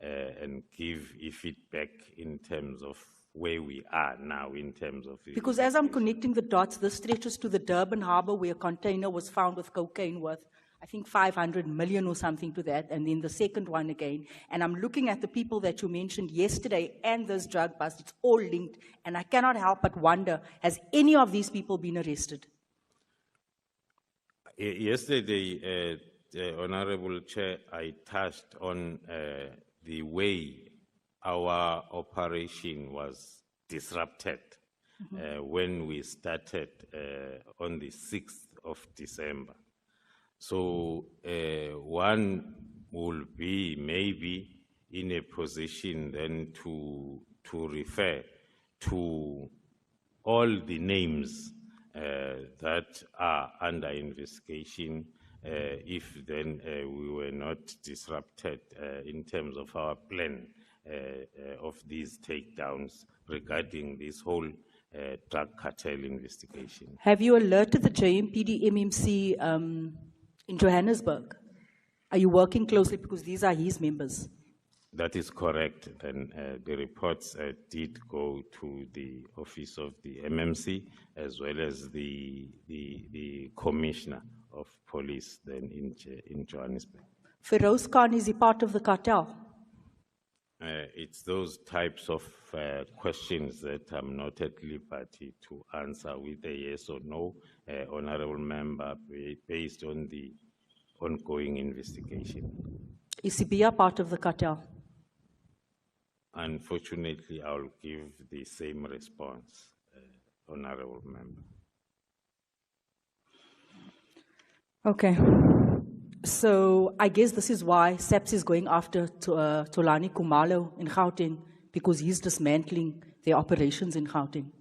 and give a feedback in terms of where we are now in terms of... Because as I'm connecting the dots, this stretches to the Durban Harbour where a container was found with cocaine worth, I think 500 million or something to that, and then the second one again. And I'm looking at the people that you mentioned yesterday and this drug bust, it's all linked, and I cannot help but wonder, has any of these people been arrested? Yesterday, Honorable Chair, I touched on the way our operation was disrupted when we started on the 6th of December. So one will be maybe in a position then to refer to all the names that are under investigation if then we were not disrupted in terms of our plan of these takedowns regarding this whole drug cartel investigation. Have you alerted the JMPD MMC in Johannesburg? Are you working closely because these are his members? That is correct. Then the reports did go to the office of the MMC as well as the Commissioner of Police then in Johannesburg. Feroz Khan, is he part of the cartel? It's those types of questions that I'm not at liberty to answer with a yes or no, Honorable Member, based on the ongoing investigation. Is Sibia part of the cartel? Unfortunately, I'll give the same response, Honorable Member. Okay. So I guess this is why SAPS is going after Tolani Kumalo in Gauteng, because he's dismantling their operations in Gauteng.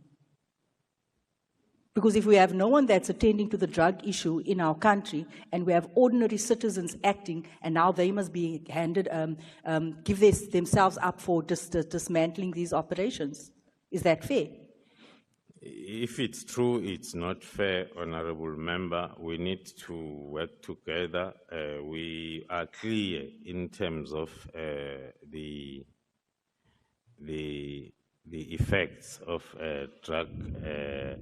Because if we have no one that's attending to the drug issue in our country, and we have ordinary citizens acting, and now they must be handed, give themselves up for dismantling these operations. Is that fair? If it's true, it's not fair, Honorable Member. We need to work together. We are clear in terms of the effects of drug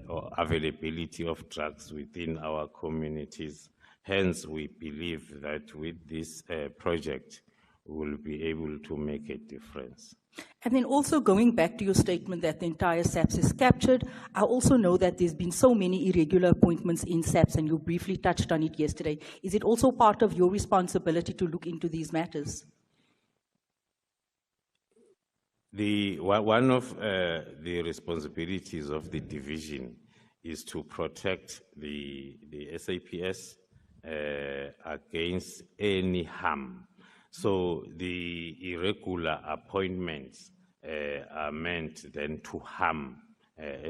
or availability of drugs within our communities. Hence, we believe that with this project, we will be able to make a difference. And then also going back to your statement that the entire SAPS is captured, I also know that there's been so many irregular appointments in SAPS, and you briefly touched on it yesterday. Is it also part of your responsibility to look into these matters? One of the responsibilities of the division is to protect the SAPS against any harm. So the irregular appointments are meant then to harm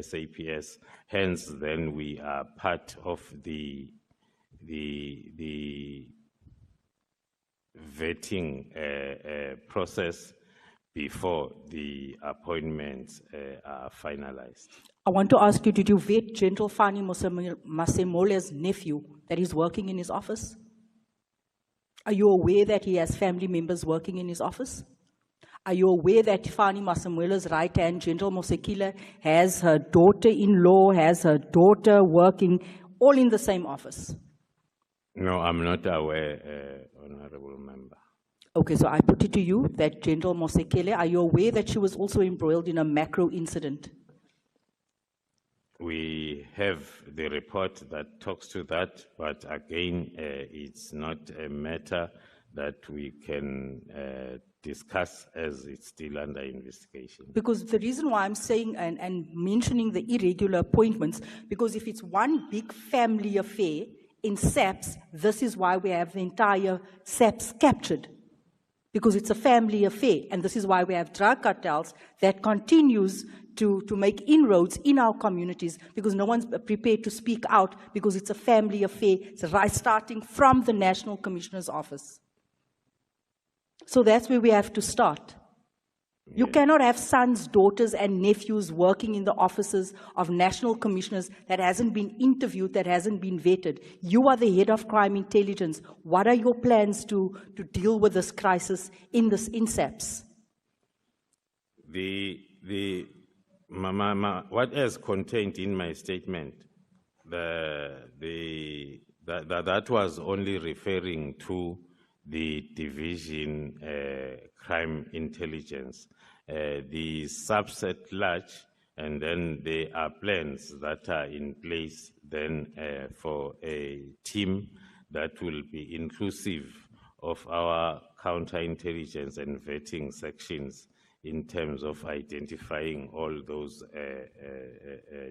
SAPS. Hence, then we are part of the vetting process before the appointments are finalized. I want to ask you, did you vet General Fani Masemole's nephew that is working in his office? Are you aware that he has family members working in his office? Are you aware that Fani Masemole's right-hand, General Mosekile, has her daughter-in-law, has her daughter working, all in the same office? No, I'm not aware, Honorable Member. Okay, so I put it to you that General Mosekile, are you aware that she was also embroiled in a macro incident? We have the report that talks to that, but again, it's not a matter that we can discuss as it's still under investigation. Because the reason why I'm saying and mentioning the irregular appointments, because if it's one big family affair in SAPS, this is why we have the entire SAPS captured. Because it's a family affair, and this is why we have drug cartels that continues to make inroads in our communities, because no one's prepared to speak out, because it's a family affair. It's right starting from the National Commissioner's office. So that's where we have to start. You cannot have sons, daughters, and nephews working in the offices of national commissioners that hasn't been interviewed, that hasn't been vetted. You are the head of crime intelligence. What are your plans to deal with this crisis in SAPS? What is contained in my statement, that was only referring to the division crime intelligence, the subset large, and then there are plans that are in place then for a team that will be inclusive of our counterintelligence and vetting sections in terms of identifying all those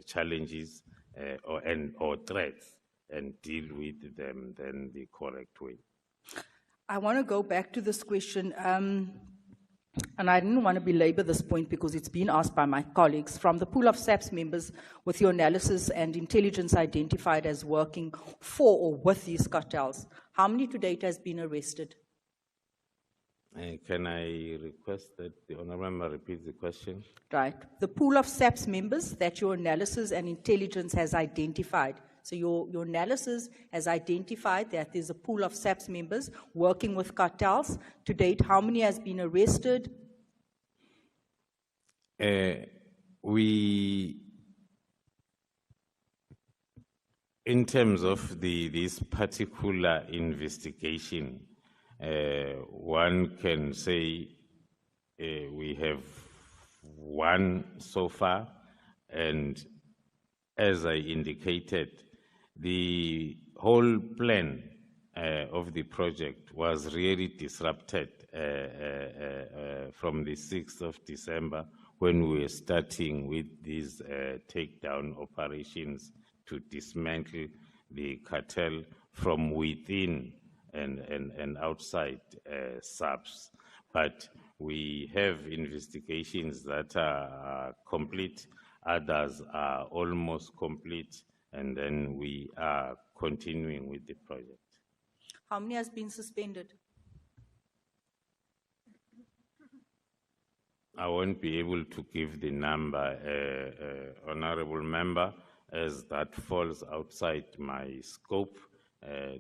challenges or threats and deal with them then the correct way. I want to go back to this question, and I didn't want to belabor this point because it's been asked by my colleagues. From the pool of SAPS members with your analysis and intelligence identified as working for or with these cartels, how many to date has been arrested? Can I request that the Honourable Member repeat the question? Right. The pool of SAPS members that your analysis and intelligence has identified. So your analysis has identified that there's a pool of SAPS members working with cartels. To date, how many has been arrested? In terms of this particular investigation, one can say we have one so far, and as I indicated, the whole plan of the project was really disrupted from the 6th of December when we were starting with these takedown operations to dismantle the cartel from within and outside SAPS. But we have investigations that are complete, others are almost complete, and then we are continuing with the project. How many has been suspended? I won't be able to give the number, Honourable Member, as that falls outside my scope.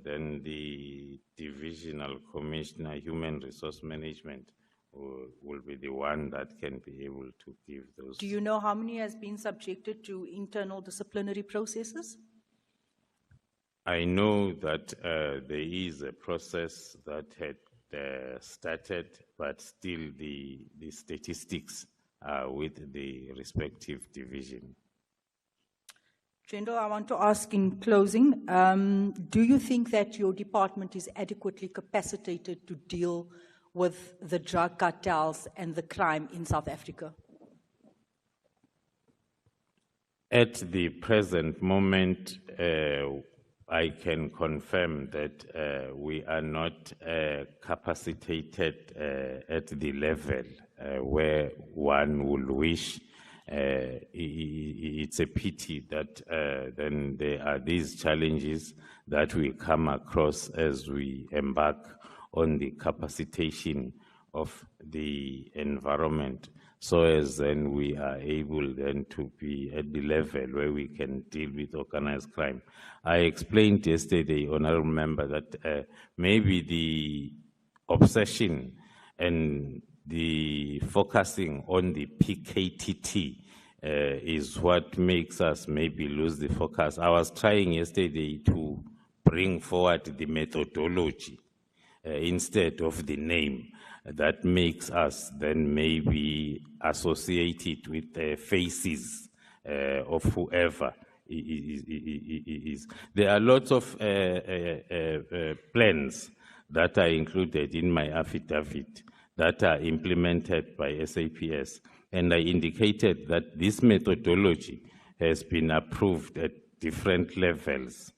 Then the Divisional Commissioner, Human Resource Management, will be the one that can be able to give those. Do you know how many has been subjected to internal disciplinary processes? I know that there is a process that had started, but still the statistics are with the respective division. General, I want to ask in closing, do you think that your department is adequately capacitated to deal with the drug cartels and the crime in South Africa? At the present moment, I can confirm that we are not capacitated at the level where one will wish. It's a pity that then there are these challenges that we come across as we embark on the capacitation of the environment, so as then we are able then to be at the level where we can deal with organized crime. I explained yesterday, Honourable Member, that maybe the obsession and the focusing on the PKTT is what makes us maybe lose the focus. I was trying yesterday to bring forward the methodology instead of the name that makes us then maybe associate it with the faces of whoever is. There are lots of plans that are included in my affidavit that are implemented by SAPS, and I indicated that this methodology has been approved at different levels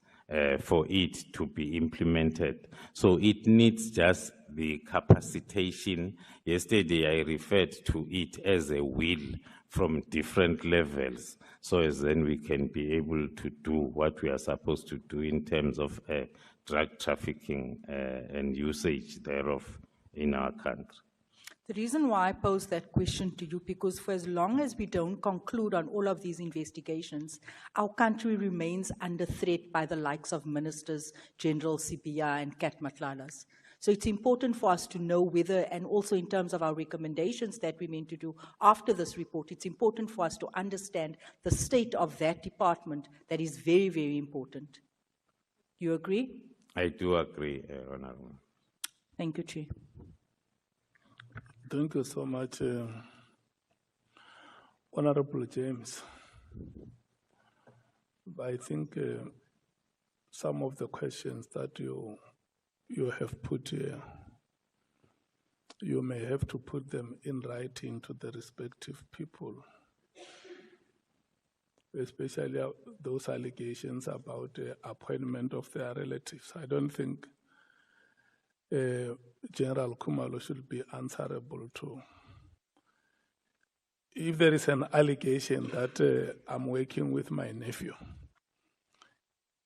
for it to be implemented. So it needs just the capacitation. Yesterday I referred to it as a wheel from different levels, so as then we can be able to do what we are supposed to do in terms of drug trafficking and usage thereof in our country. The reason why I pose that question to you, because for as long as we don't conclude on all of these investigations, our country remains under threat by the likes of ministers, General Sibiya and Cathy Mohlahlana. So it's important for us to know whether, and also in terms of our recommendations that we mean to do after this report, it's important for us to understand the state of that department. That is very, very important. You agree? I do agree, Honorable. Thank you, Chair. Thank you so much, Honorable James. I think some of the questions that you have put here, you may have to put them in writing to the respective people, especially those allegations about the appointment of their relatives. I don't think General Khumalo should be answerable to. If there is an allegation that I'm working with my nephew,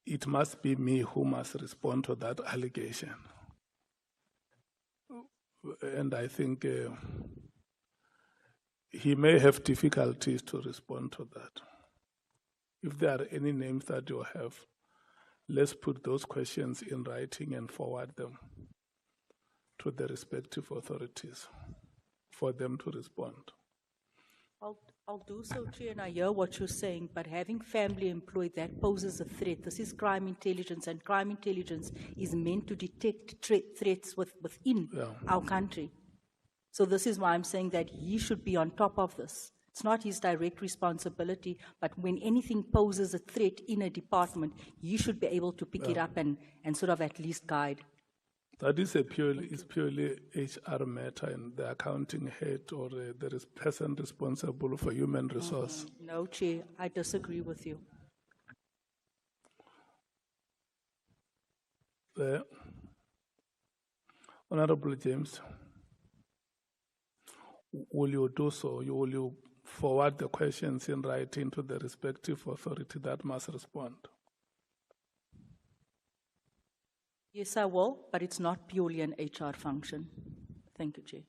it must be me who must respond to that allegation. And I think he may have difficulties to respond to that. If there are any names that you have, let's put those questions in writing and forward them to the respective authorities for them to respond. I'll do so, Chair, and I hear what you're saying, but having family employed, that poses a threat. This is crime intelligence, and crime intelligence is meant to detect threats within our country. So this is why I'm saying that he should be on top of this. It's not his direct responsibility, but when anything poses a threat in a department, he should be able to pick it up and sort of at least guide. That is purely HR matter, and the accounting head or the person responsible for human resource. No, Chair, I disagree with you. Honorable James, will you do so? Will you forward the questions in writing to the respective authority that must respond? Yes, I will, but it's not purely an HR function. Thank you, Chair.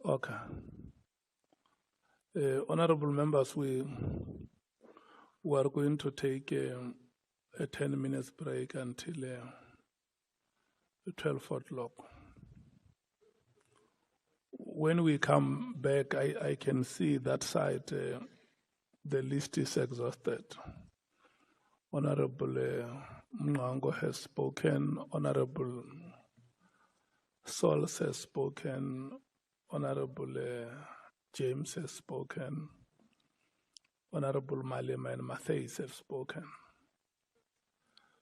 Okay. Honorable members, we are going to take a 10 minutes break until 12 o'clock. When we come back, I can see that side, the list is exhausted. Honorable Mwango has spoken, Honorable Sols has spoken, Honorable James has spoken, Honorable Malema and Matthews have spoken.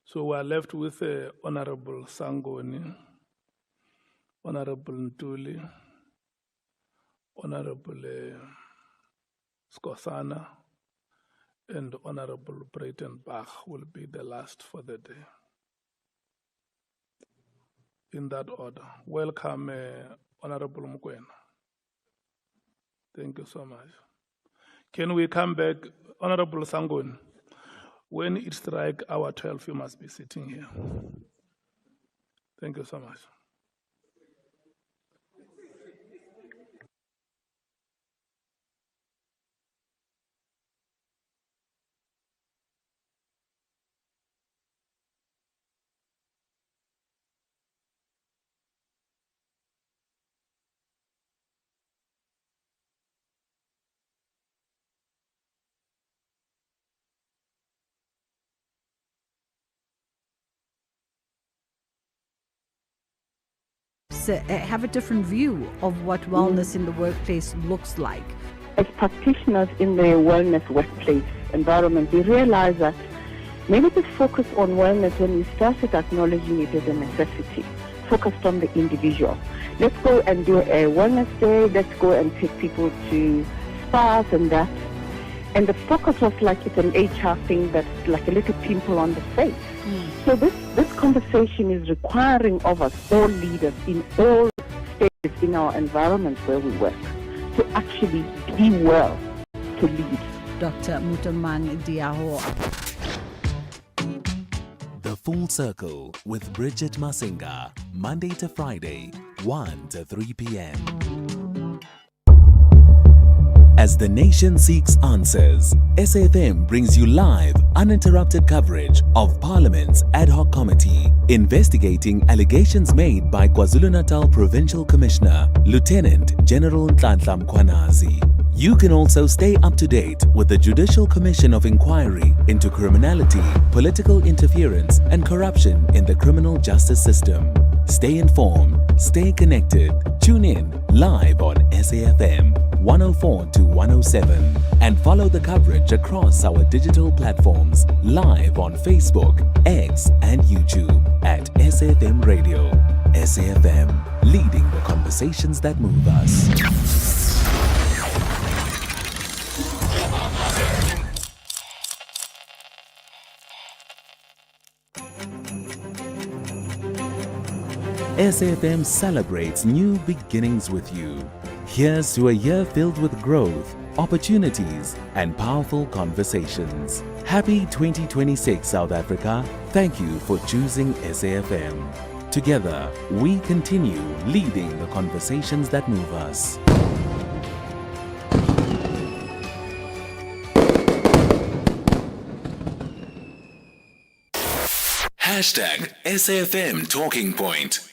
So we are left with Honorable Sangoni, Honorable Ntuli, Honorable Skosana, and Honorable Breitenbach will be the last for the day. In that order. Welcome, Honorable Mkwena. Thank you so much. Can we come back, Honorable Sangun? When it strikes hour 12, you must be sitting here. Thank you so much. Have a different view of what wellness in the workplace looks like. As practitioners in the wellness workplace environment, we realize that maybe just focus on wellness when we started acknowledging it as a necessity, focused on the individual. Let's go and do a wellness day, let's go and take people to spas and that. And the focus was like it's an HR thing that's like a little pimple on the face. So this conversation is requiring of us, all leaders in all stages in our environments where we work, to actually be well, to lead. Dr. Mutamang Diaho. The Full Circle with Bridget Masinga, Monday to Friday, 1 to 3 p.m. As the nation seeks answers, SAFM brings you live, uninterrupted coverage of Parliament's Ad Hoc Committee investigating allegations made by KwaZulu-Natal Provincial Commissioner, Lieutenant General Nhlanhla Mkhwanazi. You can also stay up to date with the Judicial Commission of Inquiry into Criminality, Political Interference and Corruption in the Criminal Justice System. Stay informed, stay connected. Tune in live on SAFM 104 to 107 and follow the coverage across our digital platforms live on Facebook, X and YouTube at SAFM Radio. SAFM, leading the conversations that move us. SAFM celebrates new beginnings with you. Here's to a year filled with growth, opportunities, and powerful conversations. Happy 2026, South Africa. Thank you for choosing SAFM. Together, we continue leading the conversations that move us. Hashtag SAFM Talking Point.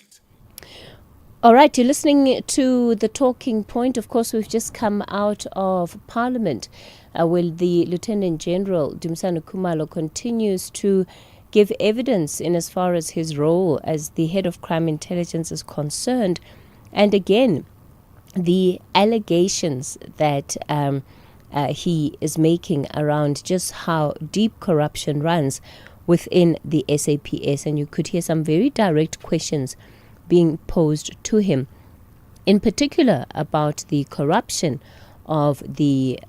All right, you're listening to The Talking Point. Of course, we've just come out of Parliament where the Lieutenant General, Dumisani Khumalo, continues to give evidence in as far as his role as the head of crime intelligence is concerned. And again, the allegations that he is making around just how deep corruption runs within the SAPS. And you could hear some very direct questions being posed to him, in particular about the corruption of the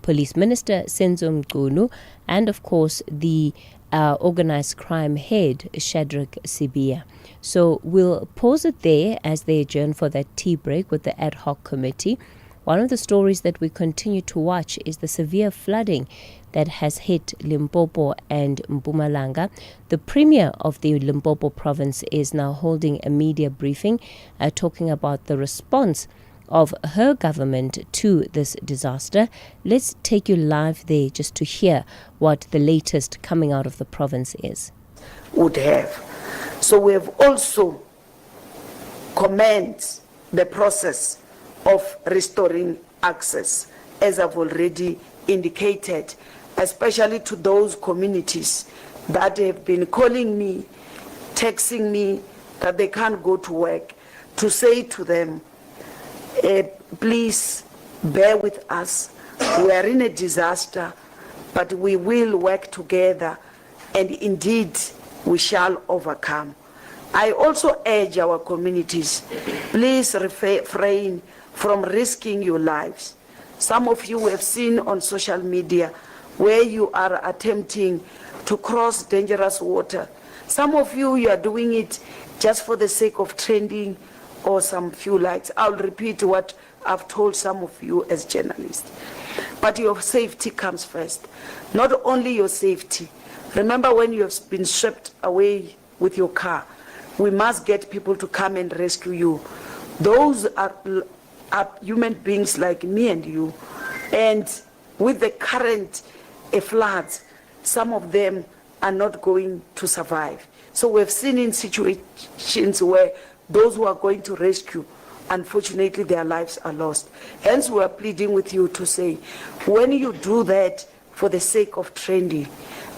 police minister, Senzo Mchunu, and of course the organized crime head, Shadrack Sibia. So we'll pause it there as they adjourn for that tea break with the ad hoc committee. One of the stories that we continue to watch is the severe flooding that has hit Limpopo and Mpumalanga. The Premier of the Limpopo province is now holding a media briefing talking about the response of her government to this disaster. Let's take you live there just to hear what the latest coming out of the province is. Would have. So we have also commended the process of restoring access, as I've already indicated, especially to those communities that have been calling me, texting me that they can't go to work, to say to them, please bear with us. We are in a disaster, but we will work together, and indeed we shall overcome. I also urge our communities, please refrain from risking your lives. Some of you have seen on social media where you are attempting to cross dangerous water. Some of you are doing it just for the sake of trending or some few likes. I'll repeat what I've told some of you as journalists. But your safety comes first. Not only your safety. Remember when you have been swept away with your car, we must get people to come and rescue you. Those are human beings like me and you. And with the current floods, some of them are not going to survive. So we've seen in situations where those who are going to rescue, unfortunately, their lives are lost. Hence, we are pleading with you to say, when you do that for the sake of trending,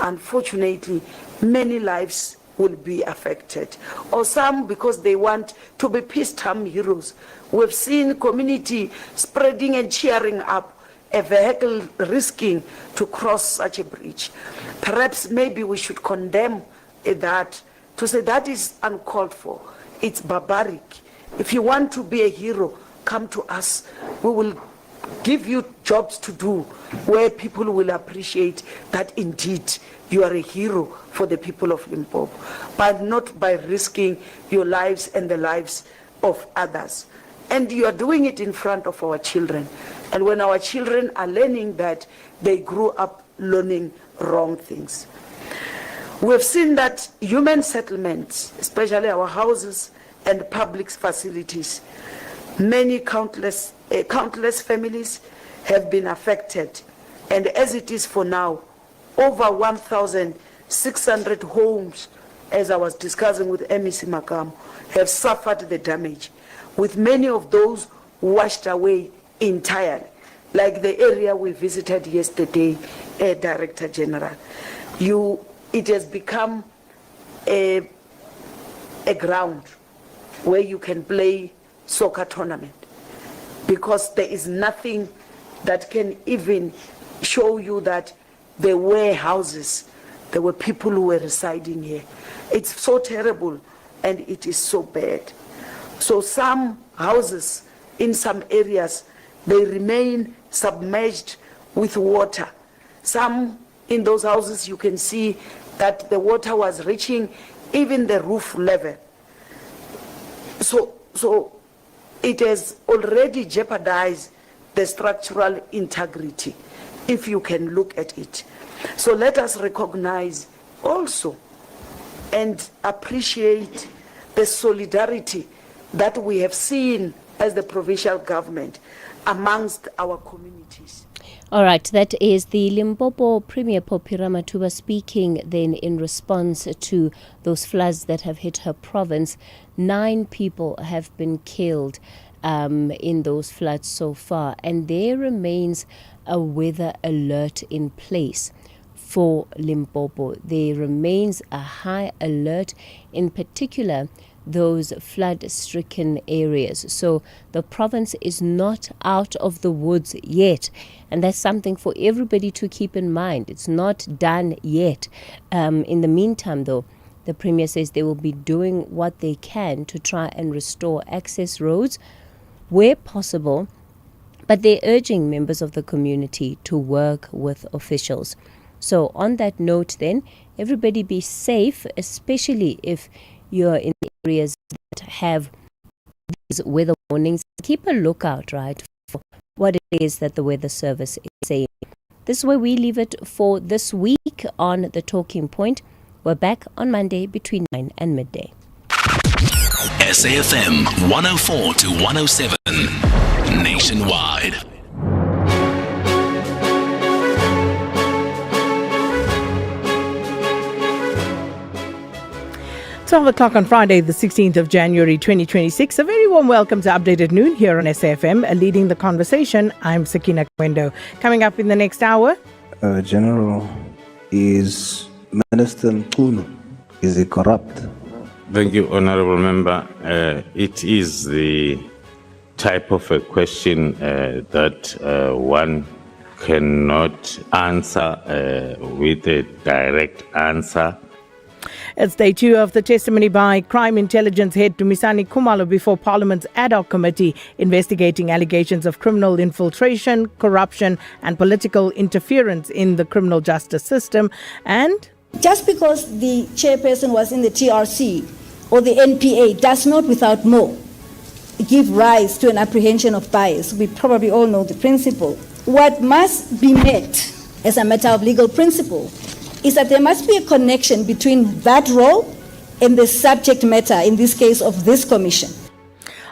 unfortunately, many lives will be affected. Or some because they want to be peacetime heroes. We've seen community spreading and cheering up a vehicle risking to cross such a bridge. Perhaps maybe we should condemn that, to say that is uncalled for. It's barbaric. If you want to be a hero, come to us. We will give you jobs to do where people will appreciate that indeed you are a hero for the people of Limpopo, but not by risking your lives and the lives of others. And you are doing it in front of our children. And when our children are learning that, they grew up learning wrong things. We've seen that human settlements, especially our houses and public facilities. Many countless families have been affected, and as it is for now, over 1,600 homes, as I was discussing with MEC Makam, have suffered the damage, with many of those washed away entirely, like the area we visited yesterday, Director General. It has become a ground where you can play soccer tournament, because there is nothing that can even show you that there were houses, there were people who were residing here. It's so terrible and it is so bad. So some houses in some areas, they remain submerged with water. Some in those houses you can see that the water was reaching even the roof level. So it has already jeopardized the structural integrity, if you can look at it. So let us recognize also and appreciate the solidarity that we have seen as the provincial government amongst our communities. All right, that is the Limpopo Premier Popira Matuba speaking then in response to those floods that have hit her province. 9 people have been killed in those floods so far, and there remains a weather alert in place for Limpopo. There remains a high alert, in particular those flood-stricken areas. So the province is not out of the woods yet, and that's something for everybody to keep in mind. It's not done yet. In the meantime, though, the Premier says they will be doing what they can to try and restore access roads where possible, but they're urging members of the community to work with officials. So on that note then, everybody be safe, especially if you're in areas that have these weather warnings. Keep a lookout, right, for what it is that the weather service is saying. This is where we leave it for this week on The Talking Point. We're back on Monday between 9 and midday. SAFM 104 to 107 nationwide. 12 o'clock on Friday, the 16th of January 2026. A very warm welcome to Updated Noon here on SAFM. Leading the conversation, I'm Sakina Kwendo. Coming up in the next hour. General, is Minister Nkunu, is he corrupt? Thank you, Honorable Member. It is the type of a question that one cannot answer with a direct answer. It's day 2 of the testimony by Crime Intelligence Head Dumisani Khumalo before Parliament's ad hoc committee investigating allegations of criminal infiltration, corruption and political interference in the criminal justice system. And just because the chairperson was in the TRC or the NPA does not without more give rise to an apprehension of bias. We probably all know the principle. What must be met as a matter of legal principle is that there must be a connection between that role and the subject matter, in this case of this commission.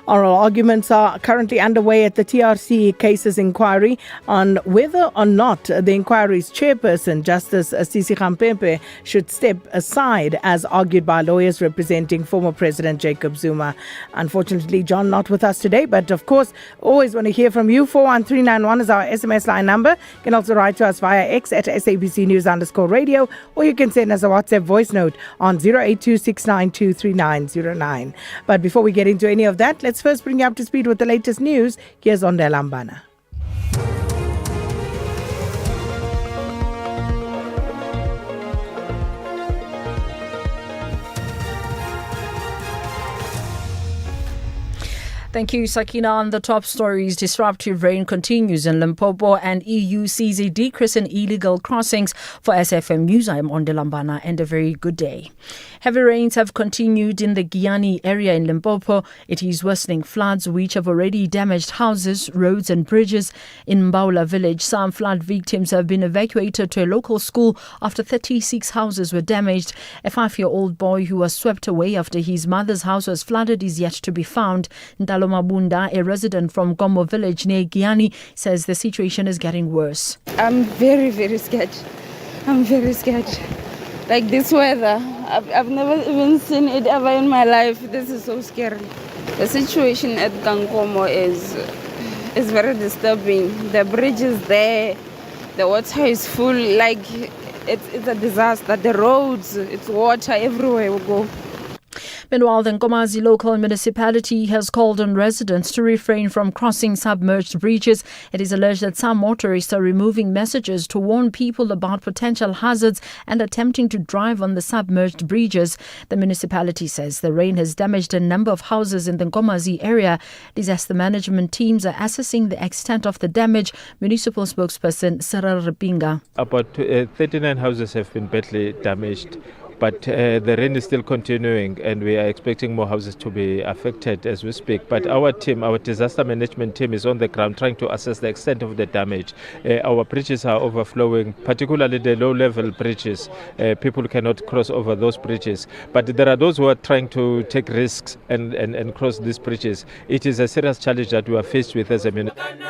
Oral arguments are currently underway at the TRC cases inquiry on whether or not the inquiry's chairperson, Justice Sisi Khampepe, should step aside, as argued by lawyers representing former President Jacob Zuma. Unfortunately, John not with us today, but of course, always want to hear from you. 41391 is our SMS line number. You can also write to us via X at SABC News_radio, or you can send us a WhatsApp voice note on 0826923909. But before we get into any of that, let's first bring you up to speed with the latest news. Here's Onda Lambana. Thank you, Sakina. On the top stories, disruptive rain continues in Limpopo and EU sees a decrease in illegal crossings. For SFM News, I am Onde Lambana, and a very good day. Heavy rains have continued in the Giani area in Limpopo. It is worsening floods which have already damaged houses, roads and bridges. In Mbaula village, some flood victims have been evacuated to a local school after 36 houses were damaged. A 5-year-old boy who was swept away after his mother's house was flooded is yet to be found. Ndalo Mabunda, a resident from Gomo village near Giani, says the situation is getting worse. I'm very, very scared. I'm very scared. Like this weather, I've never even seen it ever in my life. This is so scary. The situation at Gangomo is very disturbing. The bridge is there, the water is full, like it's a disaster. The roads, it's water everywhere we go. Meanwhile, the Nkomazi local municipality has called on residents to refrain from crossing submerged bridges. It is alleged that some motorists are removing messages to warn people about potential hazards and attempting to drive on the submerged bridges. The municipality says the rain has damaged a number of houses in the Nkomazi area. Disaster management teams are assessing the extent of the damage. Municipal spokesperson Cyril Ripinga. About 39 houses have been badly damaged. But the rain is still continuing and we are expecting more houses to be affected as we speak. But our team, our disaster management team is on the ground trying to assess the extent of the damage. Our bridges are overflowing, particularly the low-level bridges. People cannot cross over those bridges. But there are those who are trying to take risks and cross these bridges. It is a serious challenge that we are faced with as a municipality.